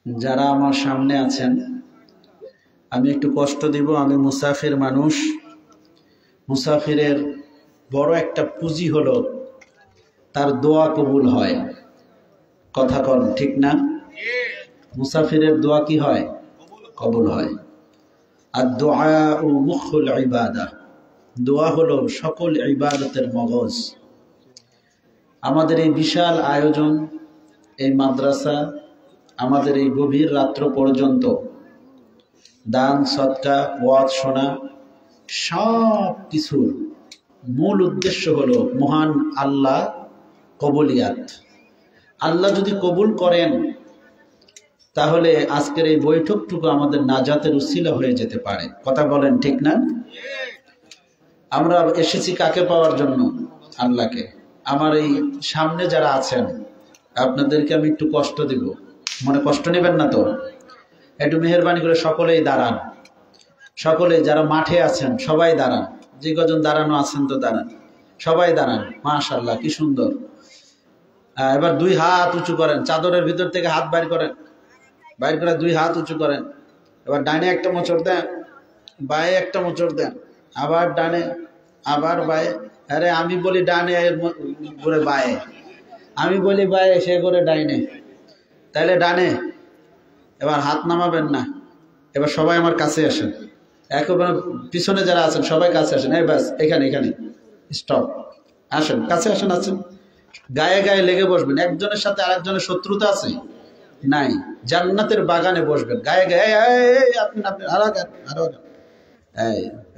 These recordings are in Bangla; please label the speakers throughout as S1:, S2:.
S1: যারা আমার সামনে আছেন, আমি একটু কষ্ট দিব। আমি মুসাফির মানুষ। মুসাফিরের বড় একটা পুঁজি হলো তার দোয়া কবুল হয়। কথা কন ঠিক না? মুসাফিরের দোয়া কি হয়? কবুল হয়। আর দোয়া ও মুখুল ইবাদা, দোয়া হলো সকল ইবাদতের মগজ। আমাদের এই বিশাল আয়োজন, এই মাদ্রাসা, আমাদের এই গভীর রাত্র পর্যন্ত দান সদকা ওয়াজ শোনা, সব কিছুর মূল উদ্দেশ্য হলো মহান আল্লাহ কবুলিয়াত। আল্লাহ যদি কবুল করেন তাহলে আজকের এই বৈঠকটুকু আমাদের নাজাতের উসিলা হয়ে যেতে পারে। কথা বলেন ঠিক না? আমরা এসেছি কাকে পাওয়ার জন্য? আল্লাহকে। আমার এই সামনে যারা আছেন আপনাদেরকে আমি একটু কষ্ট দিব, মনে কষ্ট নেবেন না তো? একটু মেহেরবানি করে সকলেই দাঁড়ান। সকলে যারা মাঠে আছেন সবাই দাঁড়ান। যে কজন দাঁড়ানো আছেন তো দাঁড়ান, সবাই দাঁড়ান। মাশাআল্লাহ, কি সুন্দর। এবার দুই হাত উঁচু করেন, চাদরের ভিতর থেকে হাত বাইর করেন, বাইর করে দুই হাত উঁচু করেন। এবার ডানে একটা মোচড় দেন, বায়ে একটা মোচড় দেন, আবার ডানে, আবার বায়ে। আরে আমি বলি ডানে করে বায়ে, আমি বলি বায়ে, সে করে ডাইনে। তাইলে ডানে। এবার হাত নামাবেন না। এবার সবাই আমার কাছে আসেন, একেবারে পিছনে যারা আছেন সবাই কাছে আসেন। এই ব্যাস, এখানে এখানে স্টপ। আসেন, কাছে আসেন। আছেন, গায়ে গায়ে লেগে বসবেন। একজনের সাথে আরেকজনের শত্রুতা আছে? নাই। জান্নাতের বাগানে বসবেন গায়ে গায়ে। আপনি আপনি আরো আরো।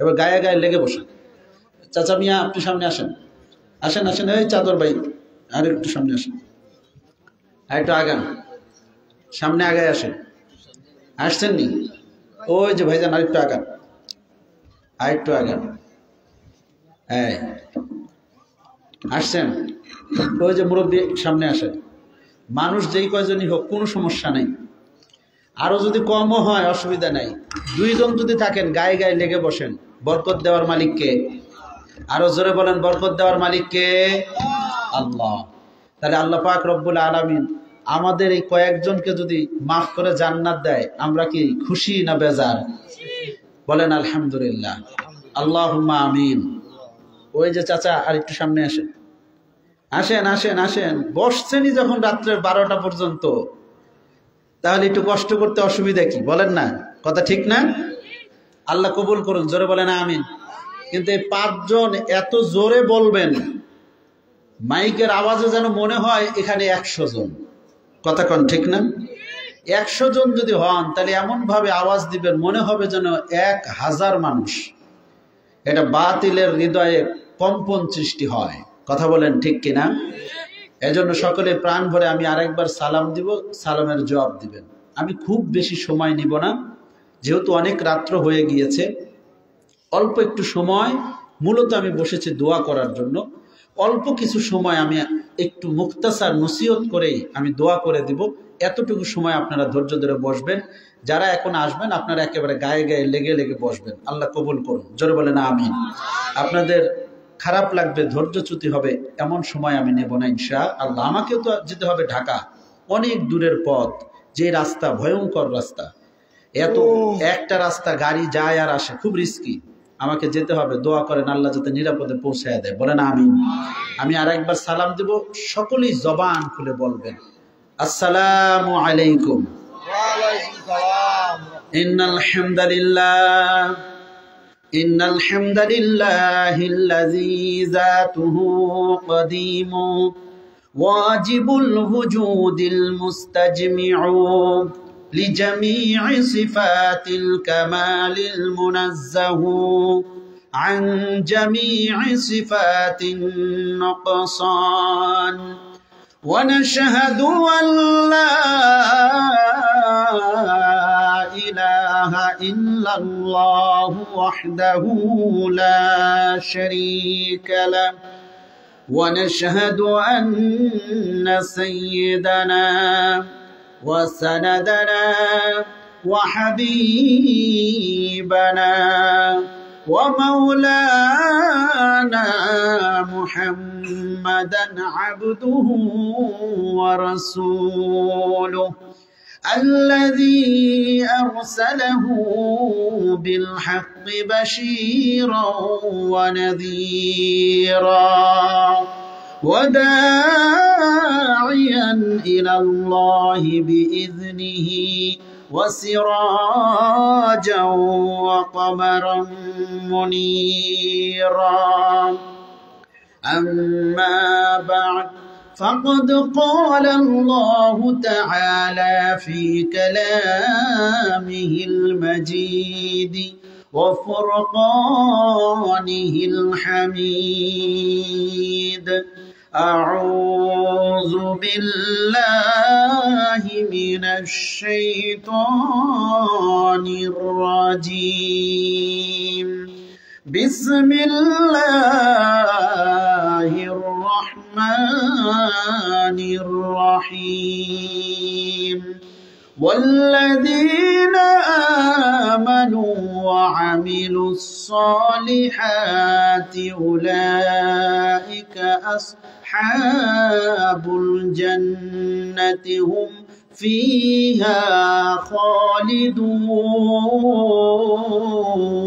S1: এবার গায়ে গায়ে লেগে বসেন। চাচা মিয়া, আপনি সামনে আসেন। আসেন আসেন। এই চাদর ভাই, আর একটু সামনে আসেন, আর একটু আগান, সামনে আগায় আসেন। আসছেন নি? ওই যে ভাইজান, আর একটু আগান, আর একটু আগান। আসছেন? ওই যে মুরব্বী, সামনে আসেন। মানুষ যেই কয়জনই হোক কোনো সমস্যা নেই। আরো যদি কমও হয় অসুবিধা নাই। দুইজন যদি থাকেন গায়ে গায়ে লেগে বসেন। বরকত দেওয়ার মালিককে? আরো জোরে বলেন, বরকত দেওয়ার মালিককে? আল্লাহ। তাহলে আল্লাহ পাক রব্বুল আলামিন আমাদের এই কয়েকজনকে যদি মাফ করে জান্নাত দেয়, আমরা কি খুশি না বেজার? বলেন আলহামদুলিল্লাহ, আল্লাহুম্মা আমিন। ওই যে চাচা, আর একটু সামনে আসেন। আসেন আসেন আসেন। বসছেনই যখন রাত্রের 12টা পর্যন্ত, তাহলে একটু কষ্ট করতে অসুবিধা কি? বলেন না, কথা ঠিক না? আল্লাহ কবুল করুন, জোরে বলেন আমিন। কিন্তু এই 5 জন এত জোরে বলবেন, মাইকের আওয়াজে যেন মনে হয় এখানে 100 জন। কথা কন ঠিক না? 100 জন যদি হন তাহলে এমন ভাবে আওয়াজ দিবেন মনে হবে যেন 1000 মানুষ। এটা বাতিলের হৃদয়ে কম্পন সৃষ্টি হয়। কথা বলেন ঠিক কিনা? এজন্য সকলে প্রাণ ভরে আমি আরেকবার সালাম দিব, সালামের জবাব দিবেন। আমি খুব বেশি সময় নিব না, যেহেতু অনেক রাত্র হয়ে গিয়েছে। অল্প একটু সময়, মূলত আমি বসেছি দোয়া করার জন্য। অল্প কিছু সময় আমি একটু মুক্তাসার নসিহত করেই আমি দোয়া করে দিব। এতটুকু সময় আপনারা ধৈর্য ধরে বসবেন। যারা এখন আসবেন আপনারা একেবারে গায়ে গায়ে লেগে লেগে বসবেন। আল্লাহ কবুল করুন, জোরে বলেন আমিন। আপনাদের খারাপ লাগবে, ধৈর্যচ্যুতি হবে, এমন সময় আমি নেব না ইনশাআল্লাহ। আমাকেও তো যেতে হবে ঢাকা, অনেক দূরের পথ। যে রাস্তা ভয়ঙ্কর রাস্তা, এত একটা রাস্তা গাড়ি যায় আর আসে, খুব রিস্কি। আমাকে যেতে হবে। দোয়া করেন আল্লাহ যাতে নিরাপদে পৌঁছায় দেয়। বলেন আমিন। আমি আরেকবার সালাম দেব, সকলেই জবান খুলে বলবেন আসসালামু আলাইকুম। ইন্নাল হামদালিল্লাহ, ইন্নাল হামদালিল্লাহিল্লাযী যাতুহু কদীমু ওয়াজিবুল ওয়ুজুদিল মুস্তাজমিউ لجميع صفات الكمال المنزه عن جميع صفات النقصان ونشهد أن لا إله إلا الله وحده لا شريك له ونشهد أن سيدنا وسندنا وحبيبنا ومولانا محمدا عبده ورسوله الذي أرسله بالحق بشيرا ونذيرا وداعيا إلى الله بإذنه وسراجا وقمرا منيرا أما بعد فقد قال الله تعالى في كلامه المجيد وفرقانه الحميد أعوذ بالله من الشيطان الرجيم بسم الله الرحمن الرحيم والذين آمنوا وعملوا الصالحات أولئك أصحاب الجنة هم فيها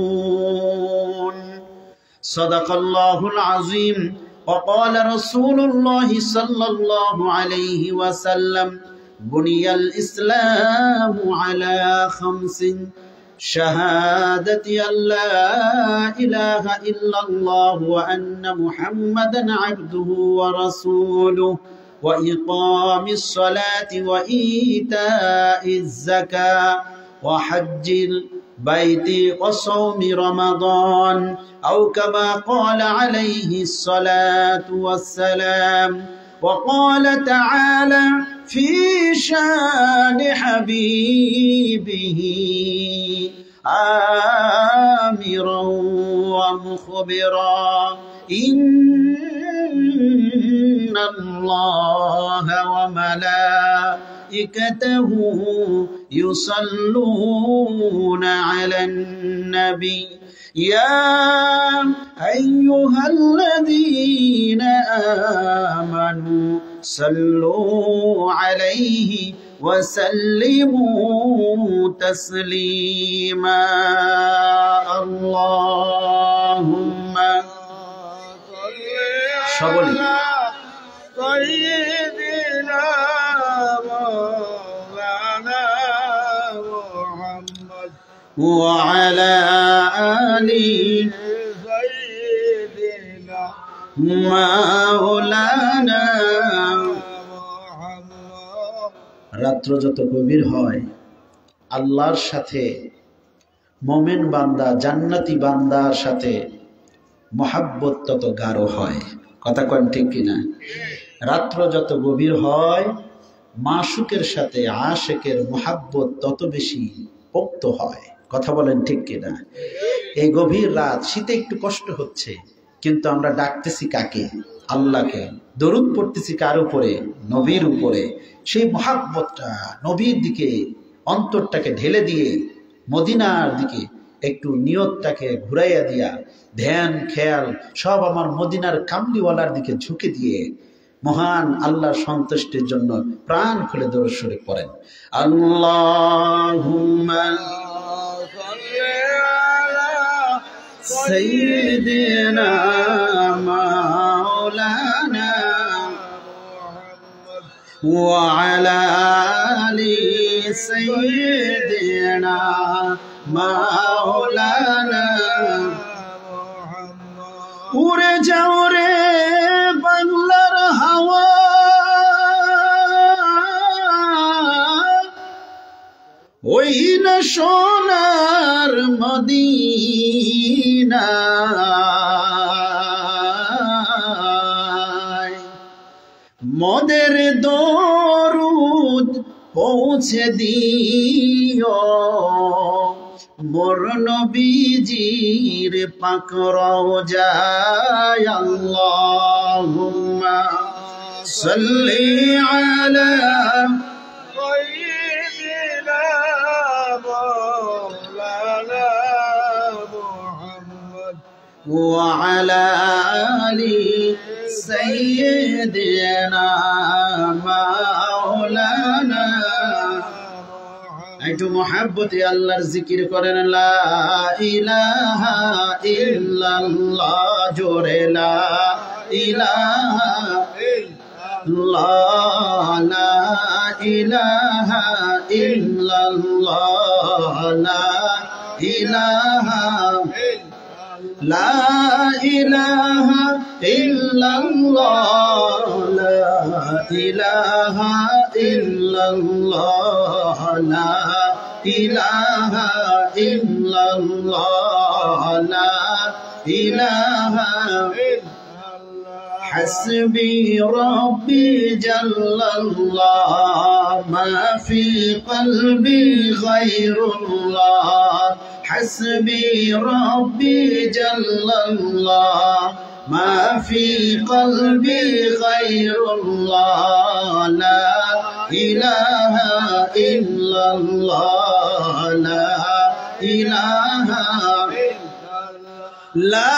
S1: خالدون صدق الله العظيم وقال رسول الله صلى الله عليه وسلم بني الإسلام على 5 شهادة أن لا إله إلا الله وأن محمدا عبده ورسوله وإقام الصلاة وإيتاء الزكاة وحج البيت وصوم رمضان أو كما قال عليه الصلاة والسلام وقال تعالى في شان حبيبه آمرا ومخبرا إن الله وملائكته يصلون على النبي يا أيها الذين آمنوا صلوا عليه وسلموا تسليما اللهم صل على سيدنا مولانا محمد وعلى آل سيدنا مولانا রাত্র যত গভীর হয় আল্লাহর সাথে মুমিন বান্দা জান্নাতি বান্দার সাথে মহব্বত তত গাঢ় হয় কথা কন ঠিক কিনা রাত্র যত গভীর হয় মাশুকের সাথে আশিকের মহব্বত তত বেশি পোক্ত হয় কথা বলেন ঠিক কিনা এই গভীর রাত শীতে একটু কষ্ট হচ্ছে কিন্তু আমরা ডাকতেছি কাকে আল্লাহকে দরুদ পড়তেছি কার উপরে নবীর উপরে সেই মহব্বতটা নবীর দিকে অন্তরটাকে ঢেলে দিয়ে মদিনার দিকে একটু নিয়তটাকে ঘুরাইয়া দিয়া ধ্যান খেয়াল সব আমার মদিনার কামলিওয়ালার দিকে ঝুঁকে দিয়ে মহান আল্লাহর সন্তুষ্টির জন্য প্রাণ খুলে দরুদ শরীফ পড়েন আল্লাহুম্মা সাল্লি আলা সাইয়্যিদিনা মাওলানা ওয়া আলা আলি সাইয়্যিদিনা মাওলানা উড়ে যাও রে বাংলার হাওয়া ওই না সোনার মদিনা মদের দরুদ পৌঁছে দিও মোর নবীজির পাক রওজায় আল্লাহুম্মা সাল্লি আলা সাইয়্যিদিনা মাওলানা মুহাম্মদ ওয়া আলা আলি সাইয়্যিদিনা মাওলানা একটু মহব্বতে আল্লাহর জিকির করেন, লা ইলাহা ইল্লাল্লাহ, জোরে লা ইলাহা ইল্লাল্লাহ, লা ইলাহা ইল্লাল্লাহ, লা ইলাহা লা ইলাহা ইল্লাল্লাহ, লা ইলাহা ইল্লাল্লাহ, লা ইলাহা ইল্লাল্লাহ, লা ইলাহা حسبي ربي جل الله ما في قلبي غير الله حسبي ربي جل الله ما في قلبي غير الله لا إله إلا الله لا إله لا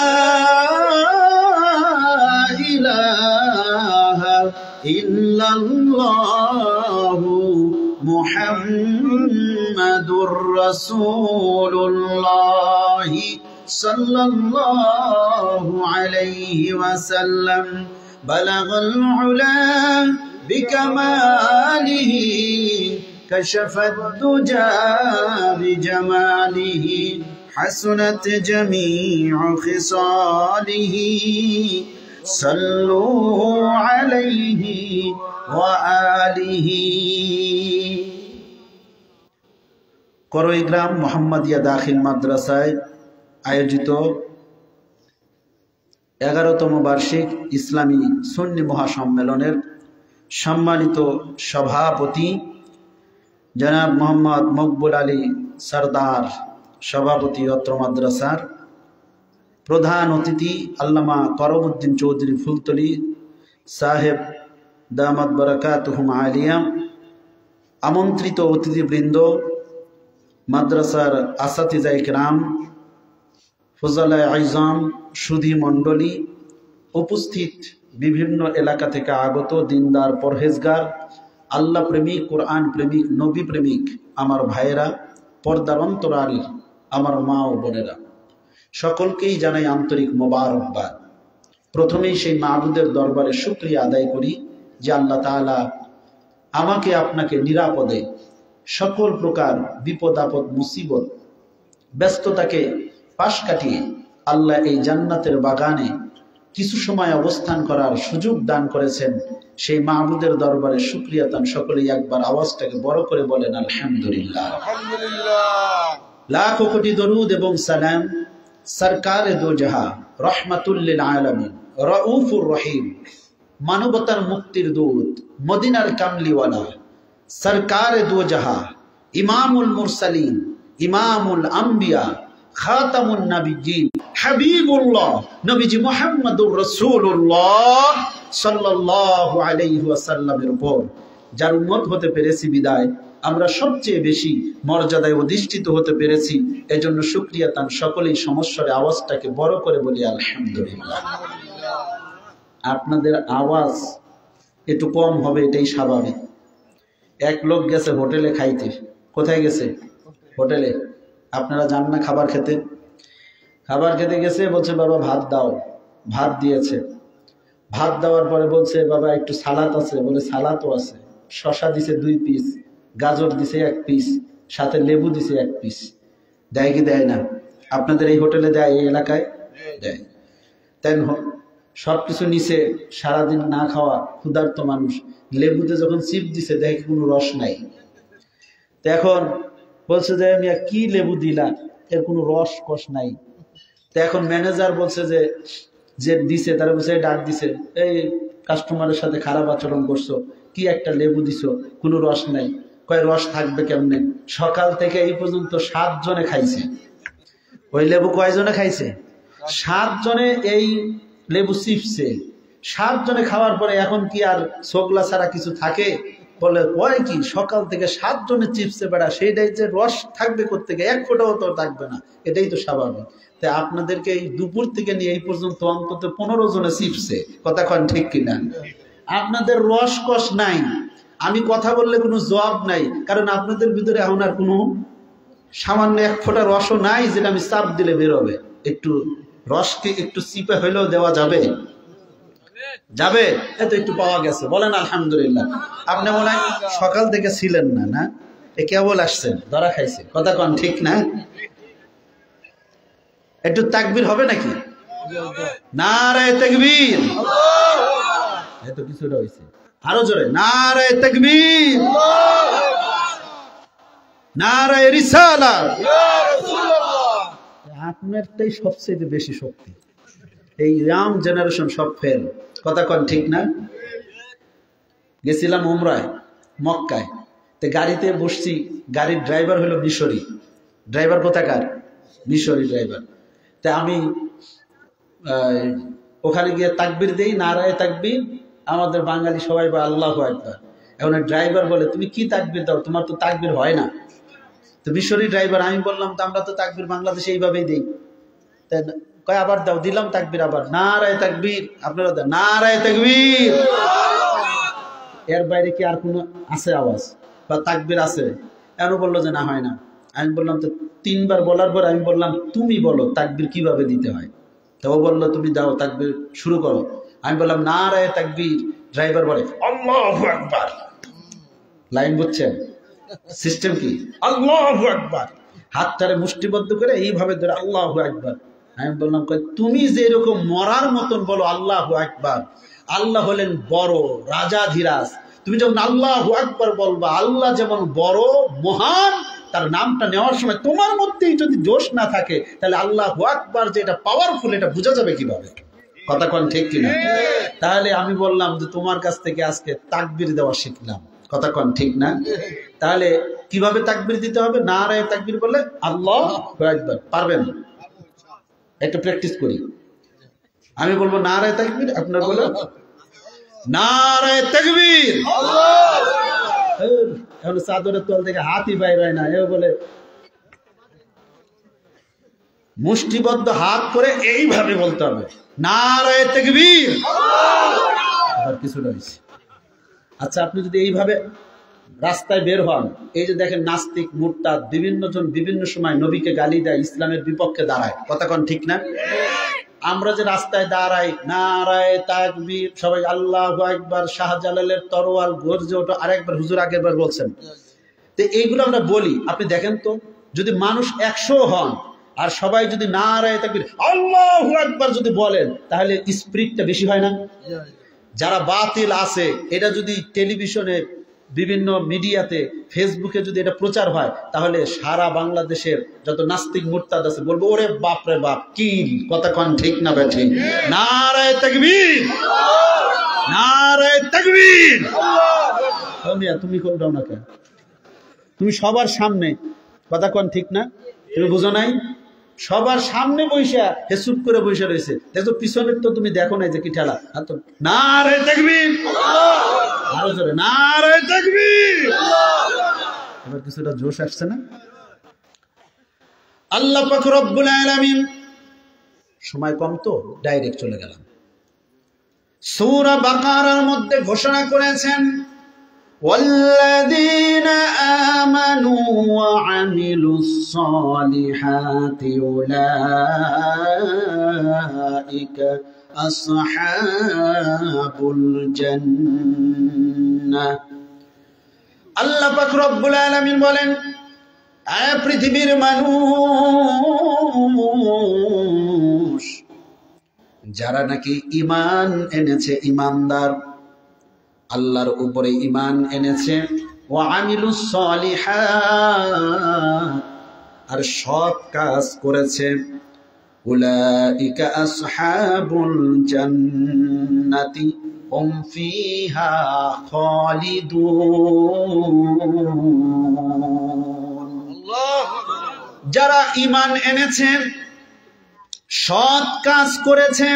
S1: إله إلا الله محمد رسول الله صلى الله عليه وسلم بلغ العلا بكماله كشف الدجى بجماله حسنت جميع خصاله صلوا عليه وآله করইগ্রাম মোহাম্মদিয়া দাখিল মাদ্রাসায় আয়োজিত 11তম বার্ষিক ইসলামী সুন্নি মহাসম্মেলনের সম্মানিত সভাপতি জনাব মোহাম্মদ মকবুল আলী সরদার, সভাপতি অত্র মাদ্রাসার, প্রধান অতিথি আল্লামা করমউদ্দিন চৌধুরী ফুলতলি সাহেব দামাত বারাকাতুহুম আলিয়া, আমন্ত্রিত অতিথিবৃন্দ, মাদ্রাসার আসাতিজা ইকরাম, ফজলায়ে আইজাম, সুধী মণ্ডলী, উপস্থিত বিভিন্ন এলাকা থেকে আগত দিনদার পরহেজগার, আল্লাহ প্রেমিক, কোরআন প্রেমিক, নবী প্রেমিক আমার ভাইয়েরা, পর্দার অন্তরাল আমার মা ও বোনেরা, সকলকেই জানাই আন্তরিক মোবারকবাদ। প্রথমেই সেই মাবুদের দরবারে শুকরিয়া আদায় করি যে আল্লাহ তাআলা আমাকে আপনাকে নিরাপদে সকল প্রকার বিপদ আপদ মুসিবত ব্যস্ততাকে পাশ কাটিয়ে আল্লাহ এই জান্নাতের বাগানে কিছু সময় অবস্থান করার সুযোগ দান করেছেন। সেই মাবুদের দরবারে শুকরিয়া তান সকলেই একবার আওয়াজটাকে বড় করে বলেন আলহামদুলিল্লাহ। লাখো কোটি দরুদ এবং সালাম সরকারে দো জাহা রহমাতুল লিল আলামিন রউফুর রহিম, মানবতার মুক্তির দূত, মদিনার কামলিওয়ালা, সরকারে দো জাহা, ইমামুল মুরসালিন, ইমামুল আম্বিয়া, খাতামুন নবিয়্যিন, হাবিবুল্লাহ নবীজি মুহাম্মদুর রাসূলুল্লাহ সাল্লাল্লাহু আলাইহি ওয়াসাল্লামের উপর যার উম্মত হতে পেরেছি বিদায় আমরা সবচেয়ে বেশি মর্যাদায় অধিষ্ঠিত হতে পেরেছি। এজন্য শুকরিয়া তান সকলেই সমস্যার আওয়াজটাকে বড় করে বলি আলহামদুলিল্লাহ। আপনাদের আওয়াজ একটু কম হবে, এটাই স্বাভাবিক। এক লোক গেছে হোটেলে খাইতে। কোথায় গেছে? হোটেলে। আপনারা যান না খাবার খেতে? খাবার খেতে গেছে, বলছে বাবা ভাত দাও। ভাত দিয়েছে। ভাত দেওয়ার পরে বলছে বাবা একটু সালাদ আছে? বলে সালাদও আছে। শশা দিছে 2 পিস, গাজর দিছে 1 পিস, সাথে লেবু দিছে 1 পিস। দেয় কি দেয় না? আপনাদের এই হোটেলে দেয়? এই এলাকায় দেয়। তাই সবকিছু নিচে, সারাদিন না খাওয়া ক্ষুধার্ত মানুষ, লেবুতে যখন চিপ দিছে দেখে কোনো রস নাই। তো এখন বলছে যে আমি কি লেবু দিলাম, এর কোনো রস কষ নাই। তো এখন ম্যানেজার বলছে যে যে দিছে তারা বলছে ডাক দিছে, এই কাস্টমারের সাথে খারাপ আচরণ করছো, কি একটা লেবু দিছো, কোনো রস নাই। কয় রস থাকবে কেমনে? সকাল থেকে এই পর্যন্ত 7 জনে খাইছে। ওই লেবু কয়জনে খাইছে? 7 জনে এই লেবু চিপছে। 7 জনে খাওয়ার পরে এখন কি আর ছোকলা ছাড়া কিছু থাকে? বলে কয় কি সকাল থেকে 7 জনে চিপসে বেড়া, সেইটাই যে রস থাকবে কোত্থেকে? 1 ফোঁটাও তো থাকবে না। এটাই তো স্বাভাবিক। তাই আপনাদেরকে এই দুপুর থেকে নিয়ে এই পর্যন্ত অন্তত 15 জনে চিপসে। কথা কন ঠিক কিনা? আপনাদের রস কষ নাই। আমি কথা বললে কোনো জবাব নাই, কারণ আপনাদের ভিতরে এখন আর কোনো সামান্য এক ফোঁটা রসও নাই যেটা আমি চাপ দিলে বেরোবে। একটু রসকে একটু চিপে হইলেও দেওয়া যাবে? যাবে? এত একটু পাওয়া গেছে, বলেন আলহামদুলিল্লাহ। আপনি মনে হয় সকাল থেকে ছিলেন না, না এ কেবল আসছেন, ধরা খাইছে, কথা কন ঠিক না? একটু তাকবীর হবে নাকি? নারায়ে তাকবীর। এত কিছুটা হয়েছে, আরো জোরে নারায়ে তাকবীর, নারায়ে রিসালাত। আপনারটাই সবচেয়ে বেশি শক্তি, এই ইয়াং জেনারেশন সব ফেল, কথা কন ঠিক না? গেছিলাম উমরায় মক্কায়, তো গাড়িতে বসছি, গাড়ির ড্রাইভার হলো মিশরি। ড্রাইভার কোথাকার? মিশরি ড্রাইভার। তা আমি ওখানে গিয়ে তাকবীর দেই, নারায়ে তাকবীর। আমাদের বাঙালি সবাই বলে আল্লাহু আকবার। এখন ড্রাইভার বলে তুমি কি তাকবীর দাও, তোমার তো তাকবীর হয় না। তো মিশরি ড্রাইভার, আমি বললাম তো আমরা তো তাকবীর বাংলাদেশে এইভাবেই দিই। তাই কয় আবার দাও, দিলাম তাকবীর, আবার নারায়ে তাকবীর। আপনারা দেন নারায়ে তাকবীর। এর বাইরে কি আর কোনো আছে আওয়াজ বা তাকবীর আছে? এমন বললো যে না, হয় না। আমি বললাম তো 3 বার বলার পর আমি বললাম তুমি বলো তাকবীর কিভাবে দিতে হয়। তো ও বললো তুমি দাও তাকবীর শুরু করো। আমি বললাম নারায়ে তাকবীর। ড্রাইভার বলে আল্লাহু আকবার। লাইন বুঝছেন? সিস্টেম কি? আল্লাহু আকবার। হাতটারে মুষ্টিবদ্ধ করে এইভাবে ধরে আল্লাহু আকবার। আমি বললাম তুমি যে এরকম মরার মতন বলো আল্লাহু আকবার, আল্লাহ হলেন বড় রাজাধিরাজ। তুমি যখন আল্লাহু আকবার বলবা, আল্লাহ যেমন বড় মহান, তার নামটা নেওয়ার সময় তোমার মধ্যেই যদি জোশ না থাকে, তাহলে আল্লাহু আকবার যে এটা পাওয়ারফুল, এটা বোঝা যাবে কিভাবে? কথা কোন ঠিক কিনা? তাহলে আমি বললাম যে তোমার কাছ থেকে আজকে তাকবীর দেওয়া শিখলাম, কথা কোন ঠিক না? তাহলে কিভাবে তাকবীর দিতে হবে? নারায়ে তাকবীর বলে আল্লাহু আকবার। পারবেন? একটু প্র্যাকটিস করি। আমি বলবো নারায়ে তাকবীর, আপনারা বলেন নারায়ে তাকবীর। এখন চাদরের তল থেকে হাতই বাইর হয় না, এও বলে মুষ্টিবদ্ধ হাত করে এইভাবে বলতে হবে নারায়ে তাকবীর। আবার কিছুটা হয়েছে। আচ্ছা, আপনি যদি এইভাবে রাস্তায় বের হন, এই যে দেখেন নাস্তিক মুরতাদ বিভিন্ন জন বিভিন্ন সময় নবীকে গালি দেয়, ইসলামের বিপক্ষে দাঁড়ায়, কথা কোন ঠিক না? আমরা যে রাস্তায় দাঁড়াই নারায়ে তাকবীর, সবাই আল্লাহু আকবার, শাহজালালের তরোয়াল গর্জে ওঠে, আরেকবার হুজুর আগেরবার বলছেন। তো এইগুলো আমরা বলি, আপনি দেখেন তো যদি মানুষ 100 হন আর সবাই যদি নারায়ে তাকবীর আল্লাহু আকবার যদি বলেন, তাহলে স্পিরিটটা বেশি হয় না? যারা বাতিল আছে, এটা যদি টেলিভিশনে বিভিন্ন মিডিয়াতে ফেসবুকে যদি এটা প্রচার হয়, তাহলে সারা বাংলাদেশের যত নাস্তিক মুরতাদ আছে বলবো ওরে বাপ রে বাপ কি, কথা কোন ঠিক না বেঠিক? নারায়ে তাকবীর, নারায়ে তাকবীর। তুমি কোনটাও না কেন, তুমি সবার সামনে, কথা কোন ঠিক না? তুমি বুঝো নাই? সবার সামনে বইসা হেসুপ করে বইসা রয়েছে, দেখো পিছনের তো তুমি দেখো নাই যে কি ঠেলা। নারায়ে তাকবীর, আরো জোরে নারায়ে তাকবীর। এবার কিছুটা জোশ আসছে না? আল্লাহ পাক রব্বুল আলামিন, সময় কম তো ডাইরেক্ট চলে গেলাম, সূরা বাকারার মধ্যে ঘোষণা করেছেন والذين آمنوا وعملوا الصالحات أولئك أصحاب الجنة। আল্লাহ পাক রব্বুল আলামিন বলেন, পৃথিবীর মানুষ যারা নাকি ঈমান এনেছে, ঈমানদার, আল্লাহর উপরে ঈমান এনেছে, ওয়া আমিলুস সলিহাত, আর সৎ কাজ করেছে, উলাইকা আসহাবুল জান্নাতি হুম ফিহা খালিদুন। যারা ঈমান এনেছে, সৎ কাজ করেছে,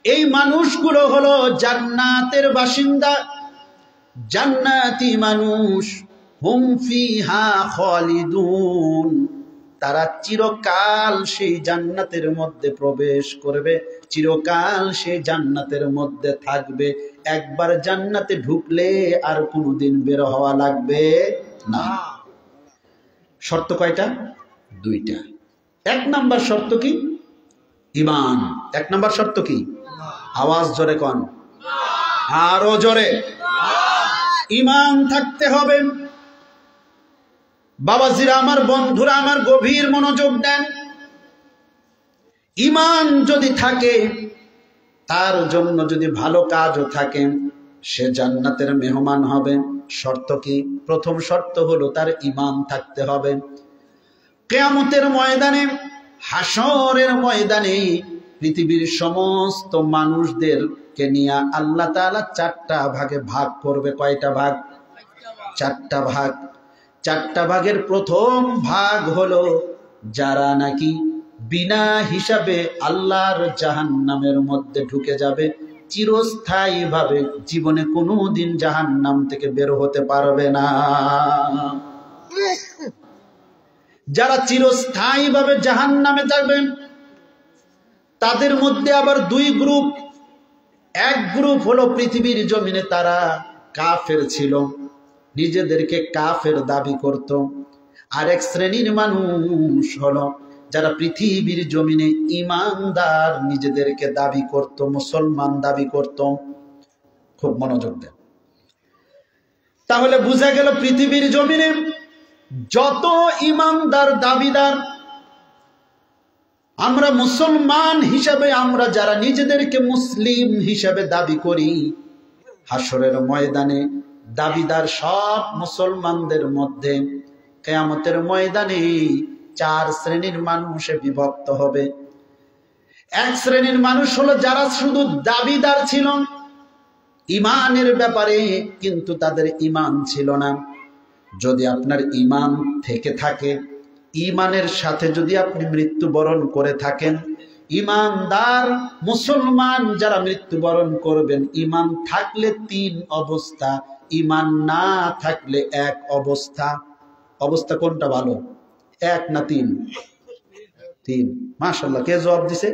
S1: এই মানুষগুলো হলো জান্নাতের বাসিন্দা, জান্নাতি মানুষ। হুম ফিহা খালিদুন, তারা চিরকাল সেই জান্নাতের মধ্যে প্রবেশ করবে, চিরকাল সেই জান্নাতের মধ্যে থাকবে। একবার জান্নাতে ঢুকলে আর কোনোদিন বের হওয়া লাগবে না। শর্ত কয়টা? দুইটা। এক নাম্বার শর্ত কি? ঈমান। এক নাম্বার শর্ত কি? আওয়াজ জোরে কোন, আরো জোরে। ঈমান থাকতে হবে। বাবাজিরা আমার, বন্ধুরা আমার, গভীর মনোযোগ দেন। ঈমান যদি থাকে, তার জন্য যদি ভালো কাজও থাকে, সে জান্নাতের মেহমান হবে। শর্ত কি? প্রথম শর্ত হলো তার ঈমান থাকতে হবে। কিয়ামতের ময়দানে, হাসরের ময়দানে পৃথিবীর সমস্ত মানুষদেরকে নিয়ে আল্লাহ তাআলা চারটা ভাগে ভাগ করবে। কয়টা ভাগ? চারটা ভাগ। চারটা ভাগের প্রথম ভাগ হলো যারা নাকি বিনা হিসাবে আল্লাহর জাহান্নামের মধ্যে ঢুকে যাবে, চিরস্থায়ী ভাবে, জীবনে কোনোদিন জাহান্নাম থেকে বের হতে পারবে না। যারা চিরস্থায়ী ভাবে জাহান্নামে যাবেন, তাদের মধ্যে আবার দুই গ্রুপ। এক গ্রুপ হলো পৃথিবীর জমিনে তারা কাফের ছিল, নিজেদেরকে কাফের দাবি করত। আরেক শ্রেণীর মানুষ হলো যারা পৃথিবীর জমিনে ঈমানদার নিজেদেরকে দাবি করত, মুসলমান দাবি করত। খুব মনোযোগ দেন। তাহলে বোঝা গেল পৃথিবীর জমিনে যত ঈমানদার দাবিদার, আমরা মুসলমান হিসাবে, আমরা যারা নিজেদেরকে মুসলিম হিসাবে দাবি করি, হাসরের ময়দানে দাবিদার সব মুসলমানদের মধ্যে কিয়ামতের ময়দানে চার শ্রেণীর মানুষে বিভক্ত হবে। এক শ্রেণীর মানুষ হলো যারা শুধু দাবিদার ছিল ঈমানের ব্যাপারে, কিন্তু তাদের ঈমান ছিল না। যদি আপনার ঈমান থেকে থাকে, ঈমানের সাথে যদি আপনি মৃত্যুবরণ করে থাকেন, ঈমানদার মুসলমান যারা মৃত্যুবরণ করবেন, ঈমান থাকলে তিন অবস্থা, ঈমান না থাকলে এক অবস্থা। অবস্থা কোনটা ভালো, এক না তিন? তিন। মাশাআল্লাহ, কে জবাব দিছে?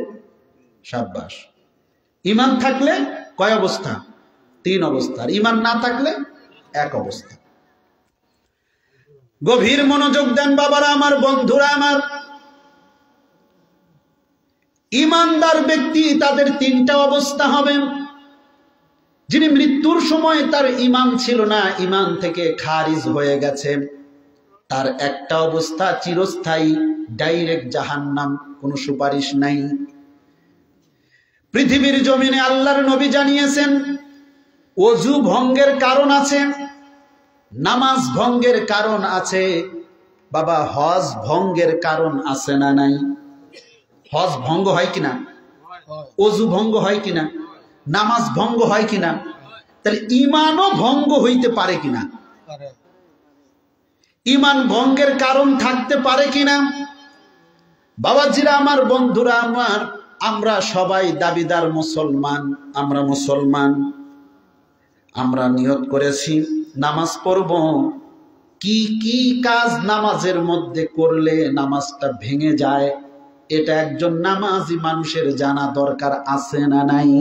S1: শাবাশ। ঈমান থাকলে কয় অবস্থা? তিন অবস্থা। আর ঈমান না থাকলে এক অবস্থা। গভীর মনোযোগ দেন বাবারা আমার, বন্ধুরা আমার। ঈমানদার ব্যক্তি, তাদের তিনটা অবস্থা হবে। যিনি মৃত্যুর সময় তার ঈমান ছিল না, ঈমান থেকে খারিজ হয়ে গেছে, তার একটা অবস্থা চিরস্থায়ী, ডাইরেক্ট জাহান্নাম, কোনো সুপারিশ নাই। পৃথিবীর জমিনে আল্লাহর নবী জানিয়েছেন ওযু ভঙ্গের কারণ আছে, নামাজ ভঙ্গের কারণ আছে, বাবা হজ ভঙ্গের কারণ আছে না নাই? হজ ভঙ্গ হয় কিনা? ওযু ভঙ্গ হয় কিনা? নামাজ ভঙ্গ হয় কিনা? তাহলে ঈমানও ভঙ্গ হইতে পারে কিনা? ঈমান ভঙ্গের কারণ থাকতে পারে কিনা? বাবাজিরা আমার, বন্ধুরা আমার, আমরা সবাই দাবিদার মুসলমান। আমরা মুসলমান, আমরা নিয়ত করেছি নামাজ পড়ব। কি কি কাজ নামাজের মধ্যে করলে নামাজটা ভেঙে যায়, এটা একজন নামাজি মানুষের জানা দরকার আছে না নাই?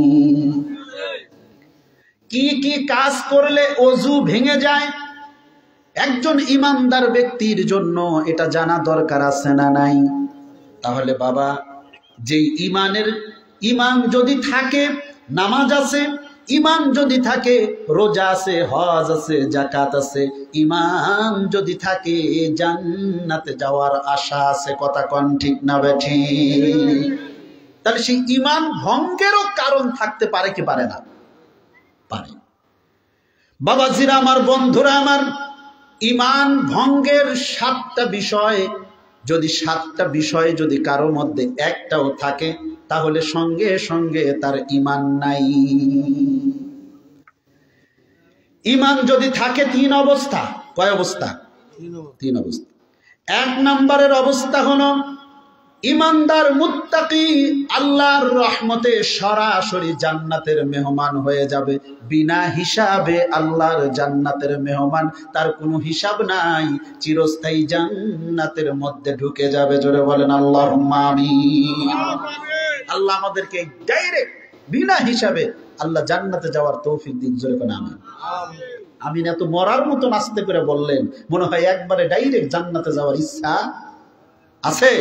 S1: কি কি কাজ করলে ওযু ভেঙে যায়, একজন ঈমানদার ব্যক্তির জন্য এটা জানা দরকার আছে না নাই? তাহলে বাবা, যে ঈমান যদি থাকে, নামাজ আছে, ঈমান যদি থাকে, রোজা আছে, হজ আছে, যাকাত আছে, ঈমান যদি থাকে, জান্নাতে যাওয়ার আশা আছে। কথা কোন ঠিক না বেঠিক? তাহলে সেই ঈমান ভঙ্গেরও কারণ থাকতে পারে কি পারে না? পারে। বাবাজিরা আমার, বন্ধুরা আমার, ঈমান ভঙ্গের সাতটা বিষয় যদি কারো মধ্যে একটাও থাকে, তাহলে সঙ্গে সঙ্গে তার ঈমান নাই। ঈমান যদি থাকে তিন অবস্থা। কয় অবস্থা? তিন অবস্থা। এক নম্বরের অবস্থা হলো ইমানদার মুত্তাকি আল্লাহর রহমতে সরাসরি জান্নাতের মেহমান হয়ে যাবে, বিনা হিসাবে আল্লাহর জান্নাতের মেহমান, তার কোনো হিসাব নাই, চিরস্থায়ী জান্নাতের মধ্যে ঢুকে যাবে। জোরে বলেন আল্লাহুম্মা আমিন। আল্লাহ আমাদেরকে ডাইরেক্ট বিনা হিসাবে আল্লাহ জান্নাতে যাওয়ার তৌফিক দিন। জোরে কোন আমিন। আমিন। এত মরার মতো আস্তে করে বললেন, মনে হয় একবারে ডাইরেক্ট জান্নাতে যাওয়ার ইচ্ছা আছে।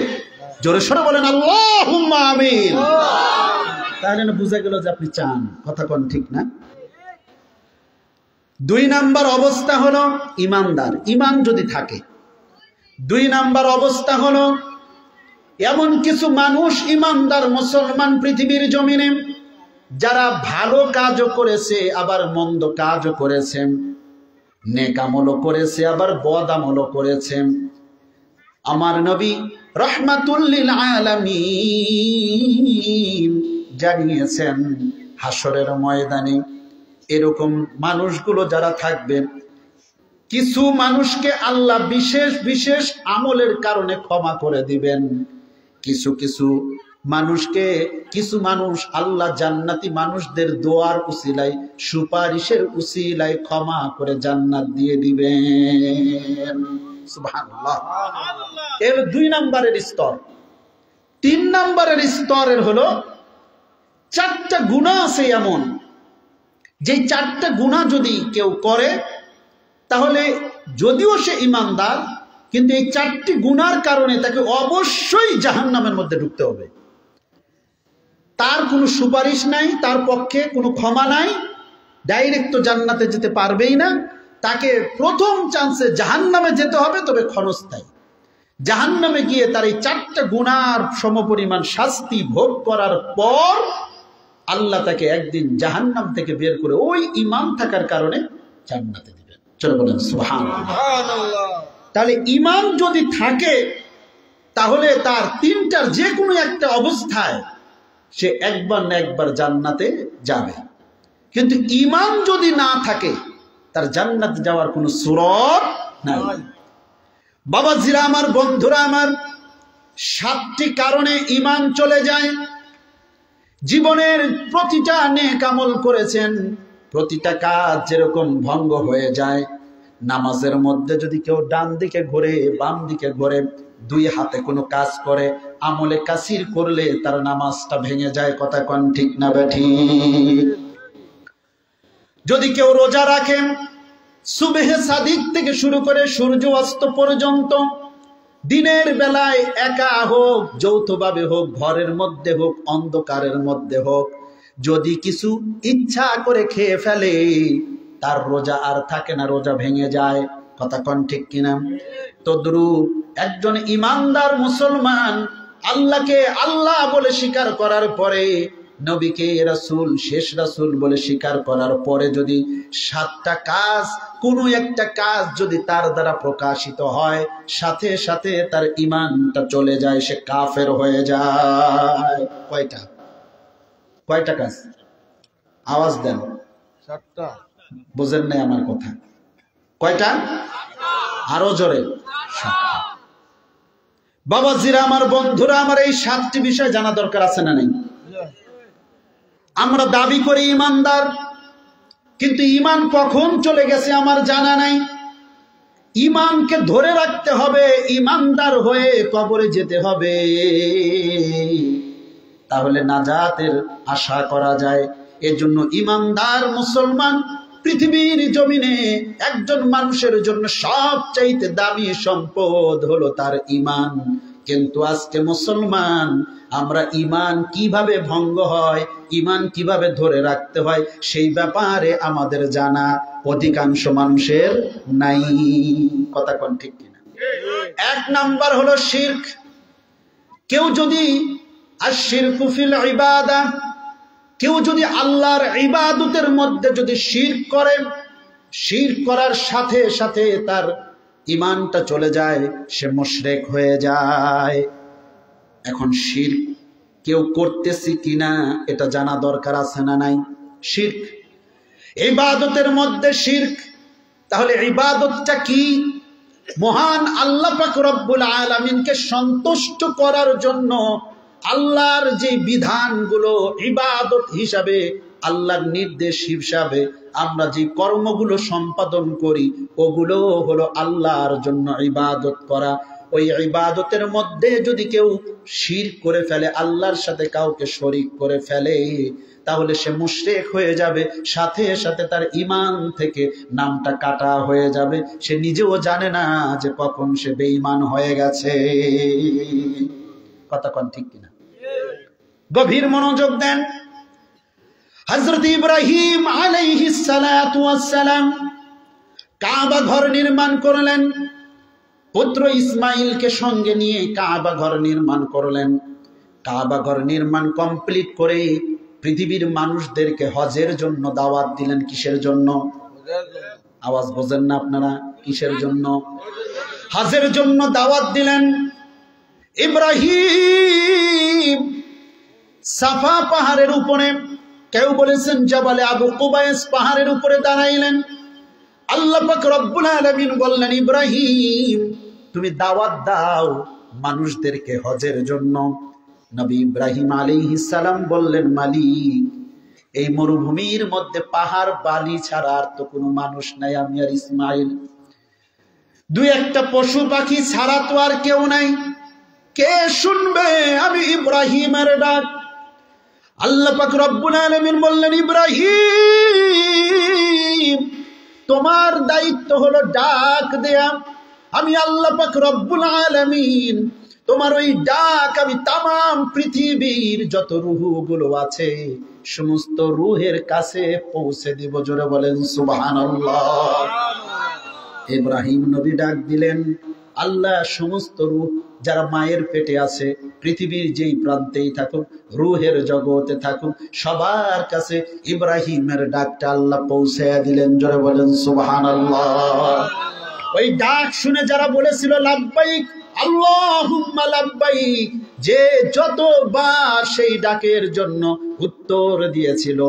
S1: জোরে সরে বলেন আল্লাহুম্মা আমিন। তাহলে না বুঝা গেল যে আপনি চান। কথা কোন ঠিক না? 2 নাম্বার অবস্থা হলো ইমানদার, ইমান যদি থাকে। 2 নাম্বার অবস্থা হলো এমন কিছু মানুষ ইমানদার মুসলমান পৃথিবীর জমিনে, যারা ভালো কাজও করেছে আবার মন্দ কাজও করেছে, নেক আমলও করেছে আবার বদ আমলও করেছে। আমার নবী রাহমাতুল লিল আলামিন জানিয়েছেন, হাসরের ময়দানে এরকম মানুষগুলো যারা থাকবে, কিছু মানুষকে আল্লাহ বিশেষ বিশেষ আমলের কারণে ক্ষমা করে দিবেন, কিছু মানুষকে, কিছু মানুষ আল্লাহ জান্নাতি মানুষদের দোয়ার উসিলায়, সুপারিশের উসিলায় ক্ষমা করে জান্নাত দিয়ে দিবেন। সুবহানাল্লাহ। এর 2 নাম্বারের স্তর। 3 নাম্বারের স্তরের হলো 4টা গুনাহ আছে এমন, যে 4টা গুনাহ যদি কেউ করে, তাহলে যদিও সে ইমানদার, কিন্তু এই 4টি গুনার কারণে তাকে অবশ্যই জাহান্নামের মধ্যে ঢুকতে হবে। তার কোনো সুপারিশ নাই, তার পক্ষে কোনো ক্ষমা নাই, ডাইরেক্ট তো জান্নাতে যেতে পারবেই না, তাকে প্রথম চান্সে জাহান্নামে যেতে হবে, তবে ক্ষণস্থায়ী। জাহান্নামে গিয়ে তার এই 4টা গুনার সমপরিমাণ শাস্তি ভোগ করার পর আল্লাহ তাকে একদিন জাহান্নাম থেকে বের করে ওই ঈমান থাকার কারণে জান্নাতে দিবেন। চলো বলেন সুবহানাল্লাহ। তাহলে ঈমান যদি থাকে, তাহলে তার 3টার যে কোনো একটা অবস্থায় সে একবার না একবার জান্নাতে যাবে। কিন্তু ঈমান যদি না থাকে, তার জান্নাতে যাওয়ার কোনো সুরত নাই। বাবাজিরা আমার, বন্ধুরা আমার, 7টি কারণে ঈমান চলে যায়। জীবনের প্রতিটা নেক আমল করেছেন, প্রতিটা কাজ যেরকম ভঙ্গ হয়ে যায়। নামাজের মধ্যে যদি কেউ ডান দিকে ঘুরে, বাম দিকে ঘুরে, 2 হাতে কোনো কাজ করে, আমলে কাসির করলে তার নামাজটা ভেঙে যায়। কথা কোন ঠিক না বেঠিক? যদি কেউ রোজা রাখেন, সুবহে সাদিক থেকে শুরু করে সূর্য অস্ত পর্যন্ত, দিনের বেলায় একা হোক, যৌথভাবে হোক, ঘরের মধ্যে হোক, অন্ধকারের মধ্যে হোক, যদি কিছু ইচ্ছা করে খেয়ে ফেলে, তার রোজা আর থাকে না, রোজা ভেঙে যায়। কথা কোন ঠিক কিনা? তদ্রূপ একজন ইমানদার মুসলমান আল্লাহকে আল্লাহ বলে স্বীকার করার পরে, নবীকে রাসূল, শেষ রাসূল বলে স্বীকার করার পরে, যদি 7টা কাজ, কোনো একটা কাজ যদি তার দ্বারা প্রকাশিত হয়, সাথে সাথে তার ঈমানটা চলে যায়, সে কাফের হয়ে যায়। কয়টা কাজ? আওয়াজ দেন। 7টা। বুঝেন নাই আমার কথা? কয়টা? আরো জোরে। 7টা। বাবাজিরা আমার, বন্ধুরা আমার, এই 7টি বিষয় জানা দরকার আছে না নাই? আমরা দাবি করি ইমানদার, কিন্তু ঈমান কখন চলে গেছে আমার জানা নাই। ঈমানকে ধরে রাখতে হবে, ইমানদার হয়ে কবরে যেতে হবে, তাহলে নাজাতের আশা করা যায়। এজন্য ইমানদার মুসলমান পৃথিবীর জমিনে একজন মানুষের জন্য সবচাইতে দামি সম্পদ হলো তার ঈমান। কিন্তু আজকে মুসলমান, আমরা ঈমান কিভাবে ভঙ্গ হয়, ঈমান কিভাবে ধরে রাখতে হয়, সেই ব্যাপারে আমাদের জানা অধিকাংশ মানুষের নাই। কথা কোন ঠিক কিনা? 1 নাম্বার হলো শিরক। কেউ যদি আশ-শিরকু ফিল ইবাদা, কেউ যদি আল্লাহর ইবাদতের মধ্যে যদি শিরক করে, শিরক করার সাথে সাথে তার ঈমানটা চলে যায়, সে মুশরিক হয়ে যায়। এখন শিরক কেউ করতেছি কিনা এটা জানা দরকার আছে না নাই? শিরক ইবাদতের মধ্যে শিরক, তাহলে ইবাদতটা কি? মহান আল্লাহ পাক রব্বুল আলামিনকে সন্তুষ্ট করার জন্য আল্লাহর যে বিধানগুলো ইবাদত হিসাবে, আল্লাহর নির্দেশ হিসাবে আমরা যে কর্মগুলো সম্পাদন করি ওগুলো হলো আল্লাহর জন্য ইবাদত করা। ওই ইবাদতের মধ্যে যদি কেউ শিরক করে ফেলে, আল্লাহর সাথে কাউকে শরীক করে ফেলে, তাহলে সে মুশরিক হয়ে যাবে, সাথে সাথে তার ঈমান থেকে নামটা কাটা হয়ে যাবে। সে নিজেও জানে না যে কখন সে বেঈমান হয়ে গেছে। কথা কোন ঠিক কিনা? গভীর মনোযোগ দেন। হযরত ইব্রাহিম আলাইহিস সালাতু ওয়াস সালাম কাবা ঘর নির্মাণ করলেন, পুত্র ইসমাইলকে সঙ্গে নিয়ে কাবা ঘর নির্মাণ করলেন। কাবা ঘর নির্মাণ কমপ্লিট করে পৃথিবীর মানুষদেরকে হজের জন্য দাওয়াত দিলেন। কিসের জন্য? আওয়াজ বোঝেন না আপনারা? কিসের জন্য? হজের জন্য দাওয়াত দিলেন। ইব্রাহিম সাফা পাহাড়ের উপরে, কেউ বলেছেন জাবালে আবু কুবাইস পাহাড়ের উপরে দাঁড়াইলেন। আল্লাহ পাক রব্বুল আলামিন বললেন, ইব্রাহিম তুমি দাওয়াত দাও মানুষদেরকে হজের জন্য। নবী ইব্রাহিম আলাইহিস সালাম বললেন, মালিক এই মরুভূমির মধ্যে পাহাড় বালি ছাড়া আর তো কোনো মানুষ নাই, আমি আর ইসমাইল, দুই একটা পশু পাখি ছাড়া তো আর কেউ নাই, কে শুনবে আমি ইব্রাহিমের ডাক? আল্লাহ পাক রব্বুল আলামিন বললেন, ইব্রাহিম তোমার দায়িত্ব হলো ডাক দেয়া। আমি আল্লাহ পাক রব্বুল আলামিন তোমার ওই ডাক আমি তামাম পৃথিবীর যত রূহগুলো আছে সমস্ত রূহের কাছে পৌঁছে দিব। জোরে বলেন সুবহানাল্লাহ। ইব্রাহিম নবী ডাক দিলেন, আল্লাহ সমস্ত রূহ যারা মায়ের পেটে আছে, পৃথিবীর যেই প্রান্তেই থাকুক, রূহের জগতে থাকুক, সবার কাছে ইব্রাহিমের ডাকটা আল্লাহ পৌঁছে দিলেন। জোরে বলেন সুবহানাল্লাহ। ওই ডাক শুনে যারা বলেছিল লাব্বাইক আল্লাহুম্মা লাব্বাইক, যে যতবার সেই ডাকের জন্য উত্তর দিয়েছিল,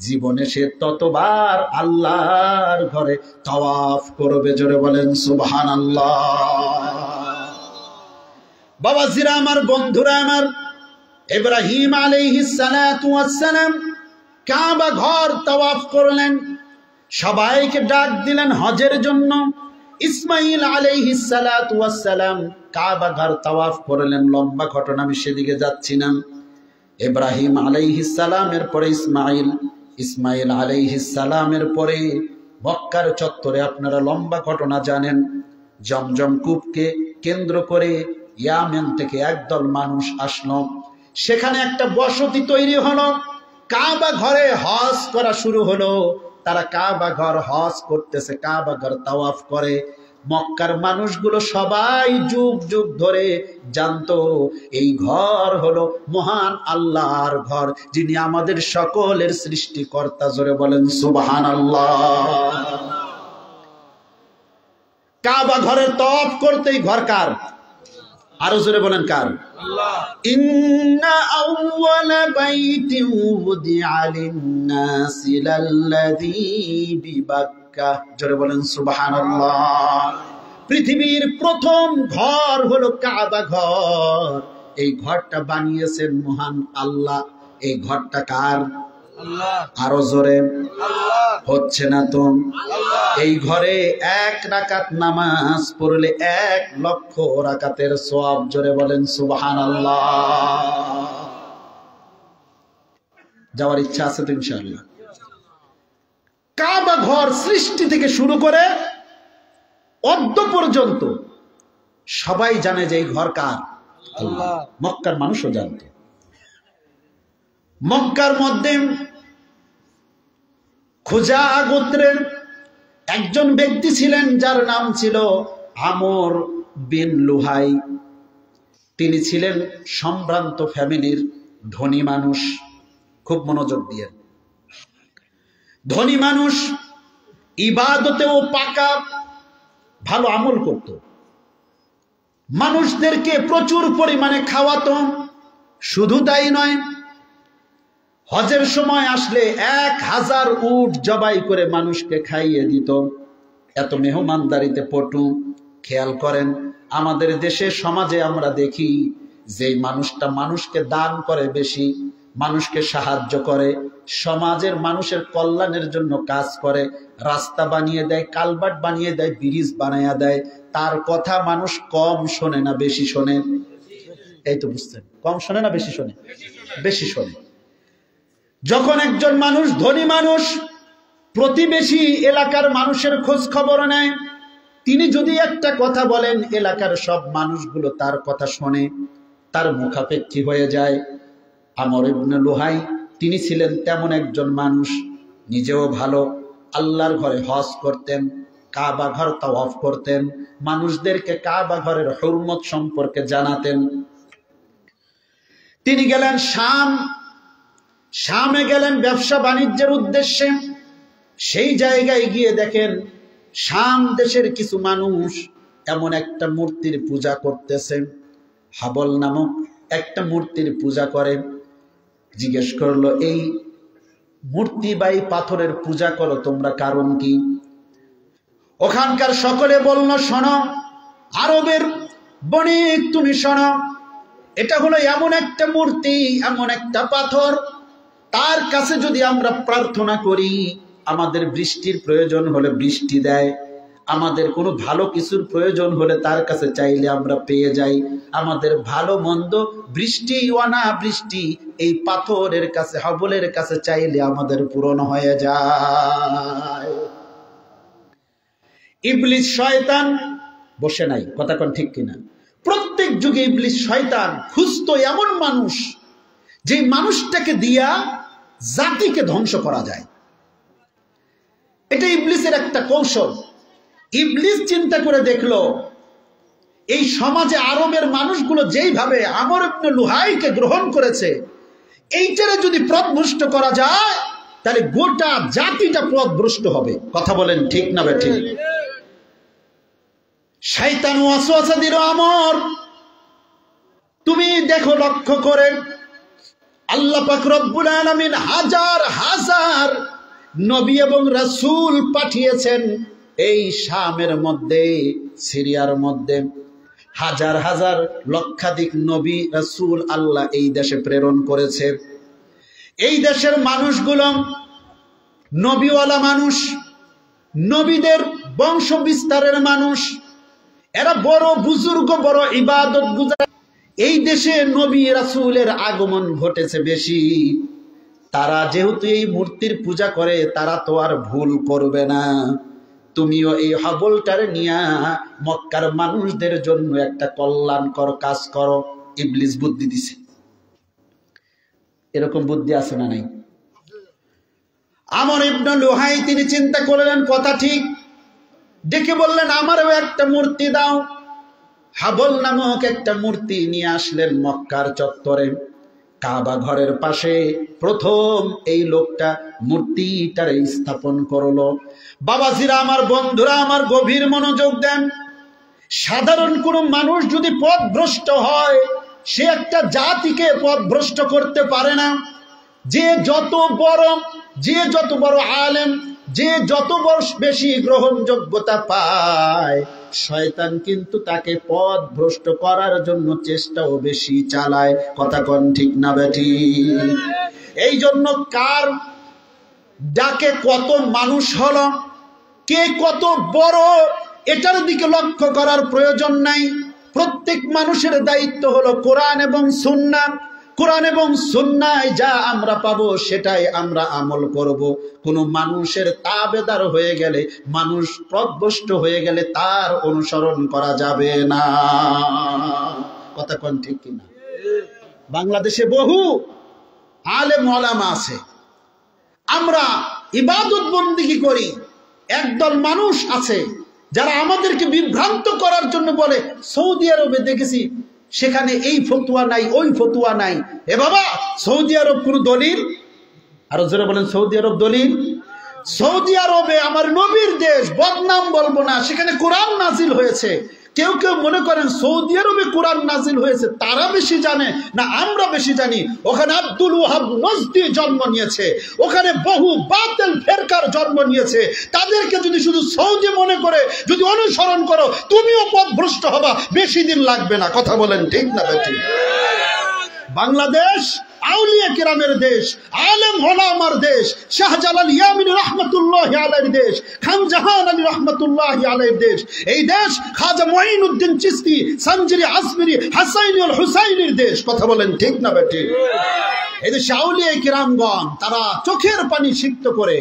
S1: জীবনে সে ততবার আল্লাহর ঘরে তাওয়াফ করবে। জোরে বলেন সুবহানাল্লাহ। বাবাজিরা আমার, বন্ধুরা আমার, ইব্রাহিম আলাইহিস সালাতু ওয়াস সালাম কাবা ঘর তাওয়াফ করলেন, সবাইকে ডাক দিলেন হজের জন্য। ইসমাইল আলাইহিস সালাতু ওয়াস সালাম কাবা ঘর তাওয়াফ করলেন। লম্বা ঘটনা, আমি সেদিকে যাচ্ছি না। ইব্রাহিম আলাইহিস সালামের পরে ইসমাইল, ইসমাইল আলাইহিস সালামের পরে মক্কার চত্বরে আপনারা লম্বা ঘটনা জানেন। জমজম কূপকে কেন্দ্র করে ইয়ামেন থেকে একদল মানুষ আসলো, সেখানে একটা বসতি তৈরি হলো, কাবা ঘরে হজ করা শুরু হলো। তারা কাবা ঘর হজ করতেছে, কাবা ঘর তাওয়াফ করে। মক্কার মানুষগুলো সবাই যুগ যুগ ধরে জানতো এই ঘর হলো মহান আল্লাহর ঘর, যিনি আমাদের সকলের সৃষ্টিকর্তা। জোরে বলেন সুবহানাল্লাহ। কাবা ঘরের তাওয়াফ করতেই ঘর কার? আরো জোরে বলেন কার? আল্লাহ। ইন্না আউওয়ালা বাইতিন উদিআ লিন-নাসি লাল্লাযী বিবাক্কা। জোরে বলেন সুবহানাল্লাহ। পৃথিবীর প্রথম ঘর হলো কাবা ঘর। এই ঘরটা বানিয়েছেন মহান আল্লাহ। এই ঘরটা কার? আল্লাহ। আরো জোরে আল্লাহ। হচ্ছে না তো? এই ঘরে এক রাকাত নামাজ পড়লে 1,00,000 রাকাতের সওয়াব। জোরে বলেন সুবহানাল্লাহ। যাওয়ার ইচ্ছা আছে তো ইনশাআল্লাহ? কাবা ঘর সৃষ্টি থেকে শুরু করে অদ্য পর্যন্ত সবাই জানে যে এই ঘর কার? আল্লাহ। মক্কার মানুষও জানত। মক্কার মধ্যে খুজা গোত্রের একজন ব্যক্তি ছিলেন যার নাম ছিল আমর বিন লুহাই। তিনি ছিলেন সম্ভ্রান্ত ফ্যামিলির ধনী মানুষ। খুব মনোযোগ দিয়ে, ধনী মানুষ, ইবাদতেও পাকা, ভালো আমল করত, মানুষদেরকে প্রচুর পরিমাণে খাওয়াতো। শুধু তাই নয়, হজের সময় আসলে 1000 উট জবাই করে মানুষকে খাইয়ে দিত। এত মেহমানদারিতে পটু। খেয়াল করেন আমাদের দেশে সমাজে আমরা দেখি যে মানুষটা মানুষকে দান করে বেশি, মানুষকে সাহায্য করে, সমাজের মানুষের কল্যাণের জন্য কাজ করে, রাস্তা বানিয়ে দেয়, কালভার্ট বানিয়ে দেয়, ব্রিজ বানাইয়া দেয়, তার কথা মানুষ কম শোনে না বেশি শোনে? এই তো বুঝছেন, কম শোনে না বেশি শোনে? বেশি শোনে। যখন একজন মানুষ ধনী মানুষ প্রতিবেশী এলাকার মানুষের খোঁজ খবর নেয়, তিনি যদি একটা কথা বলেন এলাকার সব মানুষগুলো তার কথা শোনে, তার মুখাপেক্ষী হয়ে যায়। আমর ইবনে লুহাই তিনি ছিলেন তেমন একজন মানুষ, নিজেও ভালো, আল্লাহর ঘরে হজ করতেন, কাবা ঘর তাওয়াফ করতেন, মানুষদেরকে কাবা ঘরের হুরমত সম্পর্কে জানাতেন। তিনি গেলেন শামে গেলেন ব্যবসা বাণিজ্যের উদ্দেশ্যে। সেই জায়গায় গিয়ে দেখেন শাম দেশের কিছু মানুষ এমন একটা মূর্তির পূজা করতেছে, হাবল নামক একটা মূর্তির পূজা করে। জিজ্ঞেস করলো, এই মূর্তি বা এই পাথরের পূজা করো তোমরা, কারণ কি? ওখানকার সকলে বলল, শোনো আরবের বণিক, তুমি শোনো, এটা হলো এমন একটা মূর্তি, এমন একটা পাথর, তার কাছে যদি আমরা প্রার্থনা করি, আমাদের বৃষ্টির প্রয়োজন হলে বৃষ্টি দেয়, আমাদের কোনো ভালো কিছুর প্রয়োজন হলে তার কাছে চাইলে আমরা পেয়ে যাই, আমাদের ভালো মন্দ বৃষ্টি ওয়ানা বৃষ্টি এই পাথরের কাছে, হাবলের কাছে চাইলে আমাদের পূরণ হয়ে যায়। ইবলিস শয়তান বসে নাই, কথা কোন ঠিক কিনা? প্রত্যেক যুগে ইবলিস শয়তান খুঁজতো এমন মানুষ, যে মানুষটাকে দিয়া জাতিকে ধ্বংস করা যায়। এটা ইবলিসের একটা কৌশল। ইবলিস চিন্তা করে দেখলো, এই সমাজে আরবের মানুষগুলো যেইভাবে আমর ইবনে লুহাইকে গ্রহণ করেছে, এইটারে যদি পথভ্রষ্ট করা যায় তাহলে গোটা জাতিটা পথভ্রষ্ট হবে। কথা বলেন ঠিক না বেঠিক? শয়তান ওয়াসওয়াসা দিল, আমর তুমি দেখো, লক্ষ্য করে আল্লাহ পাক রব্বুল আলামিন হাজার হাজার নবী এবং রাসূল পাঠিয়েছেন এই শামের মধ্যে, সিরিয়ার মধ্যে হাজার হাজার লক্ষাধিক নবী রাসূল আল্লাহ এই দেশে প্রেরণ করেছে। এই দেশের মানুষগুলো নবীওয়ালা মানুষ, নবীদের বংশ বিস্তারের মানুষ, এরা বড় বুজুর্গ, বড় ইবাদত গুজার। এই দেশে নবী রাসূলের আগমন ঘটেছে বেশি। তারা যেহেতু এই মূর্তির পূজা করে, তারা তো আর ভুল করবে না। তুমিও এই হাবলটারে নিয়া মক্কার মানুষদের জন্য একটা কল্যাণকর কাজ করো। ইবলিস বুদ্ধি দিছে। এরকম বুদ্ধি আছে না নাই? আমর ইবনে লুহাই তিনি চিন্তা করলেন, কথা ঠিক, ডেকে বললেন, আমারও একটা মূর্তি দাও। হাবল নামক একটা মূর্তি নিয়ে আসলেন মক্কার চত্বরে, কাবা ঘরের পাশে প্রথম এই লোকটা মূর্তিটারে স্থাপন করলো। বাবাজিরা আমার, বন্ধুরা আমার, গভীর মনোযোগ দেন। সাধারণ কোনো মানুষ যদি পথভ্রষ্ট হয়, সে একটা জাতিকে পথভ্রষ্ট করতে পারে না। যে যত বড় আলেম, যে যত বেশি গ্রহণযোগ্যতা পায়, শয়তান কিন্তু তাকে পথভ্রষ্ট করার জন্য চেষ্টাও বেশি চালায়। কথা কোন ঠিক না বেটি? এই জন্য কার ডাকে কত মানুষ হলো, কে কত বড়, এটার দিকে লক্ষ্য করার প্রয়োজন নাই। প্রত্যেক মানুষের দায়িত্ব হলো কোরআন এবং সুন্নাহ। কোরআন এবং সুন্নায় যা আমরা পাবো সেটাই আমরা আমল করব। কোন মানুষের তাবেদার হয়ে গেলে, মানুষ পথভ্রষ্ট হয়ে গেলে তার অনুসরণ করা যাবে না। কথা কোন ঠিক কিনা? বাংলাদেশে বহু আলেম ওলামা আছে, আমরা ইবাদত বন্দেগী করি। একদল মানুষ আছে যারা আমাদেরকে বিভ্রান্ত করার জন্য বলে, সৌদি আরবে দেখেছি সেখানে এই ফতুয়া নাই, ওই ফতুয়া নাই। এ বাবা, সৌদি আরব কোন দলিল? আরো জোরে বলেন, সৌদি আরব দলিল? সৌদি আরবে আমার নবীর দেশ, বদনাম বলবো না, সেখানে কোরআন নাজিল হয়েছে। কেউ কেউ মনে করেন সৌদি আরবে কোরআন নাজিল হয়েছে তারা বেশি জানে না আমরা বেশি জানি। ওখানে আব্দুল ওয়াহাব নজদি জন্ম নিয়েছে, ওখানে বহু বাতিল ফেরকার জন্ম নিয়েছে। তাদেরকে যদি শুধু সৌদি মনে করে যদি অনুসরণ করো, তুমিও পথভ্রষ্ট হবা, বেশি দিন লাগবে না। কথা বলেন ঠিক না বেঠিক? বাংলাদেশ আউলিয়া কিরামের দেশ, আলেম ওলামার দেশ, শাহজালাল ইয়ামিনী রাহমাতুল্লাহি আলাইহির দেশ, খান জাহান আলী রাহমাতুল্লাহি আলাইহির দেশ। এই দেশ খাজা মুঈনুদ্দিন চিশতি, সঞ্জরি আসমিরি, হাসাইনি আল হুসাইনির দেশ। কথা বলেন ঠিক না বেঠিক? এই দেশে আউলিয়া কিরামগণ তারা চোখের পানি সিক্ত করে,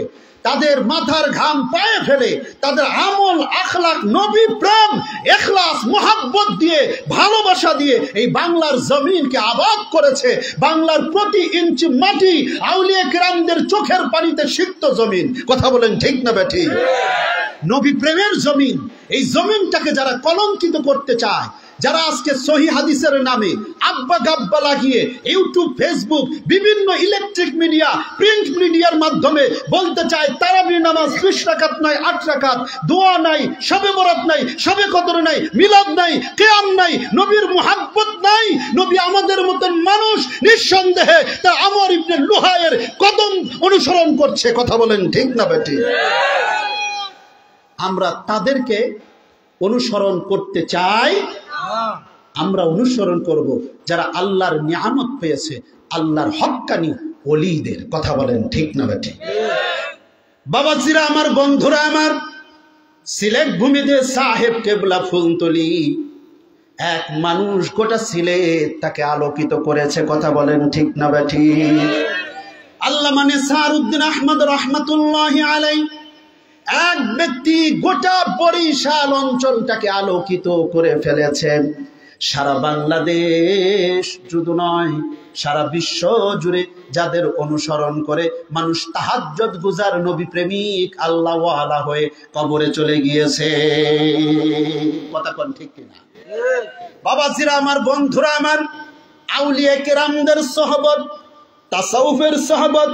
S1: তাদের মাথার ঘাম পায়ে ফেলে, তাদের আমল আখলাক নবী প্রেম ইখলাস মুহাব্বত দিয়ে ভালোবাসা দিয়ে এই বাংলার জমিনকে আবাদ করেছে। বাংলার প্রতি ইঞ্চি মাটি আউলিয়া কিরামদের চোখের পানিতে সিক্ত জমিন। কথা বলেন ঠিক না বেঠিক? নবী প্রেমের জমিন। এই জমিনটাকে যারা কলঙ্কিত করতে চায়, যারা আজকে সহি হাদিসের নামে আব্বা গাব্বা লাগিয়ে ইউটিউব ফেসবুক বিভিন্ন ইলেকট্রিক মিডিয়া প্রিন্ট মিডিয়ার মাধ্যমে বলতে চায় তারাবির নামাজ 20 রাকাত নয় 8 রাকাত, দোয়া নাই, শবে বরাত নাই, শবে কদর নাই, মিলাদ নাই, কিয়াম নাই, নবীর মুহাব্বত নাই, নবী আমাদের মতন মানুষ নিঃসন্দেহে তা আমর ইবনে লুহাইয়ের কদম অনুসরণ করছে। কথা বলেন ঠিক না বেঠিক? আমরা তাদেরকে অনুসরণ করতে চাই, আমরা অনুসরণ করব যারা আল্লাহর নিয়ামত পেয়েছে, আল্লাহর হক্কানি ওলিদের। কথা বলেন ঠিক না বেঠিক? বাবাজিরা আমার, বন্ধুরা আমার, সিলেট ভূমিতে সাহেব কেবলা ফুলতলি এক মানুষ গোটা সিলেট তাকে আলোকিত করেছে। কথা বলেন ঠিক না বেঠিক? আল্লামা নেসারউদ্দিন আহমদ রাহমাতুল্লাহি আলাইহি এক ব্যক্তি গোটা বরিশাল অঞ্চলটাকে আলোকিত করে ফেলেছেন। সারা বাংলাদেশ শুধু নয়, সারা বিশ্ব জুড়ে যাদের অনুসরণ করে মানুষ তাহাজ্জুদ গুজার নবী প্রেমিক আল্লাহ ওয়ালা হয়ে কবরে চলে গিয়েছে। কথা কোন ঠিক কিনা? বাবাজিরা আমার, বন্ধুরা আমার, আউলিয়া কেরামদের সোহবত, তাসাউফের সোহবত,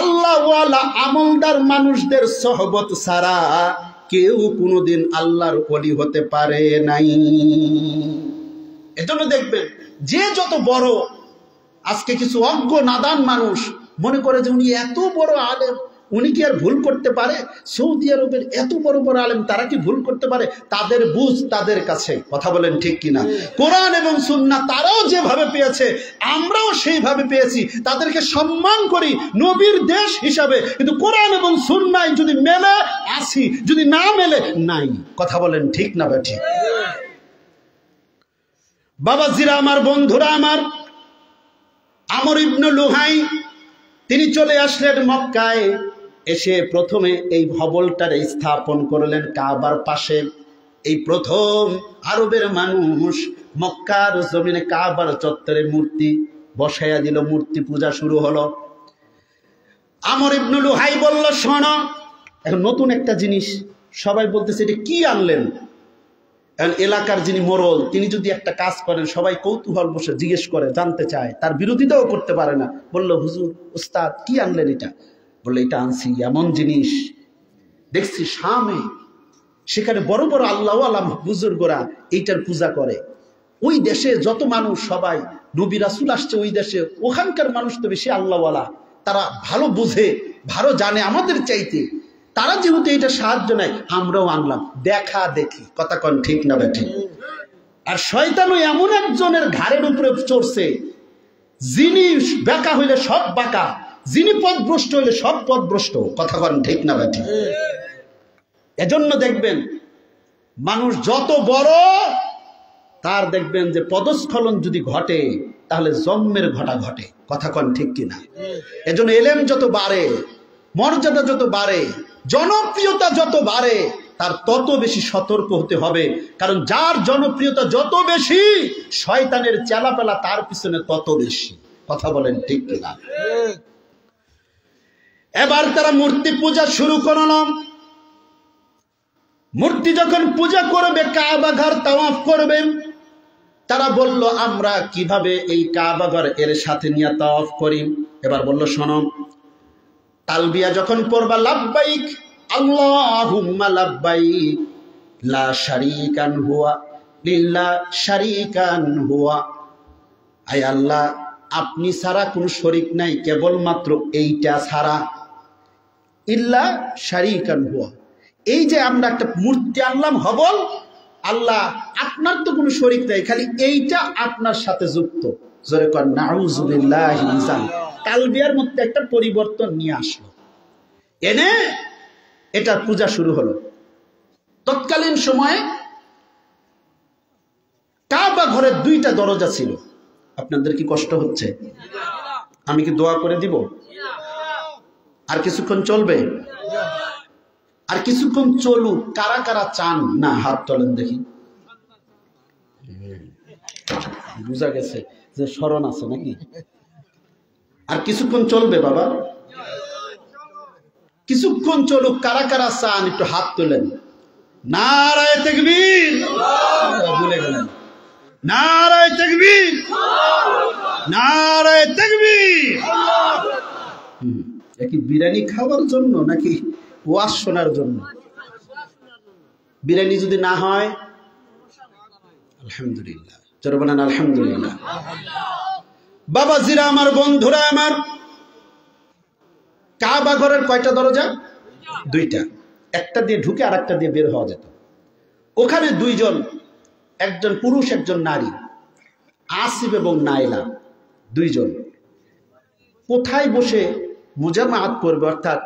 S1: আল্লাহ ওয়ালা আমলদার মানুষদের সোহবত ছাড়া কেউ কোনোদিন আল্লাহর ওলি হতে পারে নাই। এজন্য দেখবেন যে যত বড়, আজকে কিছু অজ্ঞ নাদান মানুষ মনে করে যে উনি এত বড় আলেম, উনি কি আর ভুল করতে পারে? সৌদি আরবের এত বড় বড় আলেম, তারা কি ভুল করতে পারে? তাদের বুঝ তাদের কাছে। কথা বলেন ঠিক কিনা? কোরআন এবং সুন্নাহ তারাও যেভাবে পেয়েছে আমরাও সেইভাবে পেয়েছি, তাদেরকে সম্মান করি নবীর দেশ হিসাবে। কিন্তু কোরআন এবং সুন্নাহ যদি মেলে আসি, যদি না মেলে নাই। কথা বলেন ঠিক না বেঠিক? বাবাজিরা আমার, বন্ধুরা আমার, আমর ইবনে লুহাই তিনি চলে আসলেন মক্কায়। এসে প্রথমে এই ভবনটার স্থাপন করলেন কাবার পাশে। এই প্রথম আরবের মানুষ মক্কার জমিনে কাবার চত্বরে মূর্তি বসাইয়া দিল, মূর্তি পূজা শুরু হলো। আমর ইবনে লুহাই বলল, শোনো, এখন নতুন একটা জিনিস সবাই বলতেছে, এটা কি আনলেন? এলাকার যিনি মোড়ল, তিনি যদি একটা কাজ করেন সবাই কৌতূহল বসে জিজ্ঞেস করে, জানতে চায়, তার বিরোধিতাও করতে পারে না। বলল, হুজুর উস্তাদ কি আনলেন এটা? বললো, এটা আনছি এমন জিনিস দেখছি শামে, সেখানে বড় বড় আল্লাহ আলাম বুজুর্গরা এইটার পূজা করে। ওই দেশে যত মানুষ সবাই নবী রাসূল আসছে ওই দেশে, ওখানকার মানুষ তো বেশি আল্লাহওয়ালা, তারা ভালো বুঝে ভালো জানে আমাদের চাইতে। তারা যেহেতু এটা সাহায্য নেয়, আমরাও আনলাম, দেখা দেখি। কথা কন ঠিক না বেঠিক? আর শয়তানও এমন একজনের ঘাড়ের উপরে চড়ছে, যিনি বেকা হইলে সব বাঁকা, যিনি পথভ্রষ্ট হইলে সব পথভ্রষ্ট। কথা কন ঠিক না বেঠিক? এজন্য দেখবেন মানুষ যত বড়, তার দেখবেন যে পদস্খলন যদি ঘটে তাহলে জন্মের ঘটা ঘটে। কথা কন ঠিক কিনা? এজন্য এলেম যত বাড়ে, মর্যাদা যত বাড়ে, জনপ্রিয়তা যত বাড়ে, তার তত বেশি সতর্ক হতে হবে। কারণ যার জনপ্রিয়তা যত বেশি, শয়তানের চেলাপেলা তার পিছনে তত বেশি। কথা বলেন ঠিক কিনা? এবার তারা মূর্তি পূজা শুরু করল। মূর্তি যখন পূজা করবে, কাবা ঘর তাওয়াফ করবে, তারা বলল, আমরা কিভাবে এই কাবা ঘর এর সাথে নিয়ে তাওয়াফ করি? এবার বলল, শোনো, তালবিয়া যখন পড়বা, লাব্বাইক আল্লাহুম্মা লাব্বাইক লা শারীকা হুয়া লিল্লাহ শারীকান হুয়া, আয় আল্লাহ আপনি ছাড়া কোনো শরীক নাই কেবলমাত্র এইটা ছাড়া। ইল্লা শারীকান হুয়া, এই যে আমরা একটা মূর্তি আনলাম হবল, আল্লাহ আপনার তো কোনো শরীক নাই, খালি এইটা আপনার সাথে যুক্ত। জোরে কর নাউযুবিল্লাহি মিন যালিক। কালবিয়ার মধ্যে একটা পরিবর্তন নিয়ে আসলো, এনে এটার পূজা শুরু হলো। তৎকালীন সময়ে কাবা ঘরের দুইটা দরজা ছিল। আপনাদের কি কষ্ট হচ্ছে? আমি কি দোয়া করে দিব? আর কিছুক্ষণ চলবে? আর কিছুক্ষণ চলুক। কারা কারা চান না হাত তোলেন দেখি। বুঝা গেছে যে স্মরণ আছে নাকি? আর কিছুক্ষণ চলবে বাবা? কিছুক্ষণ চলুক। কারা কারা চান একটু হাত তোলেন। নারায়ে তাকবীর, ভুলে গেলেন। নারায়ে তাকবীর, নারায়ে তাকবীর। কি বিরিয়ানি খাওয়ার জন্য নাকি ওয়াজ শোনার জন্য? বিরিয়ানি যদি না হয় আলহামদুলিল্লাহ, যারা বলেন আলহামদুলিল্লাহ। বাবাজিরা আমার, বন্ধুরা আমার, কাবা ঘরের কয়টা দরজা? দুইটা। একটা দিয়ে ঢুকে আর একটা দিয়ে বের হওয়া যেত। ওখানে দুইজন, একজন পুরুষ একজন নারী, আসিফ এবং নাইলা দুইজন কোথায় বসে মুজামাআত করবে, অর্থাৎ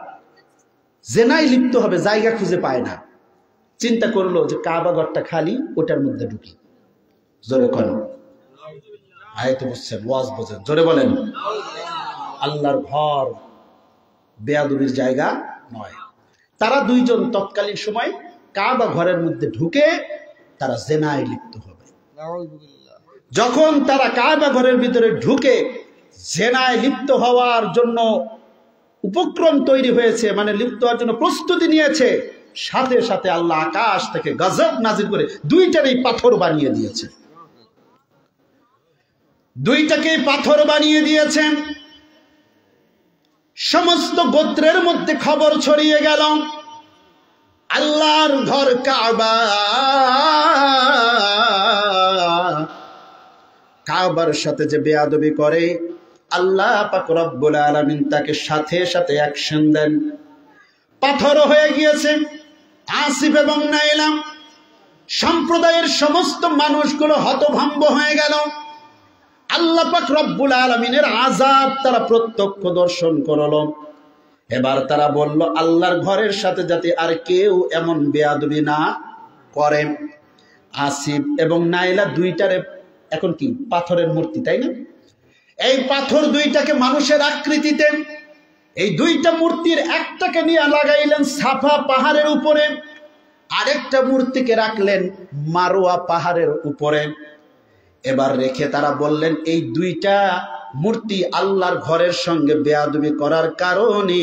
S1: জেনায় লিপ্ত হবে, জায়গা খুঁজে পায় না। চিন্তা করলো যে কাবা ঘরটা খালি, ওটার মধ্যে ঢুকি। জোরে করেন, আয়াতে বুঝছেন, ওয়াজ বোঝেন, জোরে বলেন। আল্লাহর ঘর বেয়াদবির জায়গা নয়। তারা দুইজন তৎকালীন সময় কাবা ঘরের মধ্যে ঢুকে তারা জেনায় লিপ্ত হবে। যখন তারা কাবা ঘরের ভিতরে ঢুকে জেনায় লিপ্ত হওয়ার জন্য উপক্রম তৈরি হয়েছে, মানে লিপ্ত হওয়ার জন্য প্রস্তুতি নিয়েছে, সাথে সাথে আল্লাহ আকাশ থেকে গজব নাজিল করে দুইটারই পাথর বানিয়ে দিয়েছে। দুইটাকে পাথর বানিয়ে দিয়েছেন। সমস্ত গোত্রের মধ্যে খবর ছড়িয়ে গেল, আল্লাহর ঘর কাবা, কাবার সাথে যে বেয়াদবি করে আল্লাহ পাক রব্বুল আলামিন তাকে সাথে সাথে অ্যাকশন দেন। পাথর হয়ে গিয়েছে আসিফ এবং নাইলা। সম্প্রদায়ের সমস্ত মানুষগুলো হতভম্ব হয়ে গেল। আল্লাহ পাক রব্বুল আলামিনের আযাব তারা প্রত্যক্ষ দর্শন করলো। এবার তারা বলল, আল্লাহর ঘরের সাথে যাতে আর কেউ এমন বেয়াদবি না করে। আসিফ এবং নাইলা দুইটারে এখন কি পাথরের মূর্তি, তাই না? এই পাথর দুইটাকে মানুষের আকৃতিতে, এই দুইটা মূর্তির একটাকে নিয়ে লাগাইলেন সাফা পাহাড়ের উপরে, আরেকটা মূর্তিকে রাখলেন মারওয়া পাহাড়ের উপরে। এবার রেখে তারা বললেন, এই দুইটা মূর্তি আল্লাহর ঘরের সঙ্গে বেয়াদবি করার কারণে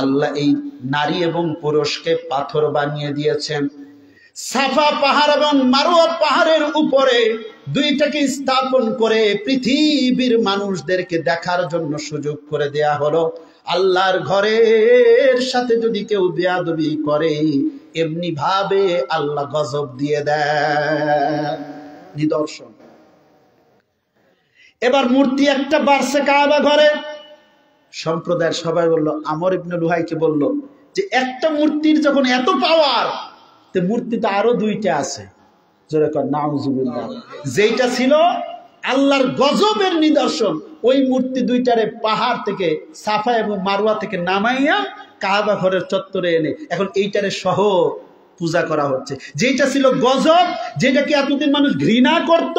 S1: আল্লাহ এই নারী এবং পুরুষকে পাথর বানিয়ে দিয়েছেন। সাফা পাহাড় এবং মারওয়া পাহাড়ের উপরে দুইটাকে স্থাপন করে পৃথিবীর মানুষদেরকে দেখার জন্য সুযোগ করে দেয়া হলো। আল্লাহর ঘরের সাথে যদি কেউ বেয়াদবি করে এমনি ভাবে আল্লাহ গজব দিয়ে দেন। নিদর্শন। এবার মূর্তি একটা বাড়ছে কাবা ঘরে। সম্প্রদায়ের সবাই বলল, আমর ইবনে লুহাইকে বলল যে একটা মূর্তির যখন এত পাওয়ার, তো মূর্তি তো আরো দুইটা আছে। জোরে কর নাউযুবিল্লাহ। যেটা ছিল আল্লাহর গজবের নিদর্শন, ওই মূর্তি দুইটারে পাহাড় থেকে সাফা এবং মারওয়া থেকে নামাইয়া কাবা ঘরের চত্বরে এনে এখন এইটারে সহ পূজা করা হচ্ছে। যেটা ছিল গজব, যেটাকে এতদিন মানুষ ঘৃণা করত,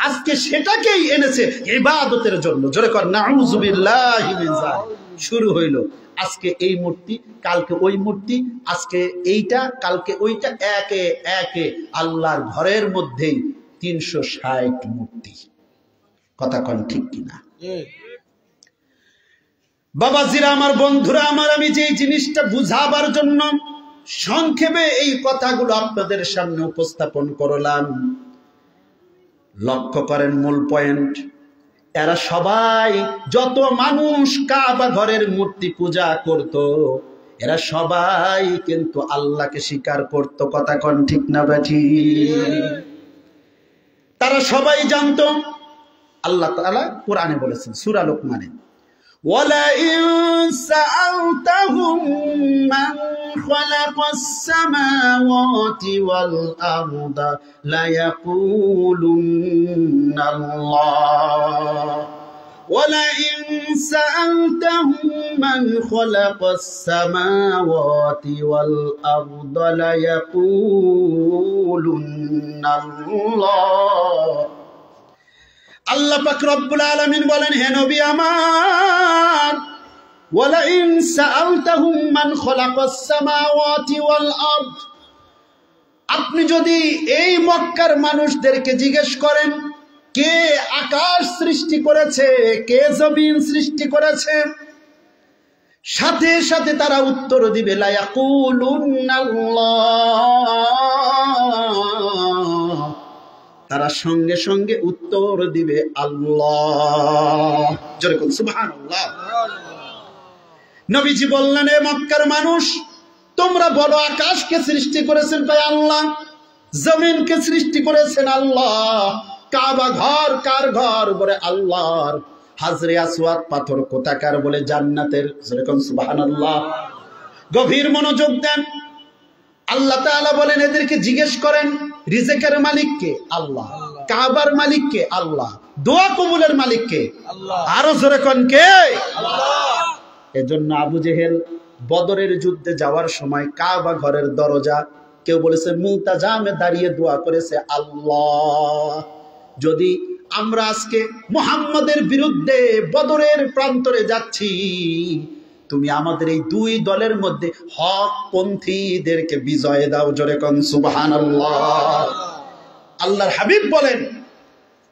S1: আজকে সেটাকেই এনেছে ইবাদতের জন্য। জোরে কর নাউযুবিল্লাহি মিন যালিক। শুরু হইল আজকে এই মূর্তি, কালকে ওই মূর্তি, আজকে এইটা কালকে ওইটা, একে একে আল্লাহর ঘরের মধ্যেই 360 মূর্তি। কথা কন ঠিক কিনা? বাবাজিরা আমার, বন্ধুরা আমার, আমি যে জিনিসটা বুঝাবার জন্য সংক্ষেপে এই কথাগুলো আপনাদের সামনে উপস্থাপন করলাম, লক্ষ্য করেন মূল পয়েন্ট। এরা সবাই, যত মানুষ কাবা ঘরের মূর্তি পূজা করত, এরা সবাই কিন্তু আল্লাহকে স্বীকার করত। কথা কোন ঠিক না বেঠি? তারা সবাই জানতো। আল্লাহ তাআলা কোরআনে বলেছেন সূরা লোকমানে, وَلَئِن سَأَلْتَهُم مَّنْ خَلَقَ السَّمَاوَاتِ وَالْأَرْضَ لَيَقُولُنَّ اللَّهُ وَلَئِن سَأَلْتَهُم مَّنْ خَلَقَ السَّمَاوَاتِ وَالْأَرْضَ لَيَقُولُنَّ اللَّهُ। আল্লাহ পাক রব্বুল আলামিন বলেন, হে নবী আমার, ওয়ালাইন সাআলতাহুম মান খালাকাস সামাওয়াতি ওয়াল আরদ, আপনি যদি এই মক্কার মানুষদেরকে জিজ্ঞেস করেন কে আকাশ সৃষ্টি করেছে, কে জমিন সৃষ্টি করেছে, সাথে সাথে তারা উত্তর দিবে লা ইয়াকুলুন্নাল্লাহ, তারা সঙ্গে সঙ্গে উত্তর দিবে আল্লাহ। জোরে বলুন সুবহানাল্লাহ। নবীজি বললেন, এ মক্কার মানুষ, তোমরা বলো আকাশকে সৃষ্টি করেছেন ভাই আল্লাহ, জমিনকে সৃষ্টি করেছেন আল্লাহ, কাবা ঘর কার ঘর? বলে আল্লাহর। হাজরে আসওয়াদ পাথর কোথাকার? বলে জান্নাতের। জোরে বলুন সুবহানাল্লাহ। গভীর মনোযোগ দেন। আল্লাহ তাআলা বলেন, এদেরকে জিজ্ঞেস করেন রিজেকের মালিক কে? আল্লাহ। কাবার মালিক কে? আল্লাহ। দোয়া কবুলের মালিক কে? আল্লাহ। আরো জোরে কোন কে? আল্লাহ। এজন্য আবু জেহেল বদরের যুদ্ধে যাওয়ার সময় কাবা ঘরের দরজা, কেউ বলেছে মুলতাজামে দাঁড়িয়ে দোয়া করেছে আল্লাহ। যদি আমরা আজকে মুহাম্মাদের বিরুদ্ধে বদরের প্রান্তরে যাচ্ছি, তুমি আমাদের এই দুই দলের মধ্যে হক পন্থীদেরকে বিজয় দাও। জোরে কোন সুবহানাল্লাহ। আল্লাহর হাবিব বলেন,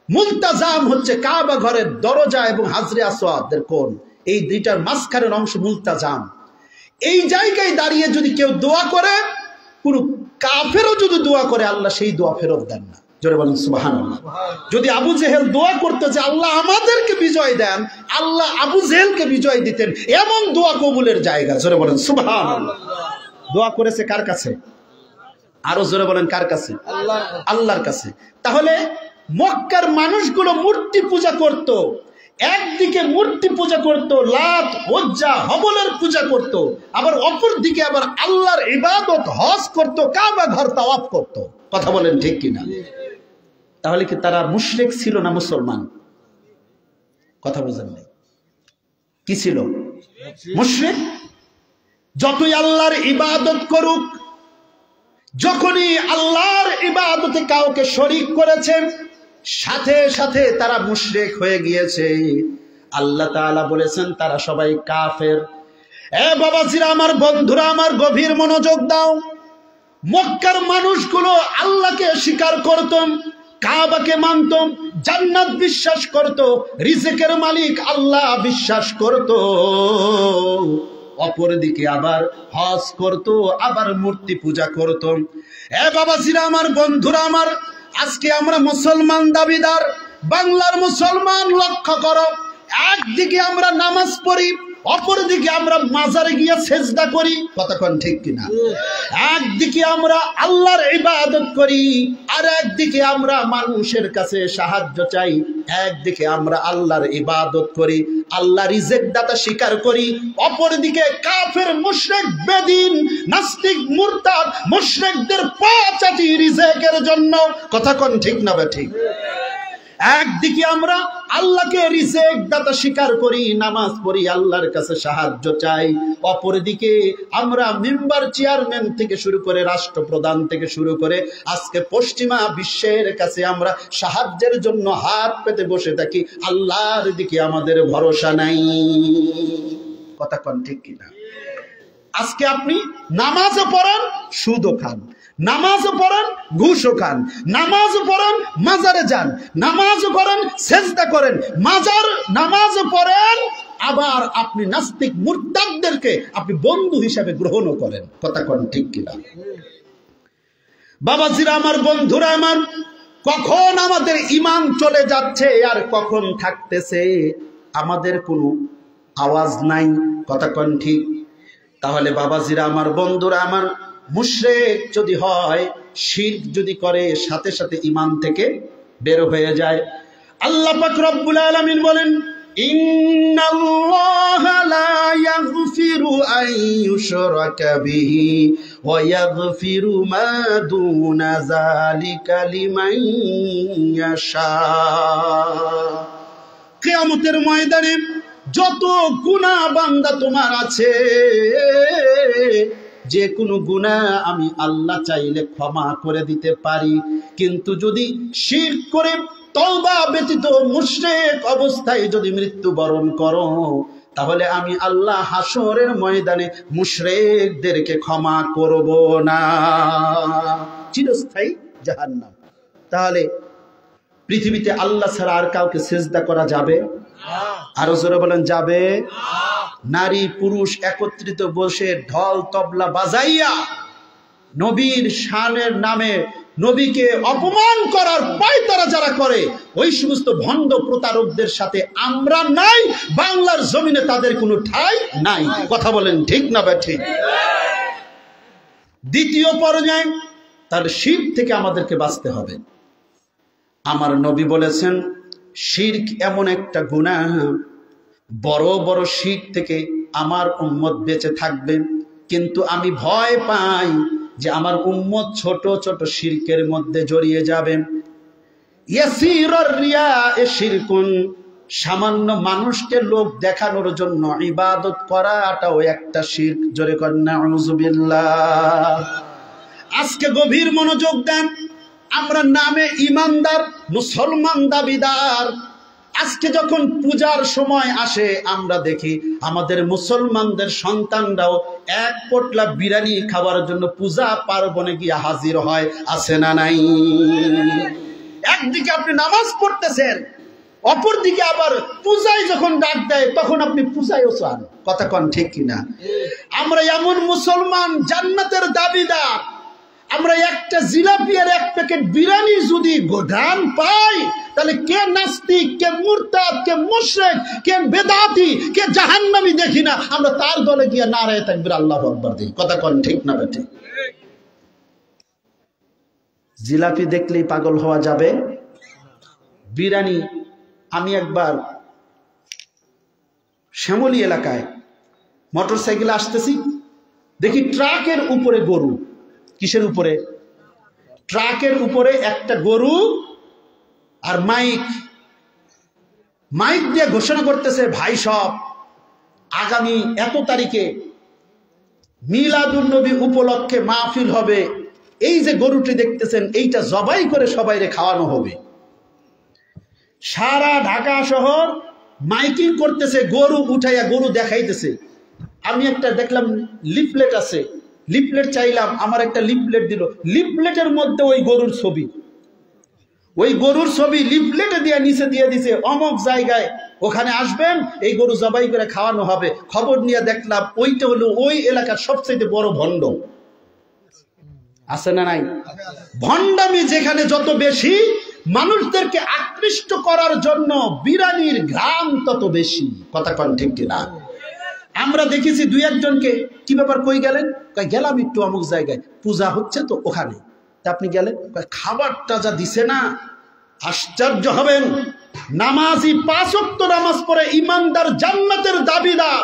S1: মুলতাজাম হচ্ছে কাবা ঘরের দরজা এবং হাজরে আসওয়াদের কোণ, এই দুইটার মাঝখানের অংশ মুলতাজাম। এই জায়গায় দাঁড়িয়ে যদি কেউ দোয়া করে, কোন কাফেরও যদি দোয়া করে, আল্লাহ সেই দোয়া ফেরত দেন না। জোরে বলেন সুবহানাল্লাহ। যদি আবু জেহেল দোয়া করতো যে আল্লাহ আমাদেরকে বিজয় দেন, আল্লাহ আবু জেহেলকে বিজয় দিতেন, এমন দোয়া কবুলের জায়গা। জোরে বলেন সুবহানাল্লাহ। দোয়া করেছে কার কাছে? আরো জোরে বলেন কার কাছে? আল্লাহর কাছে। তাহলে মক্কার মানুষগুলো মূর্তি পূজা করত, একদিকে মূর্তি পূজা করত, লাত উজ্জা হবলের পূজা করত, আবার অপর দিকে আবার আল্লাহর ইবাদত হজ করত, কাবা ঘর তাওয়াফ করত। কথা বলেন ঠিক কিনা? তাহলে কি তারা মুশরিক ছিল না মুসলমান? কথা বুঝেন নাই? কি ছিল? মুশরিক। যতই আল্লাহর ইবাদত করুক, যখনই আল্লাহর ইবাদতে কাউকে শরীক করেছেন, সাথে সাথে তারা মুশরিক হয়ে গিয়েছে। আল্লাহ তাআলা বলেছেন তারা সবাই কাফের। এ বাবাজিরা আমার, বন্ধুরা আমার, গভীর মনোযোগ দাও। মক্কার মানুষগুলো আল্লাহকে স্বীকার করত, কাবাকে মানত, জান্নাত বিশ্বাস করত, রিজেকের মালিক আল্লাহ বিশ্বাস করত, অপরদিকে আবার হজ করত, আবার মূর্তি পূজা করত। এ বাবাজিরা আমার, বন্ধুরা আমার, আজকে আমরা মুসলমান দাবিদার, বাংলার মুসলমান, লক্ষ্য করো, একদিকে আমরা নামাজ পড়ি, অপরদিকে আমরা মাজারে গিয়ে সেজদা করি। কতক্ষণ ঠিক কিনা? একদিকে আমরা আল্লাহর ইবাদত করি, আর একদিকে আমরা মানুষের কাছে সাহায্য চাই। একদিকে আমরা আল্লাহর ইবাদত করি, আল্লাহ রিজেক দাতা স্বীকার করি, অপরদিকে কাফের মুশরিক বেদিন নাস্তিক মুরতাদ মুশরিকদের পা চাটি রিজেকের জন্য। কতক্ষণ ঠিক না বা ঠিক? একদিকে আমরা আল্লাহকে রিজেক দাতা স্বীকার করি, নামাজ পড়ি, আল্লাহর কাছে সাহায্য চাই, অপরদিকে আমরা মেম্বার চেয়ারম্যান থেকে শুরু করে রাষ্ট্রপ্রধান থেকে শুরু করে আজকে পশ্চিমা বিশ্বের কাছে আমরা সাহায্যের জন্য হাত পেতে বসে থাকি। আল্লাহর দিকে আমাদের ভরসা নাই। কথা কোন ঠিক কিনা? আজকে আপনি নামাজও পড়েন, সুদও খান, নামাজও পড়েন, ঘুষও খান, নামাজও পড়েন, মাজারে যান, নামাজও পড়েন, সেজদা করেন, নামাজও পড়েন, আবার আপনি নাস্তিক মুরতাদদেরকে আপনি বন্ধু হিসেবে গ্রহণও করেন। কথা কোন ঠিক কিনা? বাবাজিরা আমার, বন্ধুরা আমার, কখন আমাদের ঈমান চলে যাচ্ছে আর কখন থাকতেছে আমাদের কোনো আওয়াজ নাই। কথা কোন ঠিক? তাহলে বাবাজিরা আমার, বন্ধুরা আমার, মুশরিক যদি হয়, শিরক যদি করে, সাথে সাথে ঈমান থেকে বের হয়ে যায়। আল্লাহ পাক রব্বুল আলামিন বলেন, ইন্নাল্লাহা লা ইয়াগফিরু আন ইউশরাকা বিহি ওয়া ইয়াগফিরু মা দুনা যালিকা লিমান ইয়াশা। কিয়ামতের ময়দানে যত গুনাহ বান্দা তোমার আছে, যে কোনো গুনাহ আমি আল্লাহ চাইলে ক্ষমা করে দিতে পারি, কিন্তু যদি শিরক করে তওবা ব্যতীত মুশরিক অবস্থায় যদি মৃত্যুবরণ করো, তাহলে আমি আল্লাহ হাসরের ময়দানে মুশরিকদেরকে ক্ষমা করব না, চিরস্থায়ী জাহান্নাম। তাহলে পৃথিবীতে আল্লাহ ছাড়া আর কাউকে সিজদা করা যাবে? আরো জোরে বলেন, যাবে? নারী পুরুষ একত্রিত বসে ঢোল তবলা বাজাইয়া নবীর শানের নামে নবীকে অপমান করার পায়তারা যারা করে, ওই সমস্ত ভণ্ড প্রতারকদের সাথে আমরা নাই, বাংলার জমিনে তাদের কোনো ঠাঁই নাই। কথা বলেন ঠিক না ঠিক? দ্বিতীয় পর্যায়ে তার শিরক থেকে আমাদেরকে বাঁচতে হবে। আমার নবী বলেছেন, শিরক এমন একটা গুনাহ, বড় বড় শিরক থেকে আমার উম্মত বেঁচে থাকবে, কিন্তু আমি ভয় পাই যে আমার উম্মত ছোট ছোট শিরকের মধ্যে জড়িয়ে যাবে। ইয়াসিরুর রিয়া শিরকুন, সামান্য মানুষকে লোক দেখানোর জন্য ইবাদত করাটাও একটা শিরক। জোরে কর নাউযুবিল্লাহ। আজকে গভীর মনোযোগ দেন। আমরা নামে ইমানদার, মুসলমান দাবিদার, আজকে যখন পূজার সময় আসে আমরা দেখি আমাদের মুসলমানদের সন্তানরাও এক পোটলা বিরিয়ানি খাওয়ার জন্য পূজা পার্বণে গিয়ে হাজির হয়। আছে না নাই? একদিকে আপনি নামাজ পড়তেছেন, অপরদিকে আবার পূজায় যখন ডাক দেয় তখন আপনি পূজায়ও চান। কথা কন ঠিক কিনা? আমরা এমন মুসলমান, জান্নাতের দাবিদার, আমরা একটা জিলাপি আর এক প্যাকেট বিরিয়ানি যদি গোধান পাই, তাহলে কে নাস্তিক, কে মুরতাদ, কে মুশরিক, কে বেদাতি, কে জাহান্নামী দেখি না, আমরা তার দলে গিয়ে নারায়ে তাকবীর আল্লাহু আকবার দিই। কথা কন ঠিক না ঠিক? জিলাপি দেখলেই পাগল হওয়া যাবে? বিরিয়ানি, আমি একবার শ্যামলী এলাকায় মোটরসাইকেলে আসতেছি, দেখি ট্রাকের উপরে গরু। কিসের উপরে? ট্রাকের উপরে একটা গরু, আর মাইক দিয়ে ঘোষণা করতেছে, ভাই সব আগামী এত তারিখে মিলাদুন নবী উপলক্ষে মাহফিল হবে, এই যে গরুটি দেখতেছেন এইটা জবাই করে সবাইরে খাওয়ানো হবে। সারা ঢাকা শহর মাইকিং করতেছে, গরু উঠাইয়া গরু দেখাইতেছে। আমি একটা দেখলাম লিফলেট আছে, লিফলেট চাইলাম, আমার একটা লিফলেট দিল, লিফলেটের মধ্যে ওই গরুর ছবি, ওই গরুর ছবি লিফলেটে দিয়ে নিচে দিয়ে দিছে, অমুক জায়গায় ওখানে আসবেন, এই গরু জবাই করে খাওয়ানো হবে। খবর নিয়ে দেখলাম ওইটা হলো ওই এলাকার সবচেয়ে বড় ভণ্ড। আছে না নাই? ভণ্ডামি যেখানে যত বেশি, মানুষদেরকে আকৃষ্ট করার জন্য বিরিয়ানির ঘ্রাণ তত বেশি। কথা কন ঠিক কিনা? আমরা দেখেছি দুই একজনকে, কি ব্যাপার, কই গেলেন? গেলাম একটু অমুক জায়গায়, পূজা হচ্ছে তো ওখানে। তা আপনি গেলেন? খাবারটা যা দিছে না, আশ্চর্য হবেন। নামাজি 5 ওয়াক্ত নামাজ পড়ে ইমানদার, জান্নাতের দাবিদার,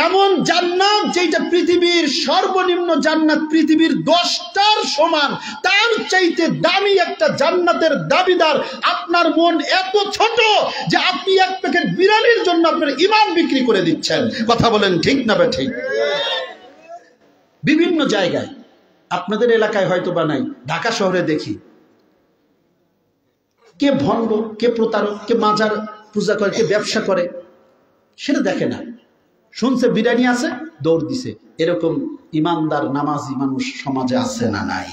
S1: এমন জান্নাত যেটা পৃথিবীর সর্বনিম্ন জান্নাত পৃথিবীর 10টার সমান, তার চাইতে দামি একটা জান্নাতের দাবিদার। আপনার মন এত ছোট যে আপনি এক প্যাকেট বিরিয়ানির জন্য আপনার ঈমান বিক্রি করে দিচ্ছেন। কথা বলেন ঠিক না ঠিক? বিভিন্ন জায়গায়, আপনাদের এলাকায় হয়তো বা নাই, ঢাকা শহরে দেখি কে ভণ্ড, কে প্রতারক, কে মাজার পূজা করে, কে ব্যবসা করে, সেটা দেখে না। শুনছে বিরিয়ানি আছে, দৌড় দিছে। এরকম ইমানদার নামাজি মানুষ সমাজে আছে না নাই?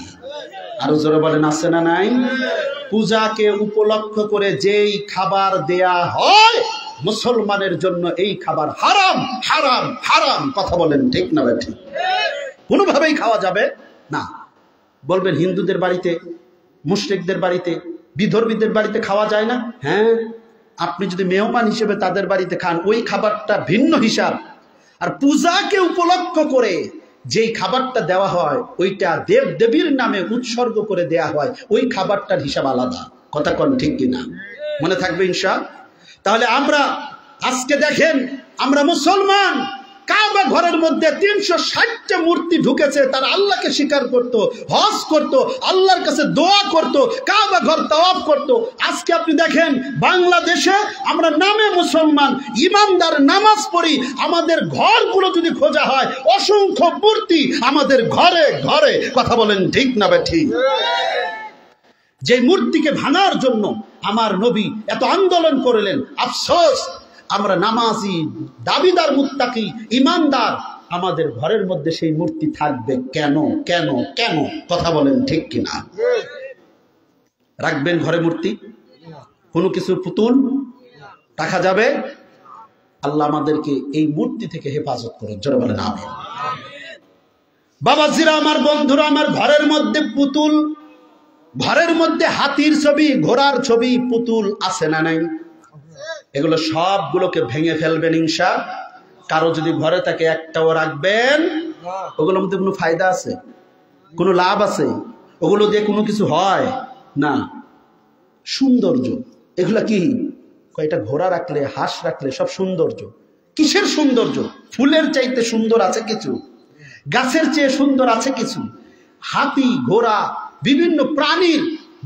S1: আরো জোরে বলেন, আছে না নাই? পূজাকে উপলক্ষ করে যেই খাবার দেয়া হয় মুসলমানের জন্য, এই খাবার হারাম, হারাম, হারাম। কথা বলেন ঠিক না ঠিক? কোনোভাবেই খাওয়া যাবে না। বলবেন হিন্দুদের বাড়িতে, মুশরিকদের বাড়িতে, বিধর্মীদের বাড়িতে খাওয়া যায় না? হ্যাঁ, আপনি যদি মেহমান হিসেবে তাদের বাড়িতে খান, ওই খাবারটা ভিন্ন হিসাব। আর পূজাকে উপলক্ষ করে যেই খাবারটা দেওয়া হয় ওইটা দেব দেবীর নামে উৎসর্গ করে দেয়া হয়, ওই খাবারটার হিসাব আলাদা। কথা কোন ঠিক কিনা? মনে থাকবে ইনশাআল্লাহ। তাহলে আমরা আজকে দেখেন, আমরা মুসলমান, কাবা ঘরের মধ্যে 360টা মূর্তি ঢুকেছে, তারা আল্লাহকে স্বীকার করত, হজ করত, আল্লাহর কাছে দোয়া করত, কাবা ঘর তাওয়াফ করত। আজকে আপনি দেখেন বাংলাদেশে আমরা নামে মুসলমান, ইমানদার, নামাজ পড়ি, আমাদের ঘরগুলো যদি খোঁজা হয় অসংখ্য মূর্তি আমাদের ঘরে ঘরে। কথা বলেন ঠিক না ঠিক? যে মূর্তিকে ভাঙার জন্য আমার নবী এত আন্দোলন করলেন, আফসোস আমরা নামাজি, দাবিদার, মুত্তাকি, ইমানদার, আমাদের ঘরের মধ্যে সেই মূর্তি থাকবে কেন? কেন? কেন? কথা বলেন ঠিক কিনা? রাখবেন ঘরে মূর্তি? কোনো কিছু পুতুল রাখা যাবে? আল্লাহ আমাদেরকে এই মূর্তি থেকে হেফাজত করুন, জোরে বলেন আমিন। বাবাজিরা আমার, বন্ধুরা আমার, ঘরের মধ্যে পুতুল, ঘরের মধ্যে হাতির ছবি, ঘোড়ার ছবি, পুতুল আছে না নাই? এগুলো সবগুলোকে ভেঙে ফেলবেন ইনশাআল্লাহ। কারো যদি ঘরে থাকে একটাও রাখবেন। ওগুলোর মধ্যে কোনো ফায়দা আছে? কোনো লাভ আছে? ওগুলো দিয়ে কোনো কিছু হয় না। সৌন্দর্য এগুলা কি? কয়টা ঘোড়া রাখলে, হাঁস রাখলে সব সৌন্দর্য। কিসের সৌন্দর্য? ফুলের চাইতে সুন্দর আছে কিছু? গাছের চেয়ে সুন্দর আছে কিছু? হাতি, ঘোড়া, বিভিন্ন প্রাণীর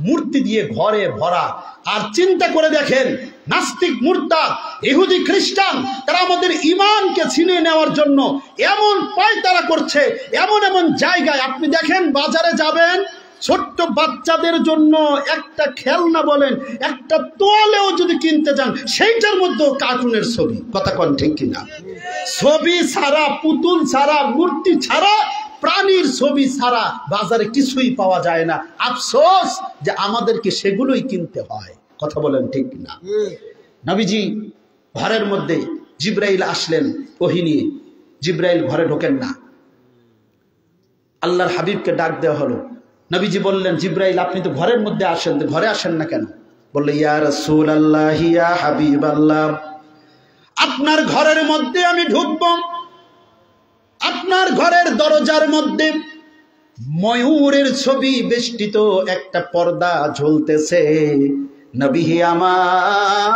S1: মূর্তি দিয়ে ঘরে ভরা। আর চিন্তা করে দেখেন, নাস্তিক, মুরতাদ, ইহুদি, খ্রিস্টান, তারা আমাদের ঈমানকে ছিনিয়ে নেওয়ার জন্য এমন পায়তারা করছে, এমন এমন জায়গায়। আপনি দেখেন, বাজারে যাবেন, ছোট্ট বাচ্চাদের জন্য একটা খেলনা বলেন, একটা তোয়ালেও যদি কিনতে যান, সেইটার মধ্যেও কার্টুনের ছবি। কথা কোন ঠিক কিনা? ছবি ছাড়া, পুতুল ছাড়া, মূর্তি ছাড়া, প্রাণীর ছবি ছাড়া বাজারে কিছুই পাওয়া যায় না। আফসোস যে আমাদেরকে সেগুলোই কিনতে হয়। কথা বলেন ঠিক না? নবীজি ঘরের মধ্যে জিব্রাইল আসলেন ওহী নিয়ে। জিব্রাইল ঘরে ঢোকেন না, আল্লাহর হাবিবকে ডাক দেওয়া হলো। নবীজি বললেন, জিব্রাইল আপনি তো ঘরের মধ্যে আসেন, ঘরে আসেন না কেন? বললে, ইয়া রাসূলুল্লাহ, ইয়া হাবিবাল্লাহ, আপনার ঘরের মধ্যে আমি ঢুকব, আপনার ঘরের দরজার মধ্যে ময়ূরের ছবি বেষ্টিত একটা পর্দা ঝুলতেছে। নবী আমার,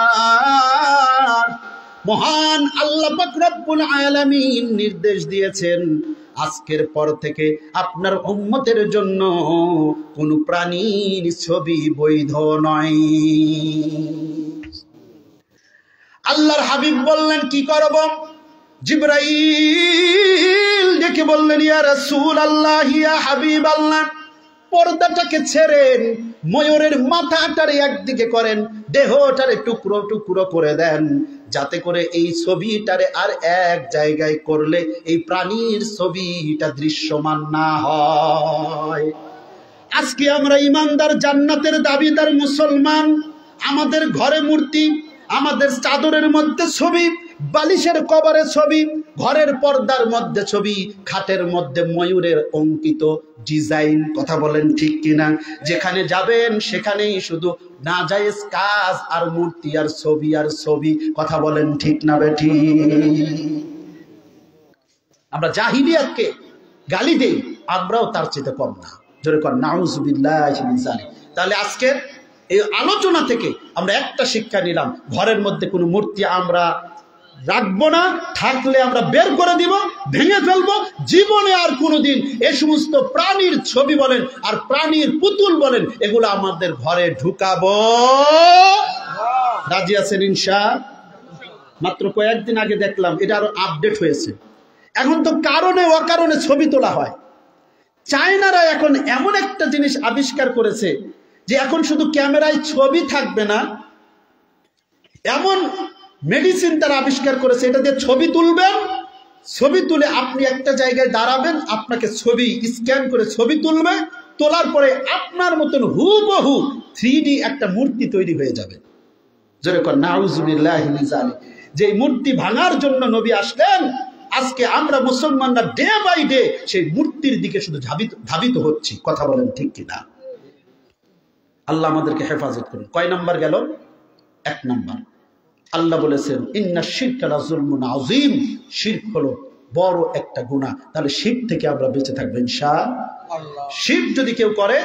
S1: মহান আল্লাহ পাক রব্বুল আলামিন নির্দেশ দিয়েছেন, আজকের পর থেকে আপনার উম্মতের জন্য কোন প্রাণীর ছবি বৈধ নয়। আল্লাহর হাবিব বললেন, কি করব? জিবরাইল ডেকে বললেন, ইয়া রাসূলুল্লাহ, ইয়া হাবিবাল্লাহ, পর্দাটাকে ছেড়েন, ময়ূরের মাথাটারে একদিকে করেন, দেহটারে টুকরো টুকরো করে দেন, যাতে করে এই ছবিটারে আর এক জায়গায় করলে এই প্রাণীর ছবিটা দৃশ্যমান না হয়। আজকে আমরা ইমানদার, জান্নাতের দাবিদার মুসলমান, আমাদের ঘরে মূর্তি, আমাদের চাদরের মধ্যে ছবি, বালিশের কভারে ছবি, ঘরের পর্দার মধ্যে ছবি, খাটের মধ্যে ময়ূরের অঙ্কিত ডিজাইন। কথা বলেন ঠিক কিনা? যেখানে যাবেন সেখানেই শুধু নাজায়েজ কাজ আর মূর্তি আর ছবি আর ছবি। কথা বলেন ঠিক না বেঠি? আমরা জাহিলিয়াতকে গালি দেই, আমরাও তার চেয়ে কম না। জোরে কর নাউযুবিল্লাহি মিন যালিক। তাহলে আজকের এই আলোচনা থেকে আমরা একটা শিক্ষা নিলাম, ঘরের মধ্যে কোনো মূর্তি আমরা রাখবো না, থাকলে আমরা বের করে দিব, ভেঙে ফেলবো। জীবনে আর কোনোদিন এই সমস্ত প্রাণীর ছবি বলেন আর প্রাণীর পুতুল বলেন, এগুলো আমাদের ঘরে ঢুকাবো। রাজি আছেন ইনশাআল্লাহ? মাত্র কয়েকদিন আগে দেখলাম, এটা আরো আপডেট হয়েছে। এখন তো কারণে অকারণে ছবি তোলা হয়। চায়নারা এখন এমন একটা জিনিস আবিষ্কার করেছে যে এখন শুধু ক্যামেরায় ছবি থাকবে না, এমন মেডিসিন তারা আবিষ্কার করেছে, এটা দিয়ে ছবি তুলবেন, ছবি তুলে আপনি একটা জায়গায় দাঁড়াবেন, আপনাকে ছবি স্ক্যান করে ছবি তুলবে, তোলার পরে আপনার মতন হুবহু 3D একটা মূর্তি তৈরি হয়ে যাবে। জোরে কর নাউযুবিল্লাহি মিন যালিক। যে মূর্তি ভাঙার জন্য নবী আসলেন, আজকে আমরা মুসলমানরা ডে বাই ডে সেই মূর্তির দিকে শুধু ধাবিত হচ্ছি। কথা বলেন ঠিক কিনা? আল্লাহ আমাদেরকে হেফাজত করুন। কয় নাম্বার গেল? 1 নাম্বার। আল্লাহ বলেছেন ইন্না শিরকা লাযুলমুন আযীম, শিরক হলো বড় একটা গুনাহ। তাহলে শিরক থেকে আমরা বেঁচে থাকবো ইনশাআল্লাহ। শিরক যদি কেউ করে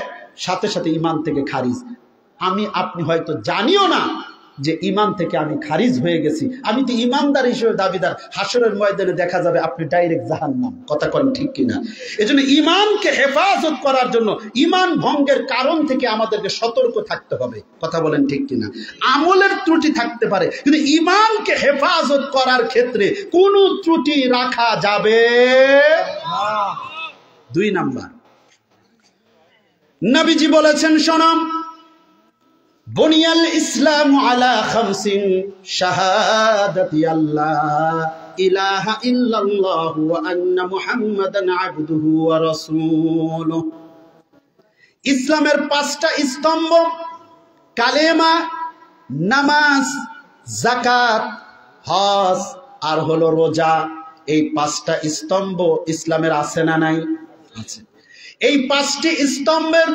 S1: সাথে সাথে ঈমান থেকে খারিজ। আপনি হয়তো জানিও না যে ঈমান থেকে আমি খারিজ হয়ে গেছি, আমি তো ঈমানদার হিসেবে দাবিদার, হাসরের ময়দানে দেখা যাবে আপনি ডাইরেক্ট জাহান্নাম। কথা কোন ঠিক কিনা? এজন্য ঈমানকে হেফাজত করার জন্য ঈমান ভঙ্গের কারণ থেকে আমাদেরকে সতর্ক থাকতে হবে। কথা বলেন ঠিক কিনা? আমলের ত্রুটি থাকতে পারে, কিন্তু ঈমানকে হেফাজত করার ক্ষেত্রে কোনো ত্রুটি রাখা যাবে না। 2 নাম্বার, নবীজি বলেছেন শোনাম, বুনিয়াল ইসলামু আলা খামসিন শাহাদাতি আল্লাহ ইলাহা ইল্লাল্লাহ ওয়া আন্না মুহাম্মাদান আবদুহু ওয়া রাসূলুহু। ইসলামের 5টা স্তম্ভ কালেমা, নামাজ, যাকাত, হজ আর হলো রোজা। এই 5টা স্তম্ভ ইসলামের আছে না নাই? আছে। এই 5টি স্তম্ভের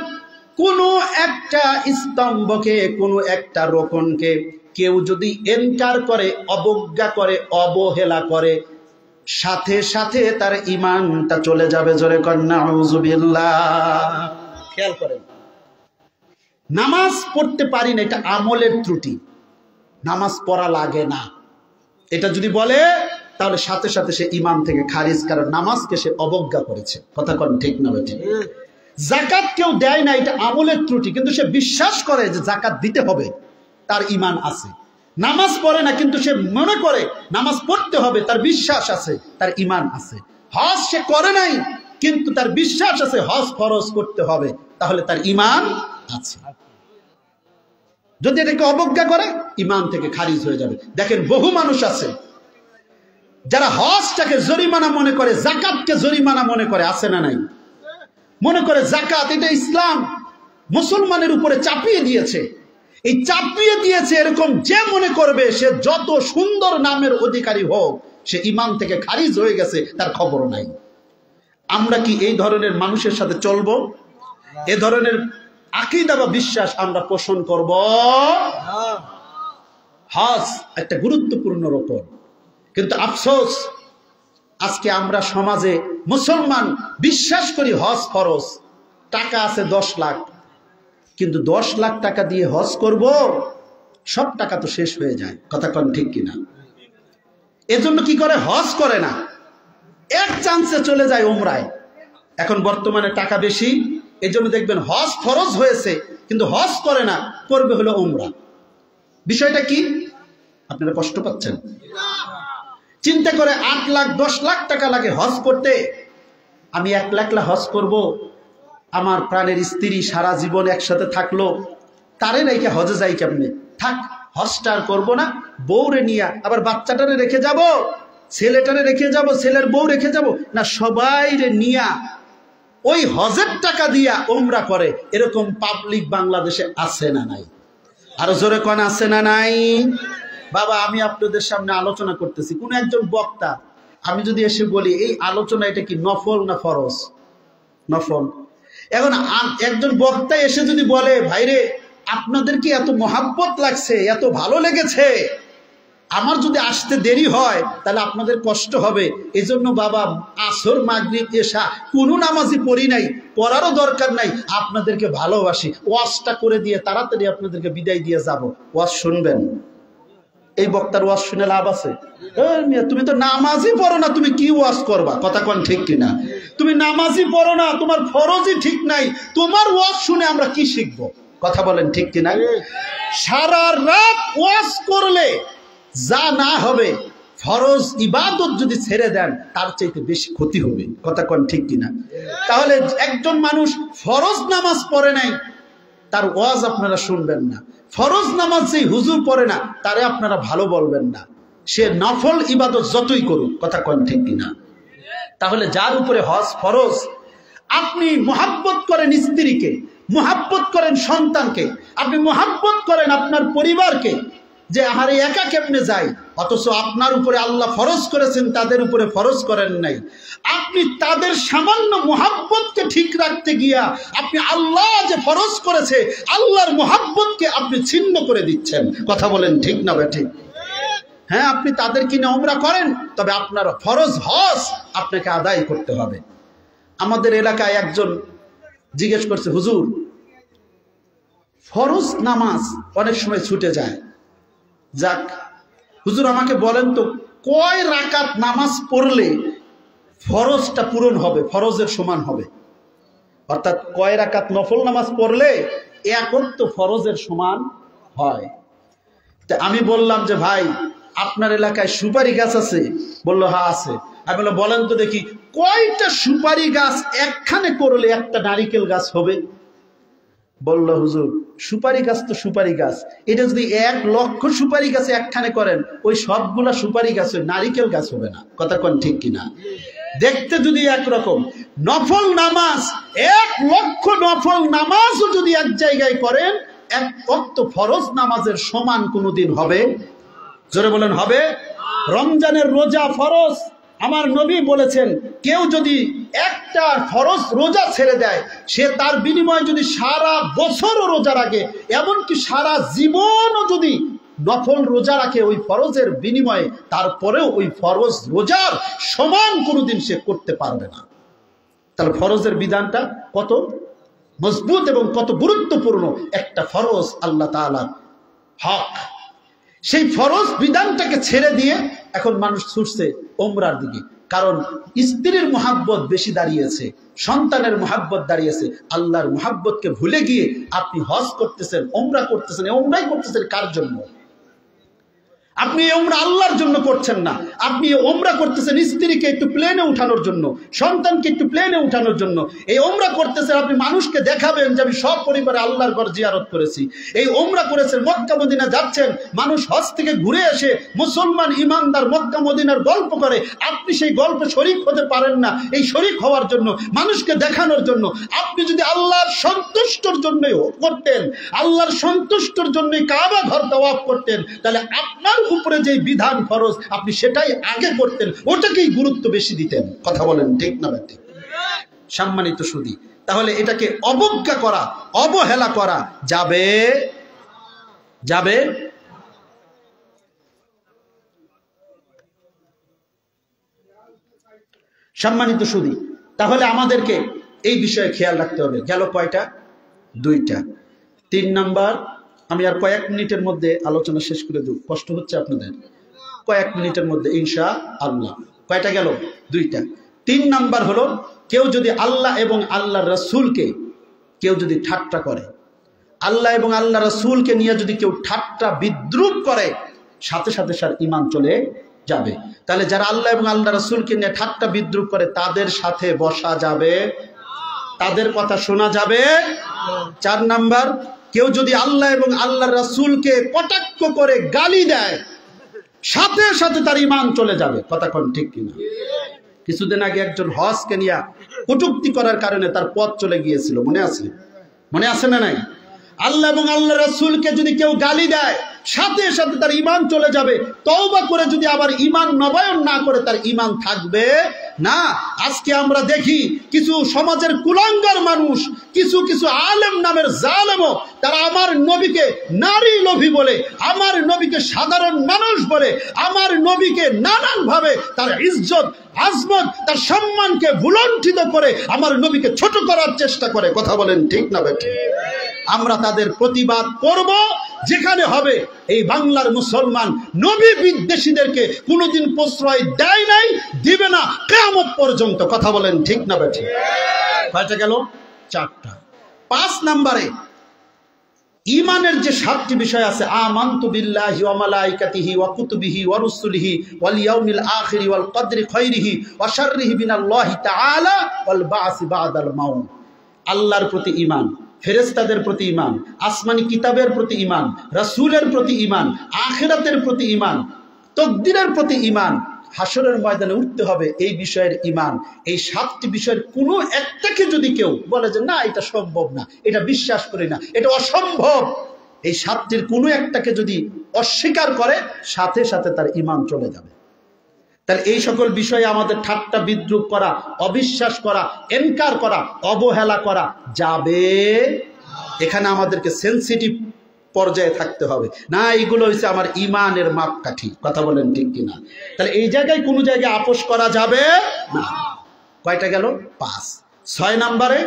S1: কোনো একটা স্তম্ভকে, কোনো একটা রোকনকে কেউ যদি ইনকার করে, অবজ্ঞা করে, অবহেলা করে, সাথে সাথে তার ঈমানটা চলে যাবে। জোরে কর নাউযুবিল্লাহ। খেয়াল করেন, নামাজ পড়তে পারি না, এটা আমলের ত্রুটি, নামাজ পড়া লাগে না, এটা যদি বলে তাহলে সাথে সাথে সে ঈমান থেকে খারিজ, কারণ নামাজকে সে অবজ্ঞা করেছে। কথা কন ঠিক না ঠিক? যাকাত কেউ দেয় না, এটা আমলের ত্রুটি, কিন্তু সে বিশ্বাস করে যে যাকাত দিতে হবে, তার ঈমান আছে। নামাজ পড়ে না, কিন্তু সে মনে করে নামাজ পড়তে হবে, তার বিশ্বাস আছে, তার ঈমান আছে। হজ সে করে নাই, কিন্তু তার বিশ্বাস আছে হজ ফরজ করতে হবে, তাহলে তার ঈমান আছে। যদি এটাকে অবজ্ঞা করে, ঈমান থেকে খারিজ হয়ে যাবে। দেখেন, বহু মানুষ আছে যারা হজটাকে জরিমানা মনে করে, যাকাতকে জরিমানা মনে করে, আছে না নাই? মনে করে যাকাত এটা ইসলাম মুসলমানের উপরে চাপিয়ে দিয়েছে। এই চাপিয়ে দিয়েছে এরকম যে মনে করবে, সে যত সুন্দর নামের অধিকারী হোক, সে ঈমান থেকে খারিজ হয়ে গেছে, তার খবর নাই। আমরা কি এই ধরনের মানুষের সাথে চলবো? এ ধরনের আকীদা বা বিশ্বাস আমরা পোষণ করব? হজ একটা গুরুত্বপূর্ণ রকম, কিন্তু আফসোস আজকে আমরা সমাজে মুসলমান বিশ্বাস করি হজ ফরজ, টাকা আছে 10 লাখ, কিন্তু 10 লাখ টাকা দিয়ে হজ করব, সব টাকা তো শেষ হয়ে যায়। কথা কোন ঠিক কিনা? এজন্য কি করে? হজ করে না, এক চান্সে চলে যায় উমরায়। এখন বর্তমানে টাকা বেশি, এজন্য দেখবেন হজ ফরজ হয়েছে, কিন্তু হজ করে না, করবে হলো উমরা। বিষয়টা কি? আপনারা কষ্ট পাচ্ছেন? চিন্তা করে 8 লাখ 10 লাখ টাকা লাগে হজ করতে, আমি 1 লাখ হজ করব, আমার প্রাণের স্ত্রী সারা জীবন একসাথে থাকলো, তারে রেখে হজে যাই কেমনে? থাক, হজটা আর করবো না, বউরে নিয়ে আবার বাচ্চাটারে রেখে যাব, ছেলেটারে রেখে যাব, ছেলের বউ রেখে যাব না, সবাই রে নিয়া ওই হজের টাকা দিয়া উমরা করে। এরকম পাবলিক বাংলাদেশে আছে না নাই? আরো জোরে কোন আছে না নাই? বাবা, আমি আপনাদের সামনে আলোচনা করতেছি, কোন একজন বক্তা আমি যদি এসে বলি এই আলোচনা এটা কি নফল না ফরজ? নফল। এখন একজন বক্তা এসে যদি বলে, ভাইরে আপনাদের কি এত মহাব্বত লাগছে, এত ভালো লেগেছে, আমার যদি আসতে দেরি হয় তাহলে আপনাদের কষ্ট হবে, এজন্য বাবা আসর মাগরিব এশা কোনো নামাজই পড়ি নাই, পড়ারও দরকার নাই, আপনাদেরকে ভালোবাসি, ওয়াজটা করে দিয়ে তাড়াতাড়ি আপনাদেরকে বিদায় দিয়ে যাব। ওয়াজ শুনবেন? এই বক্তার ওয়াজ শুনে লাভ আছে? তুমি তো নামাজই পড়ো না, তুমি কি ওয়াজ করবা? কথা কোন ঠিক কিনা? তুমি নামাজই পড়ো না, তোমার ফরজই ঠিক নাই, তোমার ওয়াজ শুনে আমরা কি শিখবো? কথা বলেন ঠিক কিনা? সারা রাত ওয়াজ করলে যা না হবে, ফরজ ইবাদত যদি ছেড়ে দেন তার চাইতে বেশি ক্ষতি হবে। কথা কোন ঠিক কিনা? তাহলে একজন মানুষ ফরজ নামাজ পড়ে নাই, তার ওয়াজ আপনারা শুনবেন না। ফরজ নামাজ যেই হুজুর পড়ে না, তারে আপনারা ভালো বলবেন না, সে নফল ইবাদত যতই করুক। কথা কোন ঠিক কিনা? তাহলে যার উপরে হজ ফরজ, আপনি মুহাব্বত করেন স্ত্রীকে, মুহাব্বত করেন সন্তানকে, আপনি মুহাব্বত করেন আপনার পরিবারকে, যে আহারে একা কেমনে যায়, অথচ আপনার উপরে আল্লাহ ফরজ করেছেন, তাদের উপরে ফরজ করেন নাই। আপনি তাদের সামান্য মুহাব্বতকে ঠিক রাখতে গিয়া আপনি আল্লাহ যে ফরজ করেছে, আল্লাহর মুহাব্বতকে আপনি ছিন্ন করে দিচ্ছেন। কথা বলেন ঠিক না বেঠিক? হ্যাঁ, আপনি তাদের কিনে উমরা করেন, তবে আপনার ফরজ হজ আপনাকে আদায় করতে হবে। আমাদের এলাকায় একজন জিজ্ঞেস করছে, হুজুর ফরজ নামাজ অনেক সময় ছুটে যায়, যাক হুজুর আমাকে বলেন তো কয় রাকাত নামাজ পড়লে ফরজটা পূরণ হবে, ফরজের সমান হবে? অর্থাৎ কয় রাকাত নফল নামাজ পড়লে একত্ব ফরজের সমান হয়। তা আমি বললাম যে ভাই আপনার এলাকায় সুপারি গাছ আছে? বললো হ্যাঁ আছে। আমি বললাম বলেন তো দেখি কয়টা সুপারি গাছ একখানে করলে একটা নারিকেল গাছ হবে? বলল হুজুর সুপারি গাছ তো সুপারি গাছ, এটা যদি 1 লক্ষ সুপারি গাছে একখানে করেন ওই সবগুলা সুপারি গাছ নারিকেল গাছ হবে না। কথা কোন ঠিক কিনা? দেখতে যদি একরকম, নফল নামাজ 1 লক্ষ নফল নামাজও যদি এক জায়গায় করেন এক ওয়াক্ত ফরজ নামাজের সমান কোনোদিন হবে? জোরে বলেন হবে? রমজানের রোজা ফরজ, আমার নবী বলেছেন কেউ যদি একটা ফরজ রোজা ছেড়ে দেয় সে তার বিনিময়ে যদি সারা বছরও রোজা রাখে, এমনকি সারা জীবনও যদি নফল রোজা রাখে ওই ফরজের বিনিময়ে, তারপরেও ওই ফরজ রোজার সমান কোনোদিন সে করতে পারবে না। তাহলে ফরজের বিধানটা কত মজবুত এবং কত গুরুত্বপূর্ণ একটা ফরজ আল্লাহ তাআলার হক। সেই ফরজ বিধানটাকে ছেড়ে দিয়ে এখন মানুষ ছুটছে ওমরার দিকে, কারণ স্ত্রীর মোহাব্বত বেশি দাঁড়িয়েছে, সন্তানের মোহাব্বত দাঁড়িয়েছে। আল্লাহর মোহাব্বতকে ভুলে গিয়ে আপনি হজ করতেছেন, ওমরা করতেছেন। ওমরাই করতেছেন কার জন্য? আপনি এই ওমরা আল্লাহর জন্য করছেন না, আপনি ওমরা করতেছেন স্ত্রীকে একটু প্লেনে উঠানোর জন্য, সন্তানকে একটু প্লেনে উঠানোর জন্য। এই ওমরা করতেছেন আপনি মানুষকে দেখাবেন যে আমি সব পরিবারে আল্লাহর ঘর জিয়ারত করেছি। এই ওমরা করেছেন, মক্কা মদিনা যাচ্ছেন, মানুষ হজ থেকে ঘুরে এসে মুসলমান ইমানদার মক্কা মদিনার গল্প করে, আপনি সেই গল্পে শরীক হতে পারেন না। এই শরীক হওয়ার জন্য, মানুষকে দেখানোর জন্য, আপনি যদি আল্লাহর সন্তুষ্টর জন্যই করতেন, আল্লাহর সন্তুষ্টর জন্যই কাবা ঘর তাওয়াফ করতেন, তাহলে আপনার উপরে যে বিধান ফরজ আপনি সেটাই আগে করতেন, ওটাকেই গুরুত্ব বেশি দিতেন। কথা বলেন ঠিক না ঠিক? সম্মানিত সুধী, তাহলে এটাকে অবজ্ঞা করা, অবহেলা করা যাবে যাবে সম্মানিত সুধী, তাহলে আমাদেরকে এই বিষয়ে খেয়াল রাখতে হবে। গেল কয়টা? 2টা। 3 নাম্বার, আমি আর কয়েক মিনিটের মধ্যে আলোচনা শেষ করে দেব, কষ্ট হচ্ছে আপনাদের, কয়েক মিনিটের মধ্যে ইনশাআল্লাহ। কয়টা গেল? 2টা। 3 নাম্বার হলো কেউ যদি আল্লাহ এবং আল্লাহর রাসূলকে কেউ যদি ঠাট্টা করে, আল্লাহ এবং আল্লাহ রাসূলকে নিয়ে যদি কেউ ঠাট্টা বিদ্রূপ করে, সাথে সাথে তার ঈমান চলে যাবে। তাহলে যারা আল্লাহ এবং আল্লাহ রাসূলকে নিয়ে ঠাট্টা বিদ্রূপ করে তাদের সাথে বসা যাবে, তাদের কথা শোনা যাবে। 4 নাম্বার, কেউ যদি আল্লাহ এবং আল্লাহর রাসূলকে কটাক্ষ করে গালি দেয়, সাথে সাথে তার ঈমান চলে যাবে। কথা কোন ঠিক কিনা? কিছুদিন আগে একজন হজকে নিয়ে কটূক্তি করার কারণে তার পথ চলে গিয়েছিল, মনে আছে? মনে আছে না নাই? আল্লাহ এবং আল্লাহর রাসূলকে যদি কেউ গালি দেয়, সাথে সাথে তার ঈমান চলে যাবে। তওবা করে যদি আবার ঈমান নবায়ন না করে, তার ঈমান থাকবে না। আজকে আমরা দেখি কিছু সমাজের কুলাঙ্গার মানুষ, কিছু কিছু আলেম নামের জালেমও, তারা আমার নবীকে নারী লোভী বলে, আমার নবীকে সাধারণ মানুষ বলে, আমার নবীকে নানানভাবে তার ইজ্জত আজমত তার সম্মানকে ভুলণ্ঠিত করে আমার নবীকে ছোট করার চেষ্টা করে। কথা বলেন ঠিক না বেঠিক? আমরা তাদের প্রতিবাদ করব যেখানে হবে। এই বাংলার মুসলমান নবী বিদ্বেষীদেরকে কোনোদিন প্রশ্রয় দেয় নাই, দিবে না কিয়ামত পর্যন্ত। কথা বলেন ঠিক না বেঠিক? কয়টা গেল? 4টা। 5 নম্বরে ঈমানের যে 7টি বিষয় আছে, আমানতু বিল্লাহি ওয়া মালাইকাতিহি ওয়া কুতুবিহি ওয়া রুসুলিহি ওয়াল ইয়াউমিল আখিরি ওয়াল কদরি খায়রিহি ওয়া শাররিহি মিনাল্লাহি তাআলা ওয়াল বা'সি বা'দাল মাউত। আল্লাহর প্রতি ঈমান, ফেরেশতাদের প্রতি ঈমান, আসমানি কিতাবের প্রতি ঈমান, রাসূলের প্রতি ঈমান, আখিরাতের প্রতি ঈমান, তাকদীরের প্রতি ঈমান, হাসরের ময়দানে উঠতে হবে এই বিষয়ের ঈমান। এই 7টি বিষয়ের কোনো একটাকে যদি কেউ বলে যে না এটা সম্ভব না, এটা বিশ্বাস করি না, এটা অসম্ভব, এই 7টির কোনো একটাকে যদি অস্বীকার করে, সাথে সাথে তার ঈমান চলে যাবে। তাহলে এই সকল বিষয়ে আমাদের ঠাট্টা বিদ্রূপ করা, অবিশ্বাস করা, এনকার করা, অবহেলা করা যাবে। এখানে আমাদেরকে সেনসিটিভ পর্যায়ে থাকতে হবে না, এইগুলো হচ্ছে আমার ইমানের মাপকাঠি। কথা বলেন ঠিক কিনা? তাহলে এই জায়গায় কোনো জায়গায় আপোষ করা যাবে না। কয়টা গেল? 5। 6 নম্বরে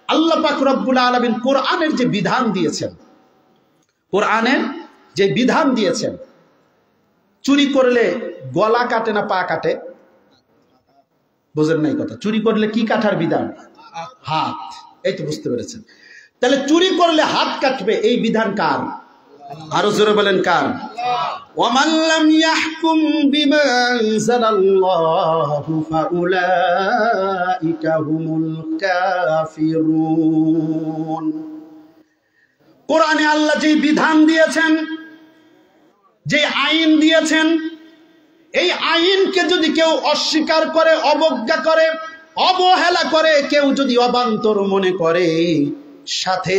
S1: আল্লাহ পাক রব্বুল আলামিন কোরআনের যে বিধান দিয়েছেন, কোরআনের যে বিধান দিয়েছেন, চুরি করলে গলা কাটে না পা কাটে? বুঝেন নাই কথা? চুরি করলে কি কাটার বিধান? হাত। এই তো বুঝতে পেরেছেন। তাহলে চুরি করলে হাত কাটবে, এই বিধান কার? আরো জোরে বলেন কার? ওয়ামান লাম ইয়াহকুম বিমা আনজালাল্লাহু ফাউলাইকা হুমুল কাফিরুন। কোরআনে আল্লাহ যে বিধান দিয়েছেন, যে আইন দিয়েছেন, এই আইনকে যদি কেউ অস্বীকার করে, অবজ্ঞা করে, অবহেলা করে, কেউ যদি অবান্তর মনে করে, সাথে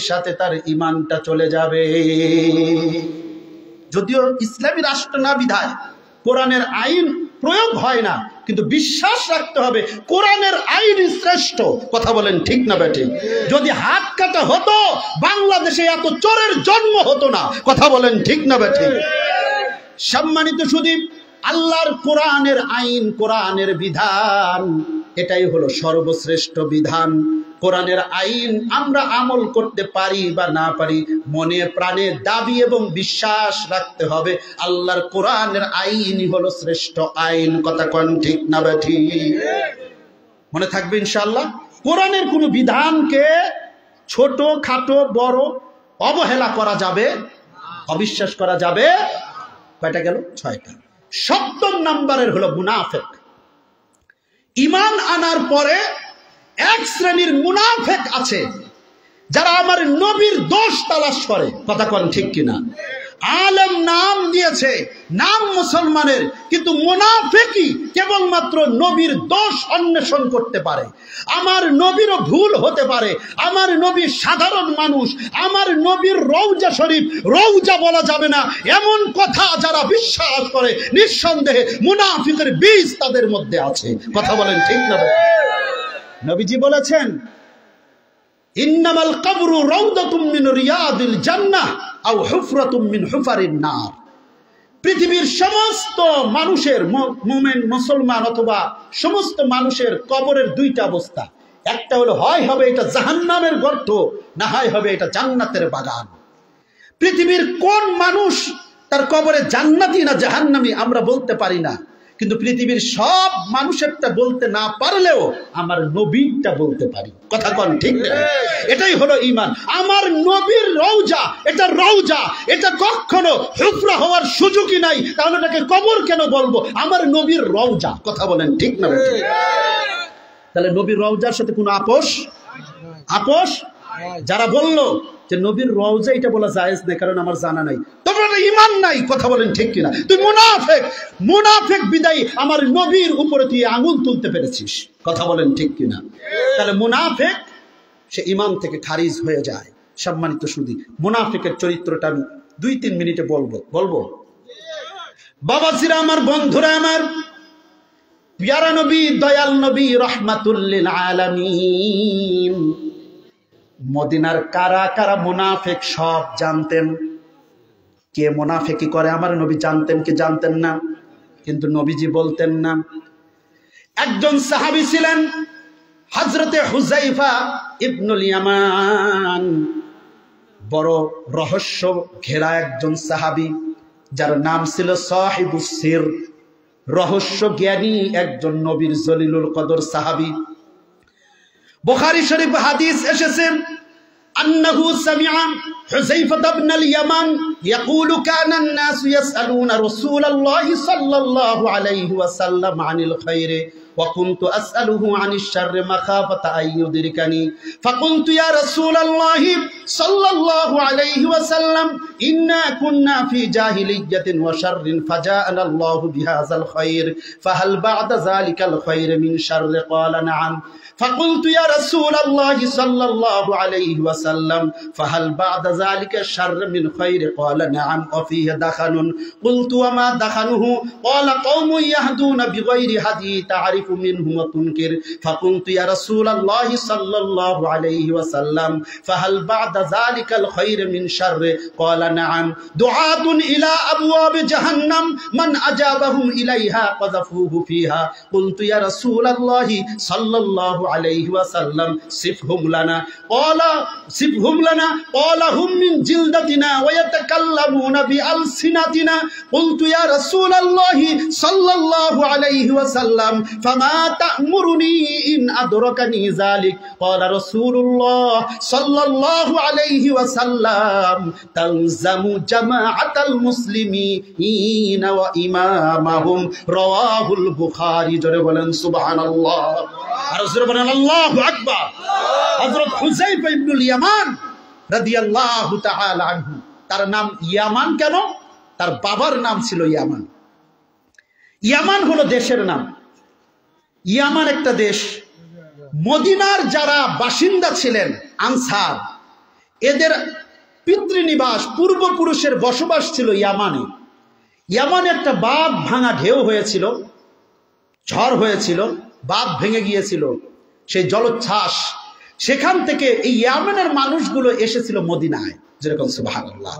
S1: সাথে তার ঈমানটা চলে যাবে। যদিও ইসলামী রাষ্ট্র না বিধায় কোরআনের আইন প্রয়োগ হয় না, কিন্তু বিশ্বাস রাখতে হবে কোরআনের আইনই শ্রেষ্ঠ। কথা বলেন ঠিক না বেঠিক? যদি হাত কাটা হতো বাংলাদেশে এত চোরের জন্ম হতো না। কথা বলেন ঠিক না বেঠিক? সম্মানিত সুধী, আল্লাহর কোরআনের আইন, কোরআনের বিধান, এটাই হলো সর্বশ্রেষ্ঠ বিধান। কোরআনের আইন আমরা আমল করতে পারি বা না পারি, মনে প্রাণে দাবি এবং বিশ্বাস রাখতে হবে আল্লাহর কোরআনের আইনই হলো শ্রেষ্ঠ আইন। কথা কোন ঠিক না বেঠিক? মনে থাকবে ইনশাআল্লাহ। কোরআনের কোনো বিধানকে ছোট খাটো বড় অবহেলা করা যাবে, অবিশ্বাস করা যাবে। কয়টা গেল? 6টা। 7 নম্বরের হলো মুনাফিক। ঈমান আনার পরে এক শ্রেণীর মুনাফিক আছে যারা আমার নবীর দোষ তালাশ করে। কথা কোন ঠিক কিনা? আলেম নাম দিয়েছে, নাম মুসলমানের, কিন্তু মুনাফিকই কেবলমাত্র নবীর দোষ অন্বেষণ করতে পারে। আমার নবীরও ভুল হতে পারে, আমার নবী সাধারণ মানুষ, আমার নবীর রওজা শরীফ রওজা বলা যাবে না, এমন কথা যারা বিশ্বাস করে, নিঃসন্দেহে মুনাফিকের বীজ তাদের মধ্যে আছে। কথা বলেন ঠিক না? নবীজি বলেছেন, ইন্নামাল কবরু রাউদাতুম মিন রিয়াদিল জান্নাহ আও হুফরাতুম মিন হুফারিন নার। পৃথিবীর সমস্ত মানুষের, মুমিন মুসলমান অথবা সমস্ত মানুষের কবরের 2টা অবস্থা। একটা হলো হয় হবে এটা জাহান্নামের গর্ত, না হয় হবে এটা জান্নাতের বাগান। পৃথিবীর কোন মানুষ তার কবরে জান্নাতি না জাহান্নামী আমরা বলতে পারি না, কিন্তু পৃথিবীর সব মানুষেরটা বলতে না পারলেও আমার নবীরটা বলতে পারি। কথা কোন ঠিক না? এটাই হলো ঈমান। আমার নবীর রওজা, এটা রওজা, এটা কখনো হুফরা হওয়ার সুযোগই নাই, তাহলে এটাকে কবর কেন বলবো? আমার নবীর রওজা। কথা বলেন ঠিক না? তাহলে নবীর রওজার সাথে কোনো আপোষ যারা বললো যে নবীর রওজা এটা বলা জায়েজ নেই কারণ আমার জানা নাই, তোমরা ঈমান নাই। কথা বলেন ঠিক কিনা? তুই মুনাফিক। মুনাফিক বিদায়ী আমার নবীর উপরে তুই আঙুল তুলতে পেরেছিস। কথা বলেন ঠিক কিনা? তাহলে মুনাফিক সে ঈমান থেকে খারিজ হয়ে যায়। সম্মানিত সুধী, মুনাফিকের চরিত্রটা আমি 2-3 মিনিটে বলবো। বাবাজিরা আমার, বন্ধুরা আমার, প্যারা নবী, দয়াল নবী, রাহমাতুল লিল আলামিন, মদিনার কারা কারা মুনাফিক সব জানতেন। কে মুনাফিকি করে আমার নবী জানতেন কি জানতেন না? কিন্তু নবীজি বলতেন না। একজন সাহাবী ছিলেন হযরতে হুযায়ফা ইবনুল ইয়ামান, বড় রহস্য ঘেরা একজন সাহাবী, যার নাম ছিল সাহিবুস সির, রহস্য জ্ঞানী একজন নবীর জলিলুল কদর সাহাবী। বুখারী শরীফ হাদিস এসেছে, আন্নাহু সামিআ হুযায়ফা ইবনুল ইয়ামান ইয়াকুলু কানা আন-নাস ইয়াসআলুনা রাসূলুল্লাহি সাল্লাল্লাহু আলাইহি ওয়াসাল্লাম আনিল খায়রি ওয়া কুনতু আসআলুহু আনিশ শাররি মাখাফাতা আন ইউদরিকানি ফাকুলতু ইয়া রাসূলুল্লাহি সাল্লাল্লাহু আলাইহি ওয়াসাল্লাম ইন্না কুননা ফি জাহিলিয়্যাতিন ওয়া শাররিন ফাজাআনা আল্লাহু বিহাযাল খায়র ফাহাল বা'দা যালিকাল খায়র মিন শাররি ক্বালা না'আম فقلت يا رسول الله صلى الله عليه وسلم فهل بعد ذلك الشر من خير قال نعم وفيه دخن قلت وما دخنه قال قوم يهدون بغير هدي تعرف তা'রিফু মিনহু ওয়া তুনকির ফাকুনতু ইয়া রাসূলাল্লাহি সাল্লাল্লাহু আলাইহি ওয়াসাল্লাম ফাহাল বা'দা যালিকাল খায়র মিন শাররি ক্বালা না'আম দুআতুন ইলা আবওয়াব জাহান্নাম মান আজাবাহুম ইলাইহা কাযাফুহু ফিহা কুলতু ইয়া রাসূলাল্লাহি সাল্লাল্লাহু আলাইহি ওয়াসাল্লাম সিফহুম লানা ক্বালা হুম মিন জিলদাতিনা ওয়া ইয়াতাকাল্লামুনা বিআলসিনাতিনা কুলতু ইয়া রাসূলাল্লাহি সাল্লাল্লাহু আলাইহি ওয়াসাল্লাম ফামা তা'মুরুনি ইন আদরাকানি যালিক ক্বালা রাসূলুল্লাহ সাল্লাল্লাহু আলাইহি ওয়াসাল্লাম তালজামু জামাআতাল মুসলিমিন ওয়া ইমামাহুম রাওয়াহুল বুখারী। জোরে বলেন সুবহানাল্লাহ, আর জোরে বলেন আল্লাহু আকবার। হযরত হুযায়ফা ইবনুল ইয়ামান রাদিয়াল্লাহু তাআলা আনহু, তার নাম ইয়ামান কেন? তার বাবার নাম ছিল ইয়ামান। ইয়ামান হলো দেশের নাম। ইয়ামান একটা দেশ। মদিনার যারা বাসিন্দা ছিলেন আনসার, এদের পিতৃনিবাস পূর্বপুরুষের বসবাস ছিল ইয়ামানে। ইয়ামানে একটা বাঁধ ভাঙা ঢেউ হয়েছিল, ঝড় হয়েছিল, বাঁধ ভেঙে গিয়েছিল, সেই জলোচ্ছ্বাস, সেখান থেকে এই ইয়ামানের মানুষগুলো এসেছিল মদিনায়। যেরকম সুবহানাল্লাহ।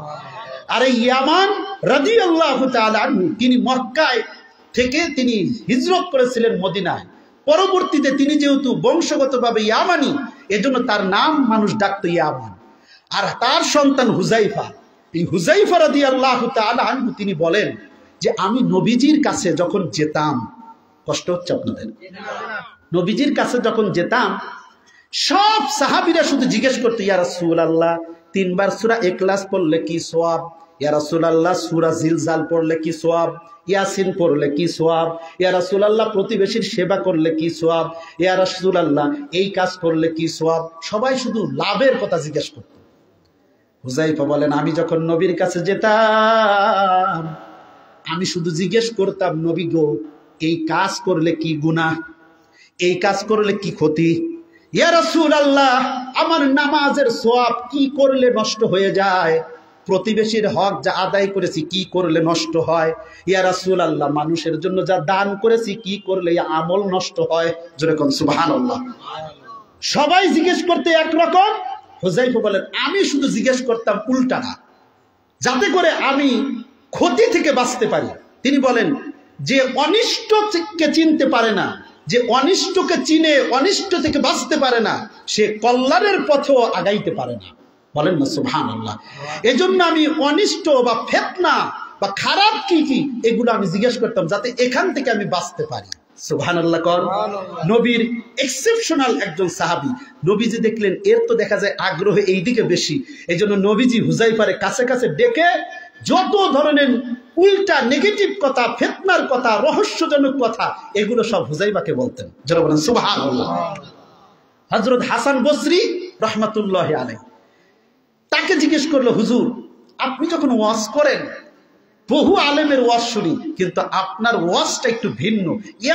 S1: আর এই ইয়ামান রাদিয়াল্লাহু তাআলা আনহু, তিনি মক্কায় থেকে তিনি হিজরত করেছিলেন মদিনায়। পরবর্তীতে তিনি যেহেতু বংশগতভাবে ইয়ামানি, এজন্য তার নাম মানুষ ডাকতো ইয়ামান। আর তার সন্তান হুযায়ফা, এই হুযায়ফা রাদিয়াল্লাহু তাআলা আনহু তিনি বলেন যে আমি নবীজির কাছে যখন যেতাম, কষ্ট হচ্ছে আপনাদের, নবীজির কাছে যখন যেতাম সব সাহাবীরা শুধু জিজ্ঞেস করতো, ইয়া রাসূলুল্লাহ 3 বার সূরা ইখলাস পড়লে কি সওয়াব? ইয়া রাসূলুল্লাহ সূরা জিলজাল পড়লে কি সওয়াব? ইয়াসিন পড়লে কি সওয়াব? ইয়া রাসূলুল্লাহ প্রতিবেশীর সেবা করলে কি সওয়াব? ইয়া রাসূলুল্লাহ এই কাজ করলে কি সওয়াব? সবাই শুধু লাভের কথা জিজ্ঞেস করত। হুযায়ফা বলেন আমি যখন নবীর কাছে যেতাম আমি শুধু জিজ্ঞেস করতাম, নবী গো এই কাজ করলে কি গুনাহ, এই কাজ করলে কি ক্ষতি? ইয়া রাসূলুল্লাহ আমার নামাজের সওয়াব কি করলে নষ্ট হয়ে যায়? প্রতিবেশীর হক যা আদায় করেছি কি করলে নষ্ট হয়? ইয়া রাসূলুল্লাহ মানুষের জন্য যা দান করেছি কি করলে আমল নষ্ট হয়? জোরে কোন সুবহানাল্লাহ। সবাই জিজ্ঞেস করতে একরকম, হুযায়ফা বলেন আমি শুধু জিজ্ঞেস করতাম উল্টাটা, যাতে করে আমি ক্ষতি থেকে বাঁচতে পারি। তিনি বলেন যে অনিষ্টকে চিনতে পারে না, যে অনিষ্টকে চিনে অনিষ্ট থেকে বাঁচতে পারে না, সে কল্যাণের পথেও আগাইতে পারে না। বলেন না সুবহানাল্লাহ। এজন্য আমি অনিষ্ট বা ফিতনা বা খারাপ কি কি এগুলো আমি জিজ্ঞেস করতাম, যাতে এখান থেকে আমি বাঁচতে পারি। সুবহানাল্লাহ কর। নবীর এক্সেপশনাল একজন সাহাবী, নবীজি দেখলেন এর তো দেখা যায় আগ্রহ এই দিকে বেশি, এজন্য নবীজি হুযায়ফারে কাছে কাছে ডেকে যত ধরনের উল্টা নেগেটিভ কথা, ফিতনার কথা, রহস্যজনক কথা, এগুলো সব হুযায়ফাকে বলতেন। যারা বলেন সুবহানাল্লাহ। হযরত হাসান বসরি রাহমাতুল্লাহি আলাইহি তাকে জিজ্ঞেস করলো, হুজুর আপনি যখন ওয়াজ করেন, বহু আলেমের ওয়াজ শুনি, কিন্তু আপনার ওয়াজটা একটু ভিন্ন,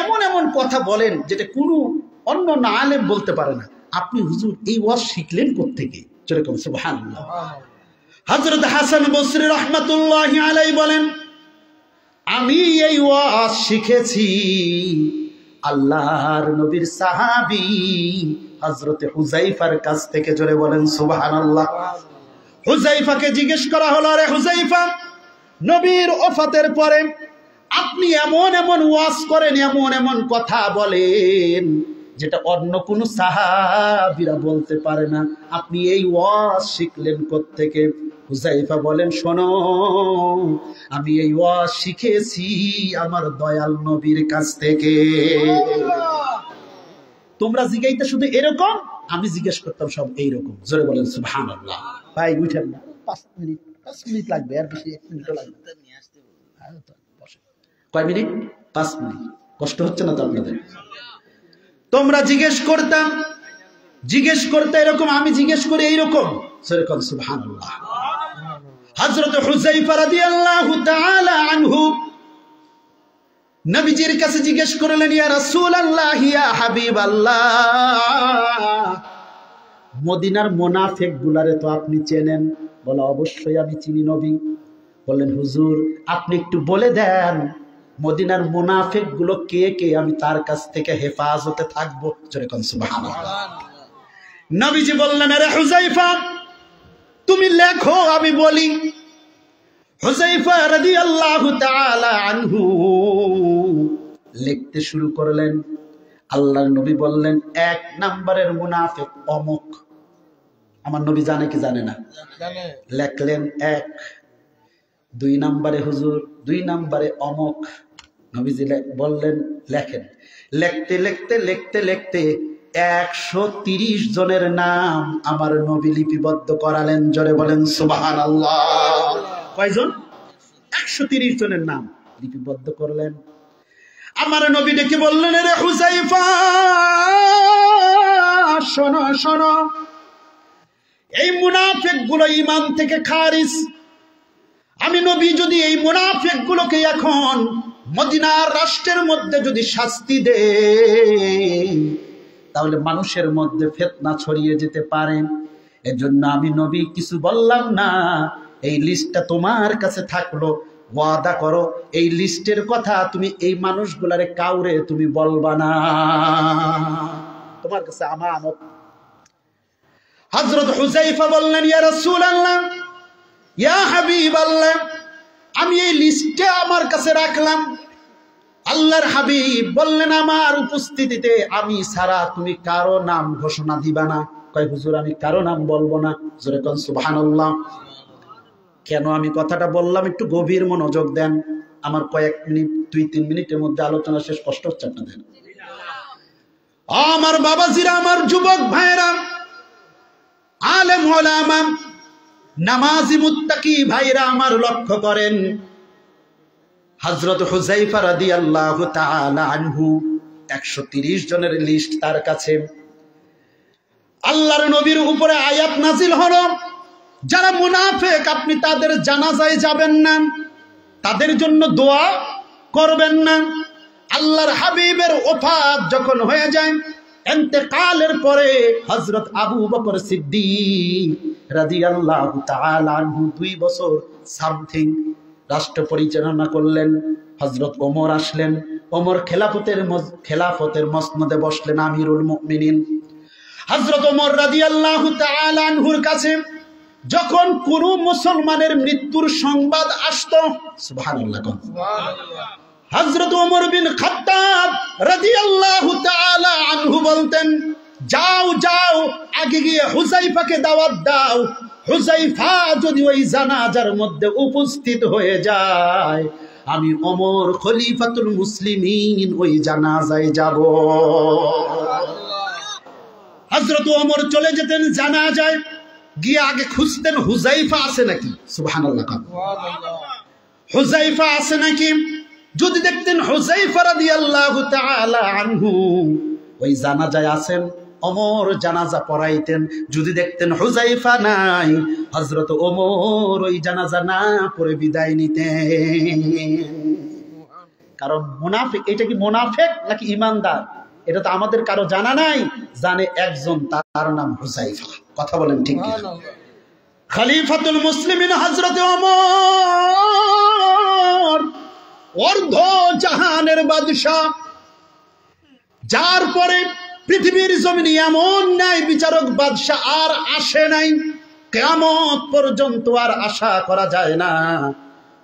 S1: এমন এমন কথা বলেন যেটা কোনো অন্য না আলেম বলতে পারে না। আপনি হুজুর এই ওয়াজ শিখলেন কোত্থেকে? যেরকম সুবহানাল্লাহ। হযরত হাসান বসরি রাহমাতুল্লাহি আলাইহি বলেন আমি এই ওয়াজ শিখেছি আল্লাহর নবীর সাহাবী হযরত হুযায়ফার কাছ থেকে। জোরে বলেন সুবহানাল্লাহ। হুযায়ফাকে জিজ্ঞেস করা হলো, আরে হুযায়ফা নবীর ওফাতের পরে আপনি এমন এমন ওয়াজ করেন, এমন এমন কথা বলেন যেটা অন্য কোন সাহাবীরা বলতে পারে না, আপনি এই ওয়াজ শিখলেন কোত্থেকে? হুযায়ফা বলেন শোনো আমি এই ওয়াজ শিখেছি আমার দয়াল নবীর কাছ থেকে। তোমরা জিজ্ঞাইতে শুধু এরকম, আমি জিজ্ঞেস করতাম সব এইরকম। জোরে বলেন সুবহানাল্লাহ। ভাই উঠেন না, 5 মিনিট লাগবে, আর বেশি 1 মিনিটও লাগবে। কয় মিনিট? 5 মিনিট। কষ্ট হচ্ছে না তো আপনাদের? তোমরা জিজ্ঞেস করতাম, জিজ্ঞেস করতে এরকম, আমি জিজ্ঞেস করি এইরকম। জোরে বলেন সুবহানাল্লাহ। হযরত হুযায়ফা রাদিয়াল্লাহু তাআলা আনহু নবীজির কাছে জিজ্ঞেস করলেন, ইয়া রাসূলুল্লাহ ইয়া হাবিবাল্লাহ মদিনার মুনাফিক গুলারে তো আপনি চেনেন? বলে অবশ্যই আমি চিনি নবী। বললেন হুজুর আপনি একটু বলে দেন মদিনার মুনাফিক গুলো কে কে আমি তার কাছ থেকে হেফাজতে থাকবো, জোরে কোন সুবহানাল্লাহ। নবীজি বললেন, আরে হুযায়ফা তুমি লেখো আমি বলি। হুযায়ফা রাদিয়াল্লাহু তাআলা আনহু লিখতে শুরু করলেন। আল্লাহর নবী বললেন, 1 নম্বরের মুনাফিক অমুক। আমার নবী জানে কি জানে না? লেখলেন 1। 2 নম্বরে হুজুর, 2 নম্বরে অমুক। নবীজি বললেন লেখেন। লিখতে লিখতে লিখতে লিখতে 130 জনের নাম আমার নবী লিপিবদ্ধ করালেন, জোরে বলেন সুবহানাল্লাহ। কয়জন? 130 জনের নাম লিপিবদ্ধ করলেন। আমার নবী ডেকে বললেন, রে হুযায়ফা শোনো শোনো, এই মুনাফিক গুলো ঈমান থেকে খারিজ। আমি নবী যদি এই মুনাফিক গুলোকে এখন মদিনার রাষ্ট্রের মধ্যে যদি শাস্তি দেই, তাহলে মানুষের মধ্যে ফিতনা ছড়িয়ে যেতে পারে। এজন্য আমি নবী কিছু বললাম না। এই লিস্টটা তোমার কাছে থাকলো, ওয়াদা করো এই লিস্টের কথা তুমি এই মানুষগুলারে কাউরে তুমি বলবা না, তোমার কাছে আমানত। হযরত হুযায়ফা বললেন, ইয়া রাসূলুল্লাহ, ইয়া হাবিবাল্লাহ, আমি এই লিস্টে আমার কাছে রাখলাম। আল্লাহর হাবিব বললেন, আমার উপস্থিতিতে আমি ছাড়া তুমি কারো নাম ঘোষণা দিবা না। কয় হুজুর আমি কারো নাম বলবো না, জোরে কোন সুবহানাল্লাহ। কেন আমি কথাটা বললাম একটু গভীর মনোযোগ দেন। আমার কয়েক মিনিট 2-3 মিনিটের মধ্যে আলোচনা শেষ, কষ্ট হচ্ছে আপনাদের? আমার বাবাজিরা, আমার যুবক ভাইরা, আলেম ওলামা, নামাজি মুত্তাকি ভাইরা আমার লক্ষ্য করেন। হযরত হুযায়ফা রাদিয়াল্লাহু তাআলা আনহু 130 জনের লিস্ট তার কাছে। আল্লাহর নবীর উপরে আয়াত নাজিল হলো, যারা মুনাফিক আপনি তাদের জানাজায় যাবেন না, তাদের জন্য দোয়া করবেন না। আল্লাহর হাবিবের ওফাত যখন হয়ে যায়, ইন্তেকালের পরে হযরত আবু বকর সিদ্দিক রাদিয়াল্লাহু তাআলা আনহু 2 বছর সামথিং রাষ্ট্র পরিচালনা করলেন। হযরত ওমর আসলেন, ওমর খেলাফতের মসনদে বসলেন, আমিরুল মুমিনিন। হযরত ওমর রাদিয়াল্লাহু তাআলা আনহুর কাছে যখন কোন মুসলমানের মৃত্যুর সংবাদ আসতো, সুবহানাল্লাহ, হযরত ওমর বিন খাত্তাব রাদিয়াল্লাহু তাআলা আনহু বলতেন, যাও যাও আগে গিয়ে হুযায়ফাকে দাওয়াত দাও। হুযায়ফা যদি ওই জানাজার মধ্যে উপস্থিত হয়ে যায়, আমি ওমর খলিফাতুল মুসলিমিন ওই জানাজায় যাব। হযরত ওমর চলে যেতেন জানাজায়, গিয়ে আগে খুঁজতেন হুযায়ফা আছে নাকি, সুবহানাল্লাহ, হুযায়ফা আছে নাকি। যদি দেখতেন হুযায়ফা রাদিয়াল্লাহু তাআলা আনহু ওই জানাজায় আছেন, ওমর জানাজা পড়াইতেন। যদি দেখতেন হুযায়ফা নাই, হযরত ওমর ওই জানাজা না পড়ে বিদায় নিতেন। কারণ মুনাফিক, এটা কি মুনাফিক নাকি ঈমানদার এটা তো আমাদের কারো জানা নাই। জানে একজন, তার নাম হুযায়ফা। কথা বলেন ঠিক কি? খলিফাতুল মুসলিমিন হযরত ওমর, অর্ধ জাহানের বাদশা, যার পরে পৃথিবীর জমিনে এমন ন্যায় বিচারক বাদশা আর আসে নাই, কিয়ামত পর্যন্ত আর আশা করা যায় না।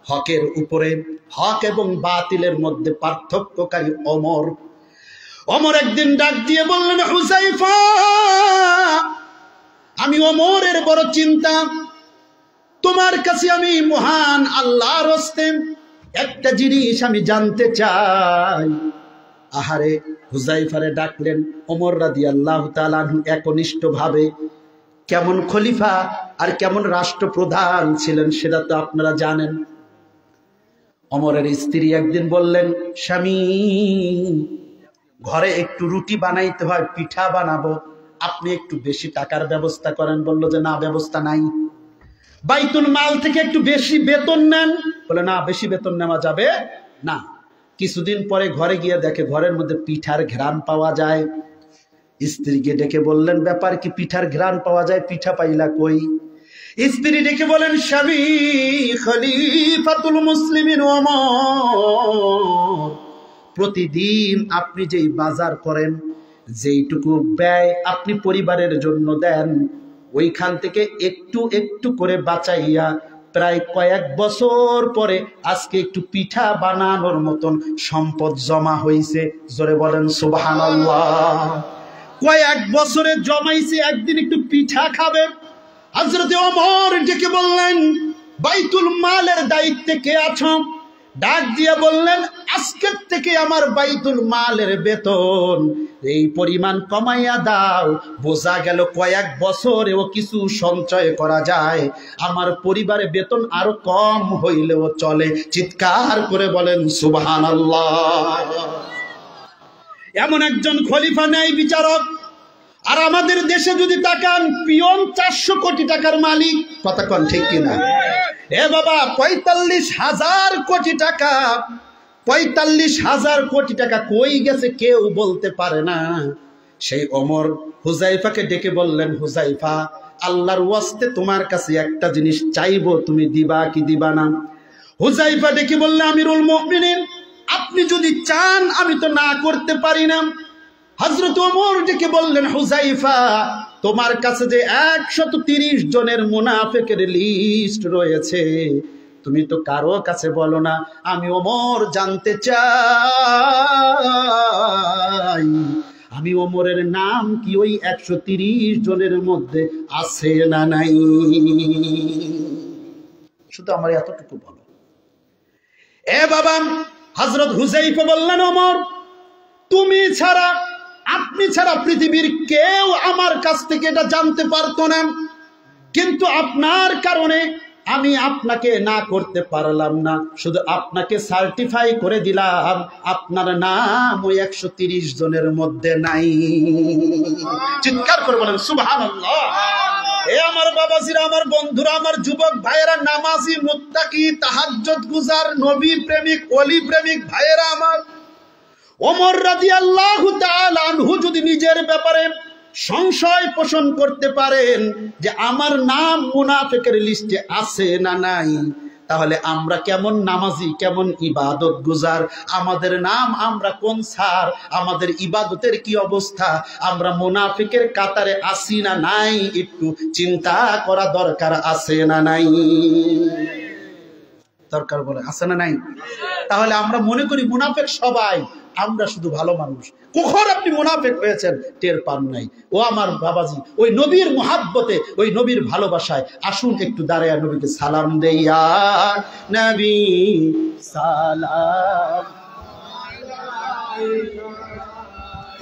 S1: হকের উপরে, হক এবং বাতিলের মধ্যে পার্থক্যকারী ওমর। ওমর একদিন ডাক দিয়ে বললেন, হুযায়ফা, আমি ওমরের বড় চিন্তা, তোমার কাছে আমি মহান আল্লাহর হস্তে একটা জিনিস আমি জানতে চাই। আহারে, হুযায়ফারে ডাকলেন। ওমর রাদিয়াল্লাহু তাআলা আনহু একনিষ্ঠভাবে কেমন খলিফা আর কেমন রাষ্ট্রপ্রধান ছিলেন সেটা তো আপনারা জানেন। ওমরের স্ত্রী একদিন বললেন, স্বামী, ঘরে একটু রুটি বানাইতে হয়, পিঠা বানাবো, আপনি একটু বেশি টাকার ব্যবস্থা করেন। বলল যে না, ব্যবস্থা নাই। বাইতুল মাল থেকে একটু বেশি বেতন নেন। বলে না, বেশি বেতন নেওয়া যাবে না। কিছুদিন পরে ঘরে গিয়ে দেখে ঘরের মধ্যে পিঠার ঘ্রাণ পাওয়া যায়। স্ত্রীকে ডেকে বললেন, ব্যাপার কি, পিঠার ঘ্রাণ পাওয়া যায়, পিঠা পাইলা কই? স্ত্রী ডেকে বলেন, স্বামী খলিফাতুল মুসলিমিন ওমর, প্রতিদিন আপনি যেই বাজার করেন, যেইটুকু ব্যয় আপনি পরিবারের জন্য দেন, ওইখান থেকে একটু একটু করে বাঁচাইয়া প্রায় কয়েক বছর পরে আজকে একটু পিঠা বানানোর মতন সম্পদ জমা হয়েছে। জোরে বলেন সুবহানাল্লাহ। কয়েক বছরে জমাইছে, একদিন একটু পিঠা খাবে। হযরতে ওমর ডেকে বললেন, বাইতুল মালের দায়িত্বে কে আছো? ডাক দিয়ে বললেন, আজকের থেকে আমার বাইতুল মালের বেতন এই পরিমাণ কমাইয়া দাও। বোঝা গেল কয়েক বছরেও কিছু সঞ্চয় করা যায়, আমার পরিবারে বেতন আরো কম হইলেও চলে। চিৎকার করে বলেন সুবহানাল্লাহ। এমন একজন খলিফা নেই বিচারক। আর আমাদের দেশে যদি তাকান, পিয়ন 400 কোটি টাকার মালিক। কথা কোন ঠিক কিনা? এ বাবা, 45,000 কোটি টাকা, 45,000 কোটি টাকা কই গেছে কেউ বলতে পারে না। সেই ওমর হুজাইফাকে ডেকে বললেন, হুজাইফা, আল্লাহর ওয়াস্তে তোমার কাছে একটা জিনিস চাইবো, তুমি দিবা কি দিবা না? হুজাইফা ডেকে বললেন, আমিরুল মুমিনিন, আপনি যদি চান আমি তো না করতে পারি না। হযরত ওমর ডেকে বললেন, হুজাইফা, তোমার কাছে যে 130 জনের মুনাফিকের লিস্ট রয়েছে, তুমি তো কারো কাছে বলো না। আমি ওমর জানতে চাই, আমি ওমরের নাম কি ওই 130 জনের মধ্যে আছে না নাই? শুধু আমার এতটুকু বলো। এ বাবা, হযরত হুজাইফা বললেন, ওমর, তুমি ছাড়া, আপনি ছাড়া পৃথিবীর কেউ আমার কাছ থেকে এটা জানতে পারতো না, কিন্তু আপনার কারণে আমি আপনাকে না করতে পারলাম না, শুধু আপনাকে সার্টিফাই করে দিলাম আপনার নাম ওই 130 জনের মধ্যে নাই। চিৎকার করে বলেন সুবহানাল্লাহ। এ আমার বাবাজিরা, আমার বন্ধুরা, আমার যুবক ভাইয়েরা, নামাজি, মুত্তাকি, তাহাজ্জুদ গুজার, নবী প্রেমিক, ওলি প্রেমিক ভাইয়েরা আমার, ওমর রাদিয়াল্লাহু তাআলা আনহু যদি নিজের ব্যাপারে সংশয় পোষণ করতে পারেন যে আমার নাম মুনাফিকের লিস্টে আছে না নাই, তাহলে আমরা কেমন নামাজি, কেমন ইবাদত গুজার, আমাদের নাম আমরা কোন স্যার, আমাদের ইবাদতের কি অবস্থা, আমরা মুনাফিকের কাতারে আছি না নাই, একটু চিন্তা করা দরকার আছে না নাই? দরকার বলে আছে না নাই? তাহলে আমরা মনে করি মুনাফিক সবাই, আমরা শুধু ভালো মানুষ। কখন আপনি মুনাফিক হয়েছেন টের পান নাই। ও আমার বাবাজি, ওই নবীর মুহাব্বতে, ওই নবীর ভালোবাসায় আসুন একটু দাঁড়ায় নবীকে সালাম দেই। ইয়া নবী সালাম আলাইকা,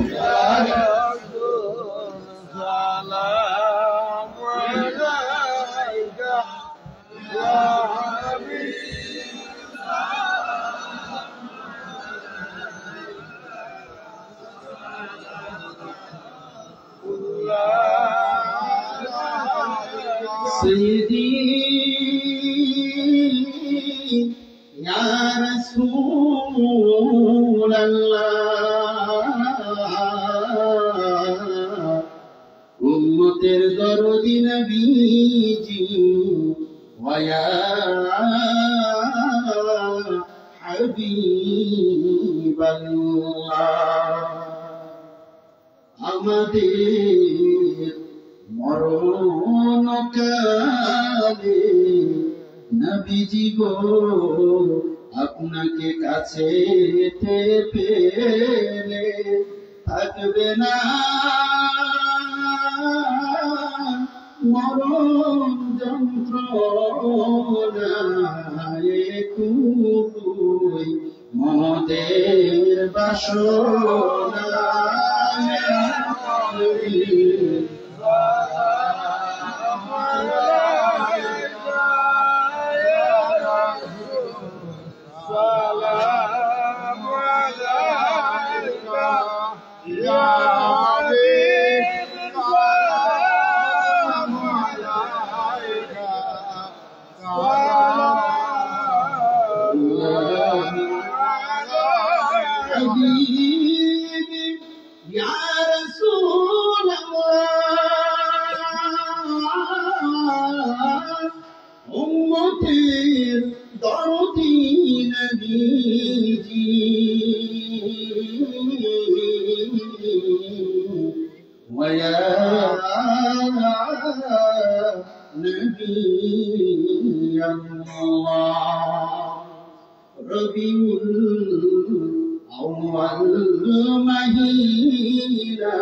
S1: ইয়া রাসূল সালাম আলাইকা, ইয়া হাবিব سيدي يا رسول الله উম্মতের দরদি নবীজি ওয়া হাবিবাল্লাহ, আমাদের মরণকালে নবীজি গো আপনাকে কাছে পেলে থাকবে না মরণ যন্ত্রণায়, কুই মদের বাসনা রবিউল আউয়াল মাহিরা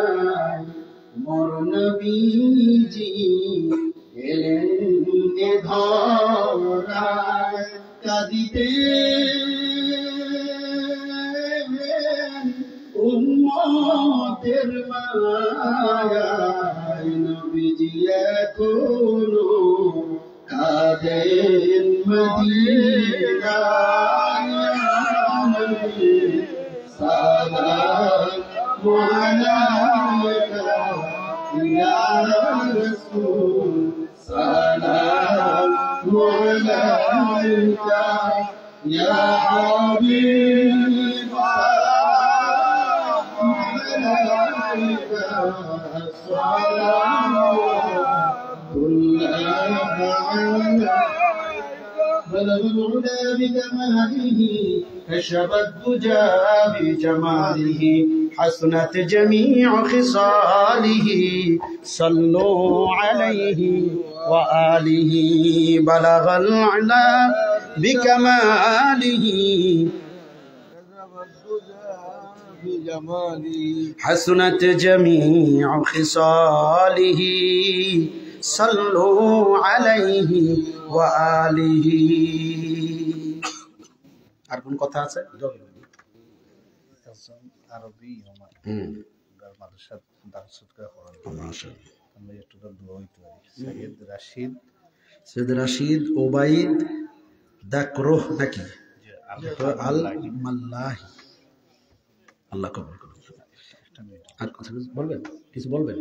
S1: মোর নবীজি এলেন এ ধরায় কাঁদিতে উম্মতের মায়ায় নবীজি এখনো কাঁদেন মদিনায় সালাম আলাইকা ইয়া রাসূল সালাম আলাইকা ইয়া হাবিব بلغ العلا بكماله كشف الدجى بجماله حسنت جميع خصاله صلوا عليه وآله بلغ العلا بكماله حسنت جميع خصاله صلوا عليه وآله আর কোন কথা আছে
S2: আরবি মাদ্রাসা দারসুত করে পড়ানো
S1: মাশাআল্লাহ
S2: আমরা একটু দোয়া হইতে পারি
S1: সৈয়দ রাশিদ ওবাইদ দাকরুহ নাকি আল মাল্লাহি আল্লাহ কবুল করুন আর কথা বলবেন কিছু বলবেন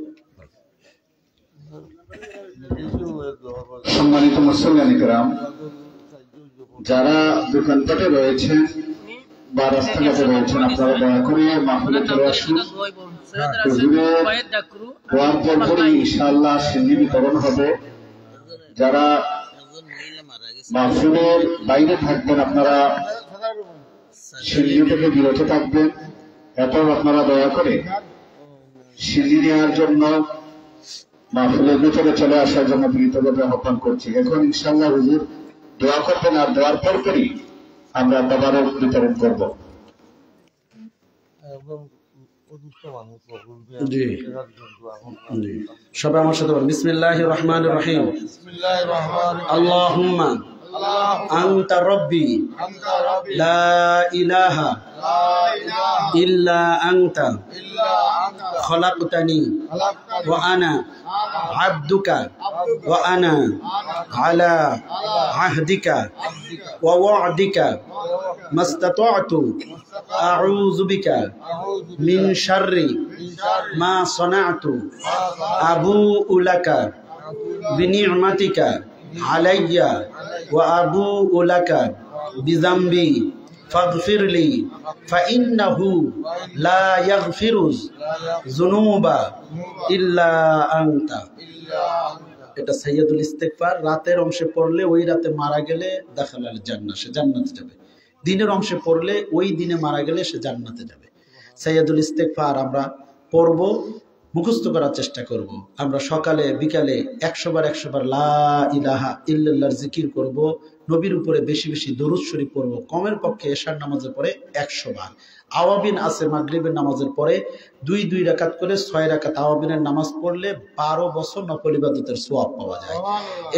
S2: সম্মানিত মুসল্লিয়ান কিরাম যারা দোকানপাটে রয়েছেন বা রাস্তাঘাটে রয়েছেন আপনারা দয়া করে মাহফিলে চলে আসুন দোয়ার পরপরই ইনশাআল্লাহ সিন্নি বিতরণ হবে যারা মাহফিলের বাইরে থাকবেন আপনারা সিন্নি থেকে বিরত থাকবেন এরপর আপনারা দয়া করে সিন্নি নেওয়ার জন্য মাহফিলের ভিতরে চলে আসার জন্য বিনীতভাবে আহ্বান করছি। এখন ইনশাআল্লাহ হুজুর দোয়া করবেন আর দোয়ার পরপরই আমরা তাবারক বিতরণ করব।
S1: জি জি সবাই আমার সাথে বলুন বিসমিল্লাহির রহমানির রহিম আল্লাহুম্মা আনতা রাব্বি লা ইলাহা ইল্লা আনতা খলাকতানি ওয়া আনা আবদুকা ওয়া আনা আলা আহদিকা ওয়া ওয়া'দিকা মাস্তাতা'তু আউযু বিকা মিন শাররি মা সানা'তু আবুউ লাকা বিনি'মাতিকা আলাইয়া ওয়া আবুউ লাকা বিযামবি ফাগফিরলি ফাইন্নাহু লা ইয়াগফিরুজ যুনুবা ইল্লা আনতা। এটা সাইয়্যিদুল ইস্তিগফার। রাতের অংশে পড়লে ওই রাতে মারা গেলে দাখালাল জান্নাহ, সে জান্নাতে যাবে। দিনের অংশে পড়লে ওই দিনে মারা গেলে সে জান্নাতে যাবে। সাইয়্যিদুল ইস্তিগফার আমরা পড়ব, মুখস্থ করার চেষ্টা করব। আমরা সকালে বিকালে 100 বার লা ইলাহা ইল্লাল্লাহর জিকির করব, নবীর উপরে বেশি বেশি দরুদ শরীফ পড়ব। কমের পক্ষে এশার নামাজের পরে 100 বার। আওয়াবিন আছে মাগরিবের নামাজের পরে 2 রাকাত করে 6 রাকাত আওয়াবিনের নামাজ পড়লে 12 বছর নফল ইবাদতের সওয়াব পাওয়া যায়।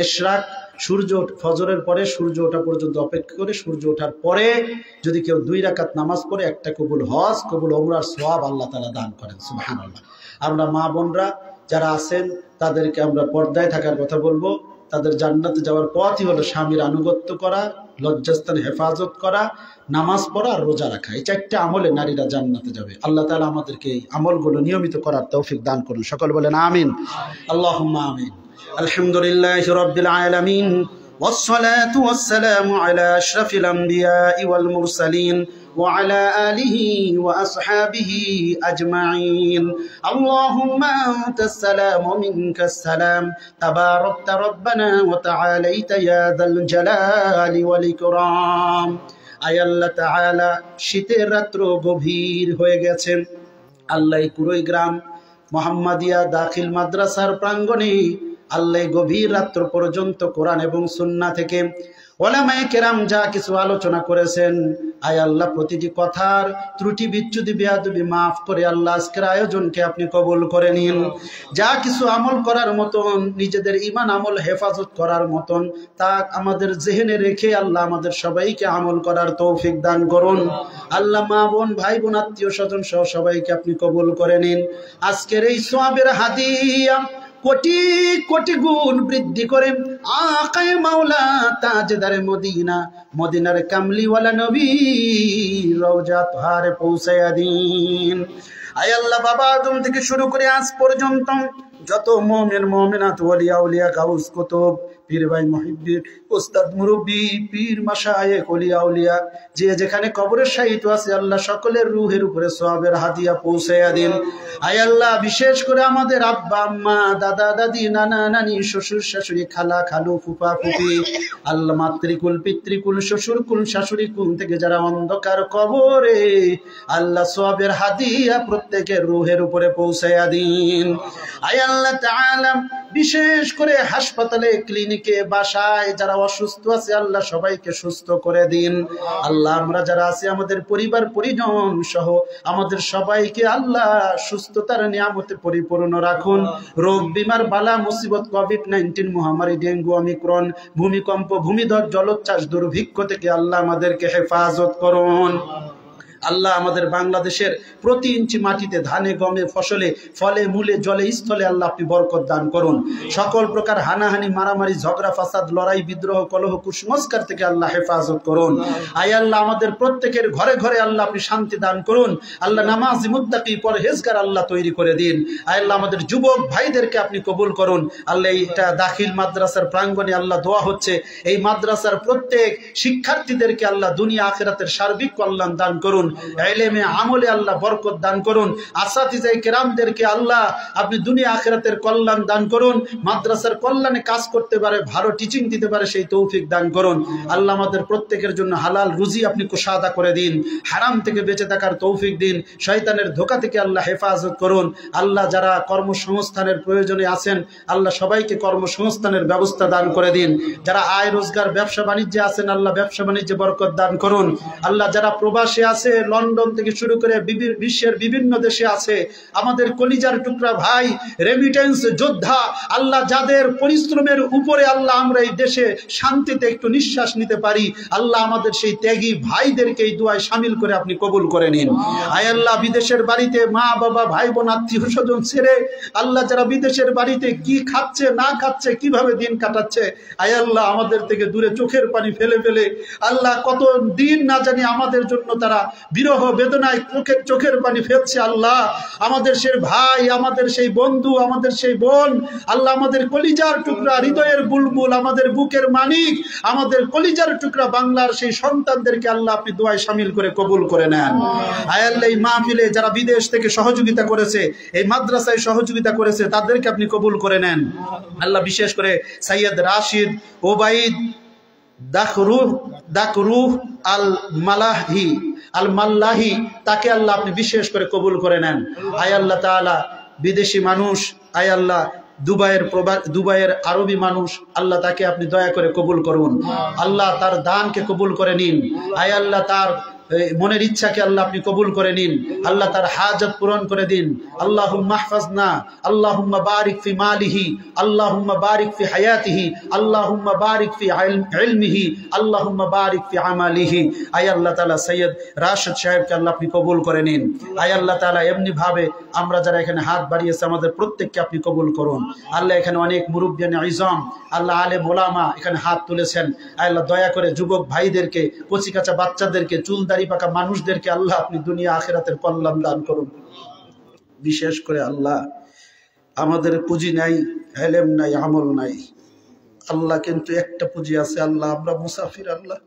S1: ইশরাক সূর্য ফজরের পরে সূর্য ওঠা পর্যন্ত অপেক্ষা করে সূর্য ওঠার পরে যদি কেউ 2 রাকাত নামাজ পড়ে একটা কবুল হজ কবুল ওমরার সওয়াব আল্লাহ তাআলা দান করেন। সুবহানাল্লাহ। আমরা মা বোনরা যারা আছেন তাদেরকে আমরা পর্দায় থাকার কথা বলবো। তাদের জান্নাতে যাওয়ার পথই হলো স্বামীর আনুগত্য করা, লজ্জাস্থান হেফাজত করা, নামাজ পড়া আর রোজা রাখা। এই 4টা আমলে নারীরা জান্নাতে যাবে। আল্লাহ তাআলা আমাদেরকে এই আমলগুলো নিয়মিত করার তৌফিক দান করুন। সকল বলেন আমিন। আল্লাহুম্মা আমিন। আলহামদুলিল্লাহি রাব্বিল আলামিন والصلاة والسلام على أشرف الأنبياء والمرسلين وعلى آله وأصحابه أجمعين اللهم أنت السلام ومنك السلام تباركت ربنا وتعاليت يا ذا الجلال والإكرام আয় আল্লাহ তাআলা শীতের রাত্র গভীর হয়ে গেছে। আল্লাহ কুড়ইগ্রাম মোহাম্মদিয়া দাখিল মাদ্রাসার প্রাঙ্গণে আল্লাহ গভীর রাত্র পর্যন্ত কোরআন এবং সুন্নাহ থেকে ওলামায়ে কেরাম যা কিছু আলোচনা করেছেন, আয় আল্লাহ প্রতিটি কথার ত্রুটি বিচ্যুতি বেয়াদবি মাফ করে আল্লাহ আজকের আয়োজনকে আপনি কবুল করে নিন। যা কিছু আমল করার মতন, নিজেদের ঈমান আমল হেফাজত করার মতন, তা আমাদের জেহেনে রেখে আল্লাহ আমাদের সবাইকে আমল করার তৌফিক দান করুন। আল্লাহ মা বোন ভাই বোন আত্মীয় স্বজন সহ সবাইকে আপনি কবুল করে নিন। আজকের এই সওয়াবের হাদিয়া কোটি কোটি গুণ বৃদ্ধি করে আকায়ে মাওলা তাজদারে মদিনা, মদিনার কামলিওয়ালা নবী রওজা তাহারে পৌঁছায়া দিন। আয় আল্লাহ, বাবা আদম থেকে শুরু করে আজ পর্যন্ত যত মুমিন মুমিনাত ওলিয়া উলিয়া গাউস কুতুব পীর ভাই মুহিদ্দিন উস্তাদ মুরব্বি পীর মাশায়েখ ওলিয়া উলিয়া যে যেখানে কবরের শায়িত আছে আল্লাহ সকলের রূহের উপরে সওয়াবের হাদিয়া পৌঁছায়া দিন। আয় আল্লাহ, বিশেষ করে আমাদের আব্বা আম্মা দাদা দাদি নানা নানি শ্বশুর শাশুড়ি খালা খালু ফুফা ফুফি আল্লাহ মাতৃকুল পিতৃকুল শ্বশুরকুল শাশুড়িকুল থেকে যারা অন্ধকার কবরে আল্লাহ সওয়াবের হাদিয়া প্রত্যেকের রূহের উপরে পৌঁছায়া দিন। আয় আল্লাহ তাআলা, বিশেষ করে হাসপাতালে ক্লিনিকে বাসায় যারা অসুস্থ আছে আল্লাহ সবাইকে সুস্থ করে দিন। আল্লাহ আমরা যারা আছি আমাদের পরিবার পরিজন সহ আমাদের সবাইকে আল্লাহ সুস্থতার নিয়ামতে পরিপূর্ণ রাখুন। রোগ বিমার বালা মুসিবত কোভিড-19 মহামারী ডেঙ্গু অমিক্রন ভূমিকম্প ভূমিধস জলোচ্ছ্বাস দুর্ভিক্ষ থেকে আল্লাহ আমাদেরকে হেফাজত করুন। আল্লাহ আমাদের বাংলাদেশের প্রতি ইঞ্চি মাটিতে ধানে গমে ফসলে ফলে মূলে জলে স্থলে আল্লাহ আপনি বরকত দান করুন। সকল প্রকার হানাহানি মারামারি ঝগড়া ফাসাদ লড়াই বিদ্রোহ কলহ কুসংস্কার থেকে আল্লাহ হেফাজত করুন। আয় আল্লাহ আমাদের প্রত্যেকের ঘরে ঘরে আল্লাহ আপনি শান্তি দান করুন। আল্লাহ নামাজি মুত্তাকি পরহেজগার আল্লাহ তৈরি করে দিন। আয় আল্লাহ আমাদের যুবক ভাইদেরকে আপনি কবুল করুন। আল্লাহ এটা দাখিল মাদ্রাসার প্রাঙ্গণে আল্লাহ দোয়া হচ্ছে, এই মাদ্রাসার প্রত্যেক শিক্ষার্থীদেরকে আল্লাহ দুনিয়া আখিরাতের সার্বিক কল্যাণ দান করুন। ইলমে আমলে আল্লাহ বরকত দান করুন। আসাতিজায়ে কেরামদেরকে আল্লাহ আপনি দুনিয়া আখিরাতের কল্যাণ দান করুন। মাদ্রাসার কল্যাণে কাজ করতে পারে, ভালো টিচিং দিতে পারে সেই তৌফিক দান করুন। আল্লাহ আমাদের প্রত্যেকের জন্য হালাল রুজি আপনি কুশাদা করে দিন। হারাম থেকে বেঁচে থাকার তৌফিক দিন। শয়তানের ধোঁকা থেকে আল্লাহ হেফাজত করুন। আল্লাহ যারা কর্মসংস্থানের প্রয়োজনে আছেন আল্লাহ সবাইকে কর্মসংস্থানের ব্যবস্থা দান করে দিন। যারা আয় রোজগার ব্যবসা বাণিজ্যে আছেন আল্লাহ ব্যবসা বাণিজ্যে বরকত দান করুন। আল্লাহ যারা প্রবাসে আছে লন্ডন থেকে শুরু করে বিশ্বের বিভিন্ন দেশে আছে আমাদের কলিজার টুকরা ভাই রেমিটেন্স যোদ্ধা আল্লাহ যাদের পরিশ্রমের উপরে আল্লাহ আমরা এই দেশে শান্তিতে একটু নিঃশ্বাস নিতে পারি আল্লাহ আমাদের সেই ত্যাগী ভাইদেরকে এই দুয়ায় শামিল করে আপনি কবুল করে নিন। আয় আল্লাহ বিদেশের বাড়িতে মা বাবা ভাই বোন আত্মীয় স্বজন ছেড়ে আল্লাহ যারা বিদেশের বাড়িতে কি খাচ্ছে না খাচ্ছে কিভাবে দিন কাটাচ্ছে আয় আল্লাহ আমাদের থেকে দূরে চোখের পানি ফেলে ফেলে আল্লাহ কত দিন না জানি আমাদের জন্য তারা বিরহ বেদনায় চোখের পানি ফেলছে। আল্লাহ আমাদের সেই ভাই আমাদের সেই বন্ধু আমাদের সেই বোন আল্লাহ আমাদের কলিজার টুকরা হৃদয়ের বুলবুল আমাদের বুকের মানিক আমাদের কলিজার টুকরা বাংলার সেই সন্তানদেরকে আল্লাহ আপনি দোয়ায় শামিল করে কবুল করে নেন। আয় আল্লাহ এই মাহফিলে যারা বিদেশ থেকে সহযোগিতা করেছে এই মাদ্রাসায় সহযোগিতা করেছে তাদেরকে আপনি কবুল করে নেন। আল্লাহ বিশেষ করে সৈয়দ রাশিদ ওবাইদ দাকরুহ আল মাল্লাহি তাকে আল্লাহ আপনি বিশেষ করে কবুল করে নেন। আয় আল্লাহ তাআলা বিদেশি মানুষ আয় আল্লাহ দুবাইয়ের আরবি মানুষ আল্লাহ তাকে আপনি দয়া করে কবুল করুন। আল্লাহ তার দানকে কবুল করে নিন। আয় আল্লাহ তার মনের ইচ্ছাকে আল্লাহ আপনি কবুল করে নিন। আল্লাহ তার হাজত পূরণ করে দিন। আল্লাহুম্মা মাহফাজনা আল্লাহুম্মা বারিক ফি মালিহি আল্লাহুম্মা বারিক ফি হায়াতিহি আল্লাহুম্মা বারিক ফি ইলমিহি আল্লাহুম্মা বারিক ফি আমালিহি। আয় আল্লাহ তাআলা সৈয়দ রাশিদ সাহেবকে আল্লাহ আপনি কবুল করে নিন। আয় আল্লাহ তাআলা এমনি ভাবে আমরা যারা এখানে হাত বাড়িয়েছে আমাদের প্রত্যেককে আপনি কবুল করুন। আল্লাহ এখানে অনেক মুরব্বিয়ান ইজম আল্লাহ আলেম ওলামা এখানে হাত তুলেছেন। আল্লাহ দয়া করে যুবক ভাইদেরকে কচি কাঁচা বাচ্চাদেরকে চুলদারি পাকা মানুষদেরকে আল্লাহ আপনি দুনিয়া আখিরাতের কল্যাণ দান করুন। বিশেষ করে আল্লাহ আমাদের পুঁজি নাই ইলম নাই আমল নাই আল্লাহ কিন্তু একটা পুঁজি আছে আল্লাহ আমরা মুসাফির আল্লাহ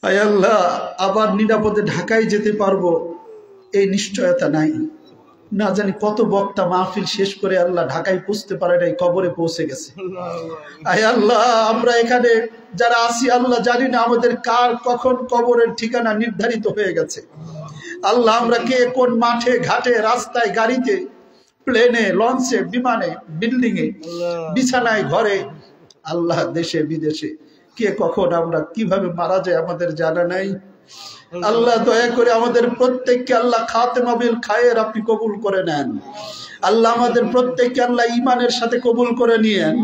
S1: আয় আল্লাহ আবার নিরাপদে ঢাকায় যেতে পারবো এই নিশ্চয়তা নাই। না জানি কত বক্তা মাহফিল শেষ করে আল্লাহ ঢাকায় পৌঁছতে পারে নাই কবরে পৌঁছে গেছে। আয় আল্লাহ আমরা এখানে যারা আছি আল্লাহ জানি না আমাদের কার কখন কবরের ঠিকানা নির্ধারিত হয়ে গেছে। আল্লাহ আমরা কে কোন মাঠে ঘাটে রাস্তায় গাড়িতে প্লেনে লঞ্চে বিমানে বিল্ডিং এ বিছানায় ঘরে আল্লাহ দেশে বিদেশে কে কখন আমরা কিভাবে মারা যায় আমাদের জানা নাই। আল্লাহ দয়া করে আমাদের প্রত্যেককে আল্লাহ খাতেমা বিল খায়ের আপনি কবুল করে নেন। আল্লাহ আমাদের প্রত্যেককে আল্লাহ ঈমানের সাথে কবুল করে নিয়েন।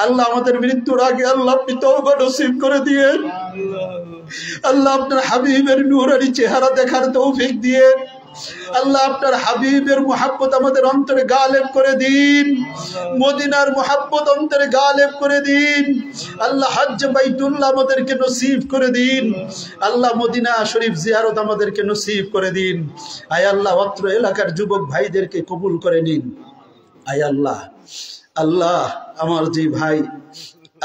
S1: আল্লাহ আমাদের মৃত্যুর আগে আল্লাহ আপনি তওবা নসিব করে দিয়েন। আল্লাহ আপনার হাবিবের নূরানি চেহারা দেখার তৌফিক দিয়েন। আল্লাহ আপনার হাবিবের মুহাব্বত আমাদের অন্তরে গালেব করে দিন। মদিনার মুহাব্বত অন্তরে গালেব করে দিন। আল্লাহ হজ্জ বাইতুল্লাহ আমাদেরকে নসিব করে দিন। আল্লাহ মদিনা শরীফ জিয়ারত আমাদেরকে নসিব করে দিন। আয় আল্লাহ অত্র এলাকার যুবক ভাইদেরকে কবুল করে নিন। আয় আল্লাহ, আল্লাহ আমার যে ভাই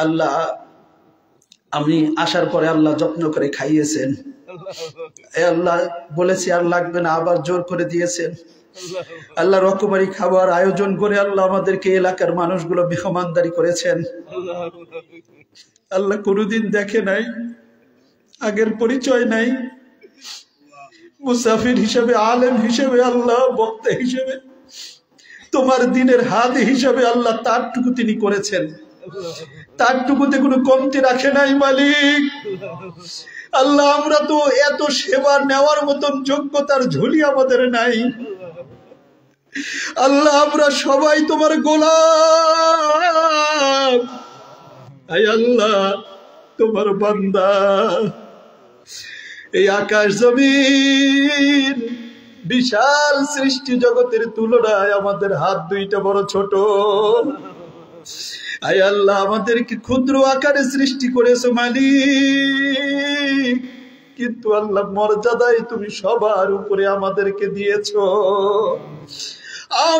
S1: আল্লাহ আমি আসার পরে আল্লাহ যত্ন করে খাইয়েছেন, আল্লাহ বলেছি আর লাগবে না, আবার জোর করে দিয়েছেন। আল্লাহ রকমারি খাবার আয়োজন করে আল্লাহ আমাদেরকে এলাকার মানুষগুলো মেহমানদারি করেছেন। আল্লাহ কোনোদিন দেখে নাই, আগের পরিচয় নাই, মুসাফির হিসেবে, আলেম হিসেবে, আল্লাহ বক্তা হিসেবে, তোমার দিনের হাদি হিসেবে আল্লাহ তারটুকু তিনি করেছেন। তারটুকুতে কোনো কমতি রাখে নাই মালিক। আল্লাহ আমরা তো এত সেবা নেওয়ার মতন যোগ্যতার ঝুলি আমাদের নাই। আল্লাহ আমরা সবাই তোমার গোলাম। আয় আল্লাহ তোমার বান্দা। এই আকাশ জমিন বিশাল সৃষ্টি জগতের তুলনায় আমাদের হাত দুইটা বড় ছোট। আয় আল্লাহ আমাদেরকে ক্ষুদ্র আকারে সৃষ্টি করেছো মালিক, কিন্তু আল্লাহ মর্যাদায় তুমি সবার উপরে আমাদেরকে দিয়েছো।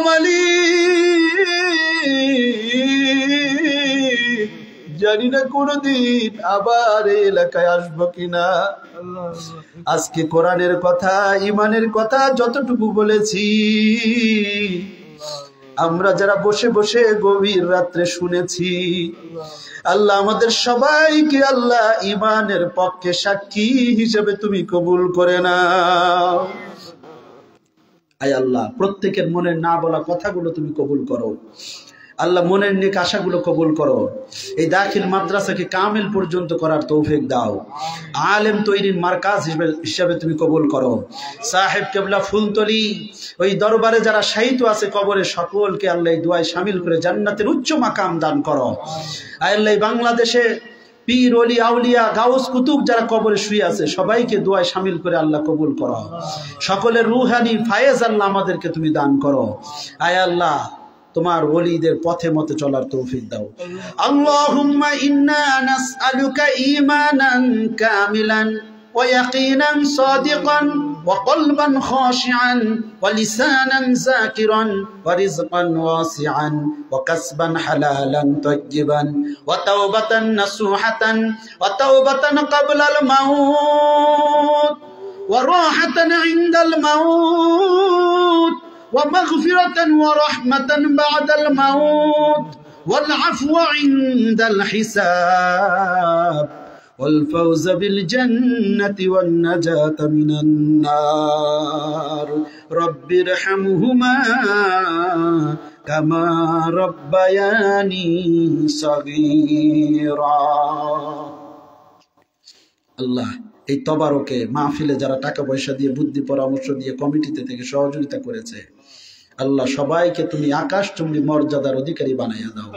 S1: মালিক জানি না কোনদিন আবার এই এলাকায় আসবো কিনা। আজকে কোরআনের কথা, ইমানের কথা যতটুকু বলেছি, আমরা যারা বসে বসে গভীর রাত্রে শুনেছি, আল্লাহ আমাদের সবাইকে আল্লাহ ইমানের পক্ষে সাক্ষী হিসেবে তুমি কবুল করে নাও। আয় আল্লাহ প্রত্যেকের মনের না বলা কথাগুলো তুমি কবুল করো। আল্লাহ মনের নেক আশাগুলো কবুল করো। এই দাখিল মাদ্রাসাকে কামিল পর্যন্ত করার তৌফিক দাও। আলেম তৈরির মার্কাজ হিসেবে তুমি কবুল করো। সাহেব কেবলা ফুলতলি ওই দরবারে যারা শায়িত আছে কবরে, সকলকে আল্লাহ এই দুআয় শামিল করে জান্নাতের উচ্চ মাকাম দান করো। আল্লাহ বাংলাদেশে পীর ওলি আউলিয়া গাউস কুতুব যারা কবরে শুয়ে আছে সবাইকে দুআয় শামিল করে আল্লাহ কবুল করো। সকলের রুহানি ফায়েজ আল্লাহ আমাদেরকে তুমি দান করো। আয় আল্লাহ তোমার ওলিদের পথে মতে চলার তৌফিক দাও। আল্লাহুম্মা ইন্না নাসআলুকা ঈমানান কামিলান ওয়া ইয়াকিনান সাদিকান ওয়া কলবান খাশিআন ওয়া লিসানান যাকিরান ওয়া রিজকান ওয়াসিআন ওয়া কাসবান হালালান তাইয়িবান ওয়া তাওবাতান নাসুহাতান ওয়া তাওবাতান ক্বাবলাল মাউত ওয়া রাহাতান ইনদাল মাউত ومغفرة ورحمة بعد الموت والعفو عند الحساب والفوز بالجنة والنجاة من النار رب ارحمهما كما ربياني صغيرا الله এই তবারকে মাহফিলে যারা টাকা পয়সা দিয়ে, বুদ্ধি পরামর্শ দিয়ে, কমিটিতে থেকে সহযোগিতা করেছে, আল্লাহ সবাইকে তুমি আকাশচুম্বী মর্যাদার অধিকারী বানাইয়া দাও।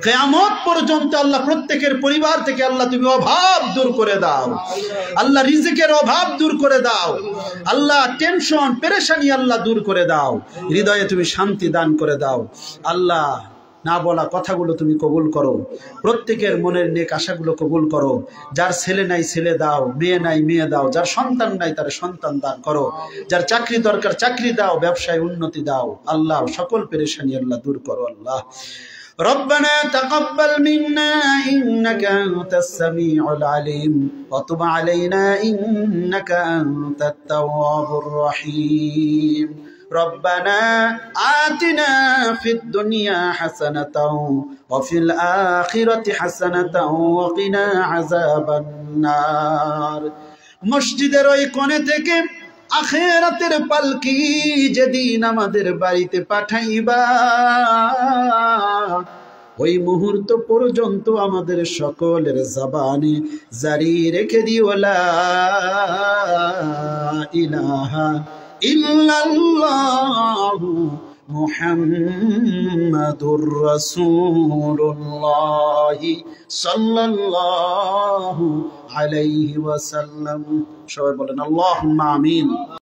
S1: কিয়ামত পর্যন্ত আল্লাহ প্রত্যেকের পরিবার থেকে আল্লাহ তুমি অভাব দূর করে দাও। আল্লাহ রিজিকের অভাব দূর করে দাও। আল্লাহ টেনশন পেরেশানি আল্লাহ দূর করে দাও। হৃদয়ে তুমি শান্তি দান করে দাও। আল্লাহ না বলা কথাগুলো তুমি কবুল করো। প্রত্যেকের মনের নেক আশাগুলো কবুল করো। যার ছেলে নাই ছেলে দাও, মেয়ে নাই মেয়ে দাও, যার সন্তান নাই তার সন্তান দান করো, যার চাকরি দরকার চাকরি দাও, ব্যবসায় উন্নতি দাও। আল্লাহ সকল পেরেশানি আল্লাহ দূর করো। আল্লাহ ربنا تقبل منا إنك أنت السميع العليم وتب علينا إنك أنت التواب الرحيم ربنا آتنا في الدنيا حسنة وفي الآخرة حسنة وقنا عذاب النار মসজিদের ওই কোণে থেকে আখিরাতের পালকি যেদিন আমাদের বাড়িতে পাঠাইবা, ওই মুহূর্ত পর্যন্ত আমাদের সকলের জবানে জারি রেখে দিও লা ইলাহা ইল্লাল্লাহু মুহাম্মাদুর রাসূলুল্লাহ সাল্লাল্লাহু আলাইহি ওয়াসাল্লাম। সবাই বলেন আল্লাহুম্মা আমিন।